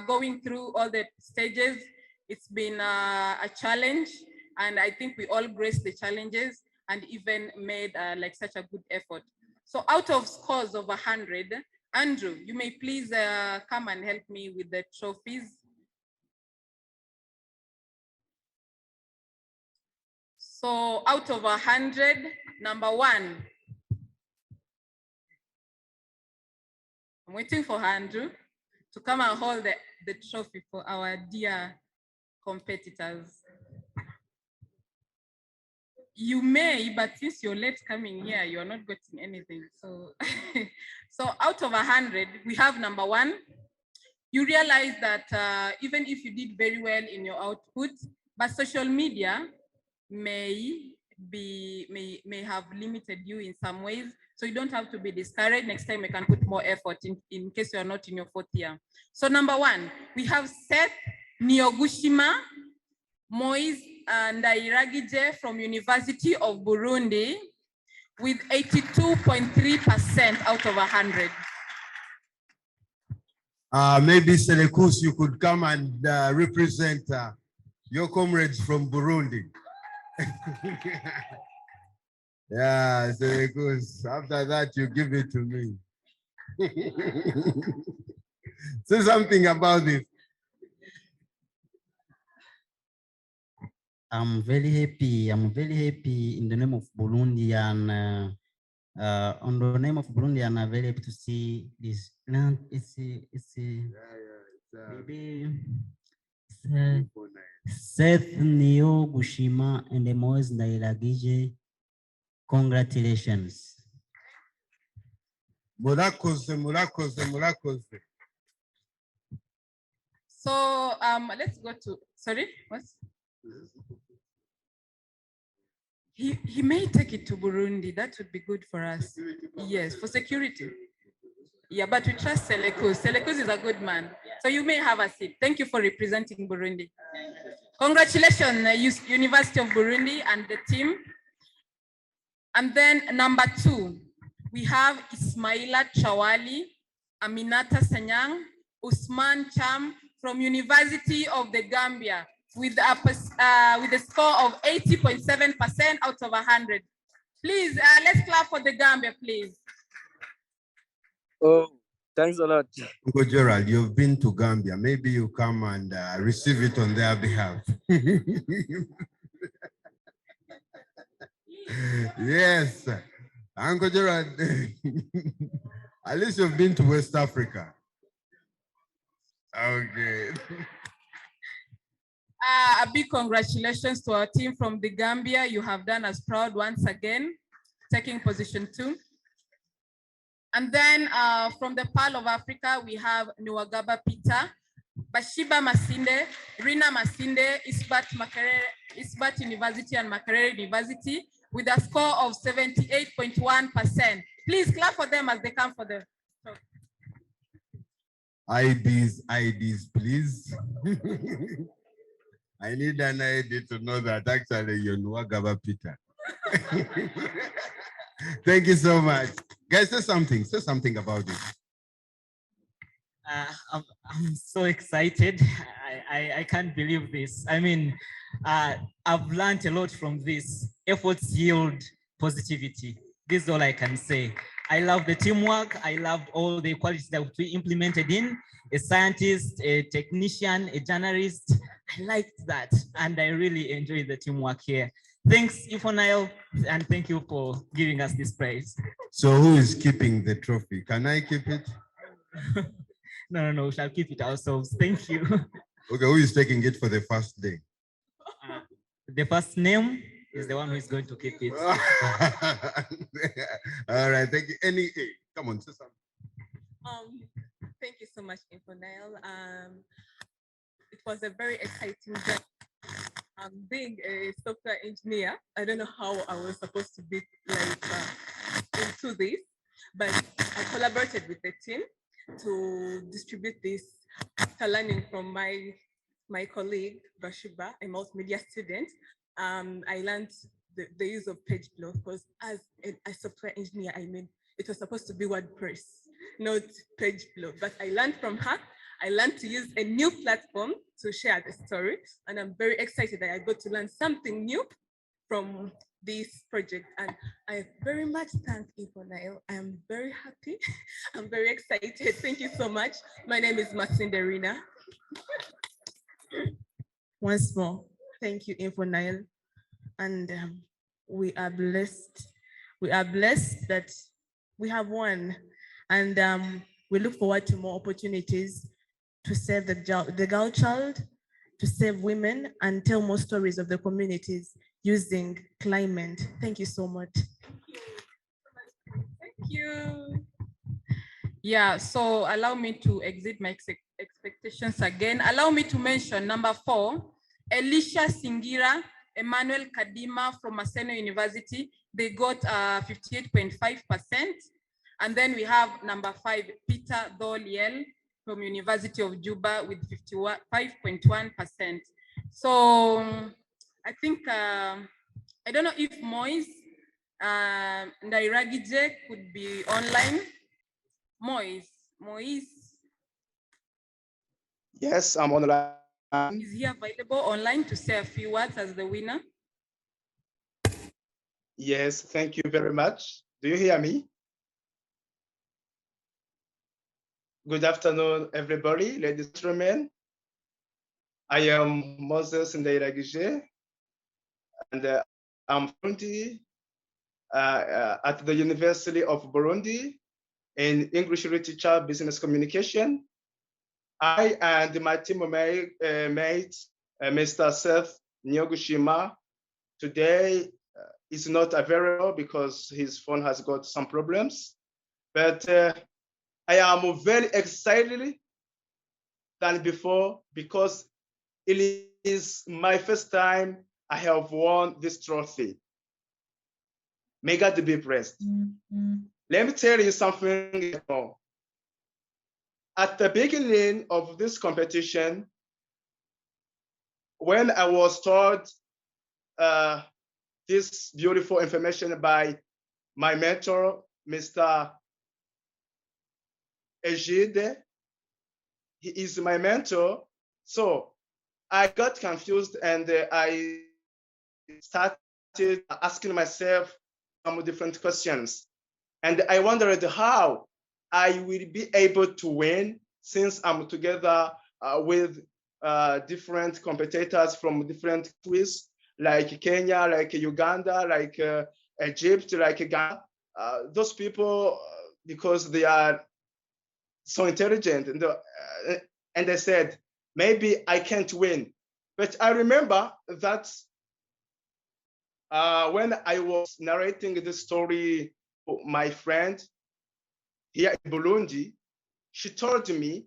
going through all the stages. It's been a challenge, and I think we all graced the challenges and even made like such a good effort. So out of scores of 100, Andrew, you may please come and help me with the trophies. So out of 100, number 1. I'm waiting for Andrew to come and hold the trophy for our dear competitors. You may, but since you're late coming here, you're not getting anything. So, so out of 100, we have number 1. You realize that even if you did very well in your output, but social media may have limited you in some ways. So you don't have to be discouraged. Next time you can put more effort in case you are not in your 4th year. So number 1, we have Seth Niogushima Moise Ndairagije from University of Burundi with 82.3% out of 100. Maybe Selekus, you could come and represent your comrades from Burundi. Yeah, Selekus. After that, you give it to me. Say something about this. I'm very happy. I'm very happy in the name of Burundi, and on the name of Burundi, and I'm very happy to see this land. Seth Niogushima and the Moise Ndairagije. Congratulations. Murakoze, murakoze, murakoze. So let's go to, sorry, what? He may take it to Burundi. That would be good for us. Yes, for security. Yeah, but we trust Selekus. Selekus is a good man. So you may have a seat. Thank you for representing Burundi. Congratulations, University of Burundi and the team. And then number 2, we have Ismaila Chawali, Aminata Sanyang, Usman Cham from University of the Gambia with a score of 80.7% out of 100. Please, let's clap for the Gambia, please. Oh, thanks a lot. Uncle Gerald, you've been to Gambia. Maybe you come and receive it on their behalf. Yes, Uncle Gerald, at least you've been to West Africa. Okay. A big congratulations to our team from the Gambia. You have done us proud once again, taking position 2. And then from the Pearl of Africa, we have Nuwagaba Peter, Bashiba Masinde, Rina Masinde, Isbat University and Makerere University with a score of 78.1%. Please clap for them as they come for the talk. IDs, please. I need an ID to know that actually you're Nuwagaba Peter. Thank you so much. Guys, say something about it. I'm so excited. I can't believe this. I mean, I've learned a lot from this. Efforts yield positivity. This is all I can say. I love the teamwork. I love all the qualities that we implemented in a scientist, a technician, a journalist. I liked that. And I really enjoyed the teamwork here. Thanks, Nile, and thank you for giving us this praise. So who is keeping the trophy? Can I keep it? No, we shall keep it ourselves. Thank you. Okay, who is taking it for the first day? The first name is the one who is going to keep it. All right, thank you. Come on, say something. Thank you so much, Nile. It was a very exciting journey. Being a software engineer, I don't know how I was supposed to be into this, but I collaborated with the team to distribute this after learning from my colleague, Bashiba, a multimedia student. I learned the use of PageFlow because as a software engineer, I mean, it was supposed to be WordPress, not PageFlow, but I learned from her. I learned to use a new platform to share the story, and I'm very excited that I got to learn something new from this project. And I very much thank Nile. I am very happy. I'm very excited. Thank you so much. My name is Masinderina. Once more, thank you, Nile. And we are blessed. We are blessed that we have won. And we look forward to more opportunities to save the girl child, to save women, and tell more stories of the communities using climate. Thank you so much. Thank you. Yeah, so allow me to exit my expectations again. Allow me to mention number 4, Elisha Singira, Emmanuel Kadima from Maseno University. They got 58.5%. And then we have number 5, Peter Doliel from University of Juba with 55.1%. So I think, I don't know if Moise Ndairagije could be online. Moise. Yes, I'm online. Is he available online to say a few words as the winner? Yes, thank you very much. Do you hear me? Good afternoon, everybody, ladies and gentlemen. I am Moses Ndairagije, and I'm Burundi at the University of Burundi in English Literature, Business Communication. I and my teammate, Mr. Seth Nyogushima, today is not available because his phone has got some problems, but I am very excited than before because it is my first time I have won this trophy. May God be praised. Let me tell you something more. At the beginning of this competition, when I was told this beautiful information by my mentor, Mr. Egide, he is my mentor. So I got confused and I started asking myself some different questions. And I wondered how I will be able to win since I'm together with different competitors from different countries, like Kenya, like Uganda, like Egypt, like Ghana. Those people, because they are so intelligent, and I said, maybe I can't win. But I remember that when I was narrating the story to my friend here in Burundi, she told me,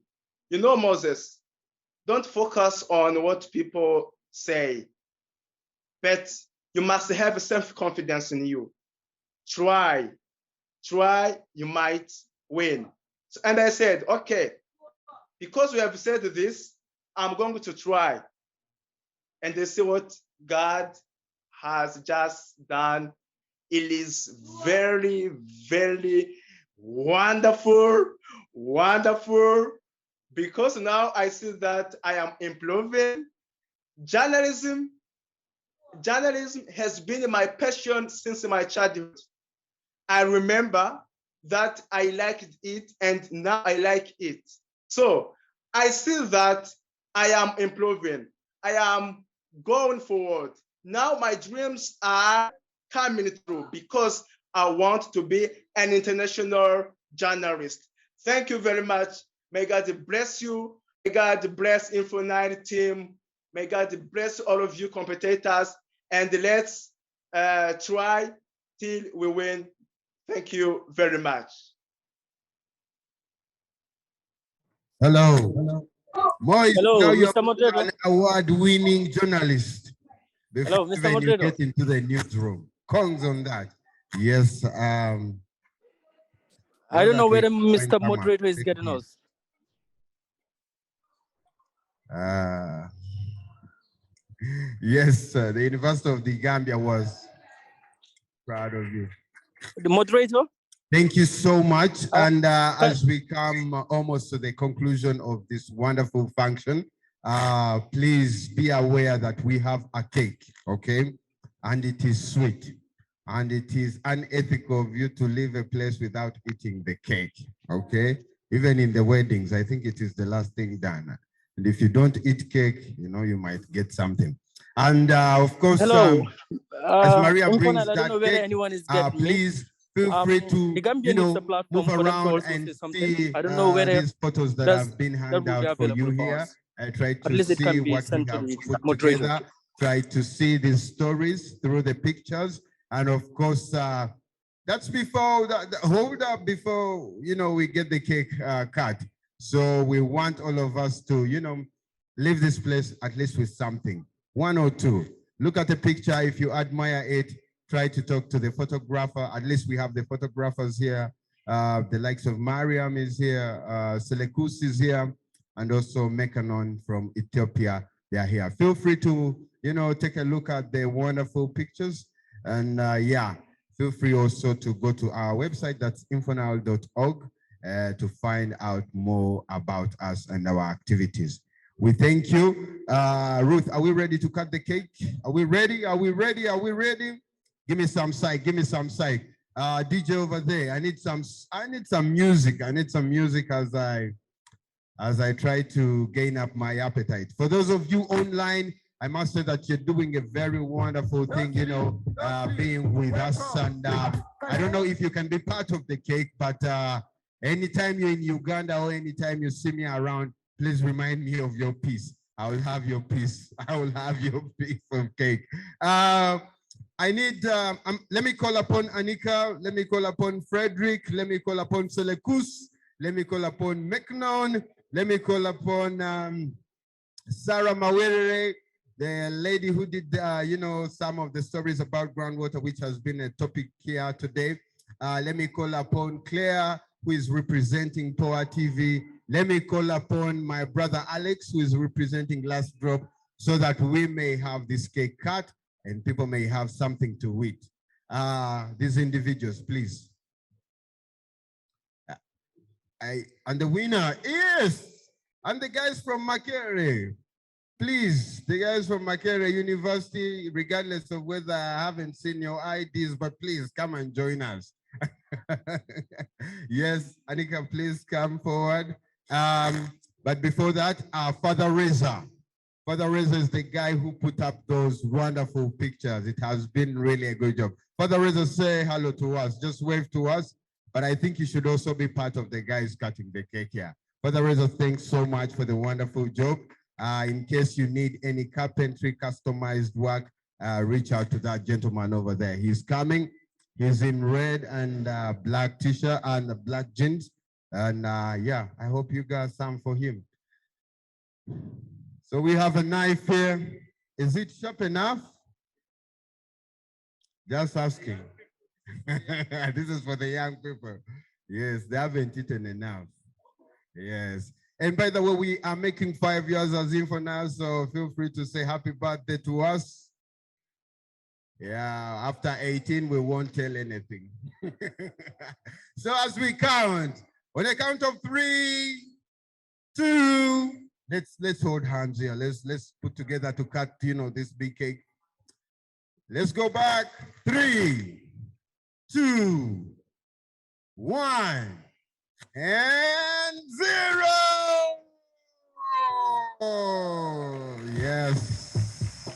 you know, Moses, don't focus on what people say, but you must have self-confidence in you. Try, you might win. And I said, okay, because we have said this, I'm going to try. And they see what God has just done. It is very, very wonderful, wonderful, because now I see that I am improving. Journalism has been my passion since my childhood. I remember that I liked it and now I like it. So I see that I am improving. I am going forward. Now my dreams are coming true because I want to be an international journalist. Thank you very much. May God bless you. May God bless Info9 team. May God bless all of you competitors. And let's try till we win. Thank you very much. Hello. Moise, Hello, now you're Mr. Moderator. an award-winning journalist. Hello, Mr. Even you Moderator. get into the newsroom. Congs on that. Yes. I don't know whether Find Mr. someone. Moderator is Take getting it. us. Yes, the University of the Gambia was proud of you. The moderator? Thank you so much. And as we come almost to the conclusion of this wonderful function, please be aware that we have a cake, okay? And it is sweet. And it is unethical of you to leave a place without eating the cake, okay? Even in the weddings, I think it is the last thing done. And if you don't eat cake, you know, you might get something. And of course, Hello. as Maria Info9, brings I don't know that whether cake, anyone is getting me. please feel free to, The Gambia you needs a know, platform move for them to around also and say something. see I don't know whether these photos that have been that handed will be out for you available for here. us. I try At to least it see can be what we sent to have the put moderator. together, try to see these stories through the pictures. And of course, that's before, hold up before, you know, we get the cake cut. So we want all of us to, you know, leave this place at least with something, one or two. Look at the picture. If you admire it, try to talk to the photographer. At least we have the photographers here. The likes of Mariam is here, Selekus is here, and also Mekanon from Ethiopia. They are here. Feel free to, you know, take a look at the wonderful pictures. And yeah, feel free also to go to our website, that's infonile.org, to find out more about us and our activities. We thank you. Ruth, are we ready to cut the cake? Are we ready? Are we ready? Are we ready? Give me some psych. Give me some psych. DJ over there. I need some music. I need some music as I try to gain up my appetite. For those of you online, I must say that you're doing a very wonderful thing, you know, being with us. And I don't know if you can be part of the cake, but anytime you're in Uganda or anytime you see me around, please remind me of your piece. I will have your piece. I will have your piece of cake. I need, let me call upon Anika. Let me call upon Frederick. Let me call upon Selekus. Let me call upon Meknon. Let me call upon Sarah Mawerere, the lady who did, you know, some of the stories about groundwater, which has been a topic here today. Let me call upon Claire, who is representing Power TV. Let me call upon my brother Alex, who is representing Last Drop. so that we may have this cake cut and people may have something to eat. These individuals, please. And the winner is, and the guys from Makerere. Please, the guys from Makerere University, regardless of whether I haven't seen your IDs, but please come and join us. Yes, Anika, please come forward. But before that, Father Reza. Father Reza is the guy who put up those wonderful pictures. It has been really a good job. Father Reza, say hello to us. Just wave to us. But I think you should also be part of the guys cutting the cake here. Father Reza, thanks so much for the wonderful job. In case you need any carpentry customized work, reach out to that gentleman over there. He's coming. He's in red and black t-shirt and black jeans. And yeah, I hope you got some for him. So we have a knife here. Is it sharp enough? Just asking. This is for the young people. Yes, they haven't eaten enough. Yes. And by the way, we are making 5 years as InfoNile, so feel free to say happy birthday to us. Yeah, after 18, we won't tell anything. So as we count, on a count of 3, 2, let's hold hands here. Let's put together to cut, this big cake. Let's go back. 3, 2, 1, and 0. Yes.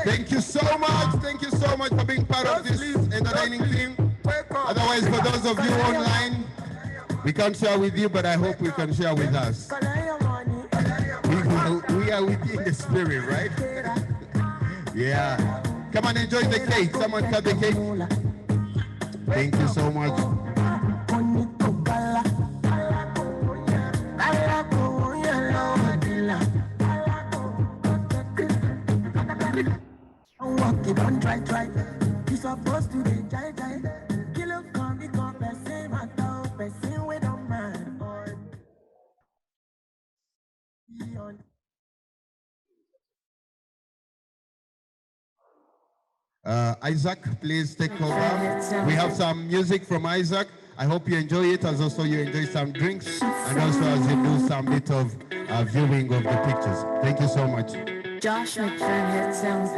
Thank you so much. Thank you so much for being part of this entertaining team. Otherwise, for those of you online, we can't share with you, but I hope we can share with us. We are within the spirit, right? Yeah. Come on, enjoy the cake. Someone cut the cake. Thank you so much. Don't try. You supposed to be jai. Kill up, come, become person, person with a man. Isaac, please take over. We have some music from Isaac. I hope you enjoy it, as also you enjoy some drinks, and also as you do some bit of viewing of the pictures. Thank you so much. Josh McFadden sounds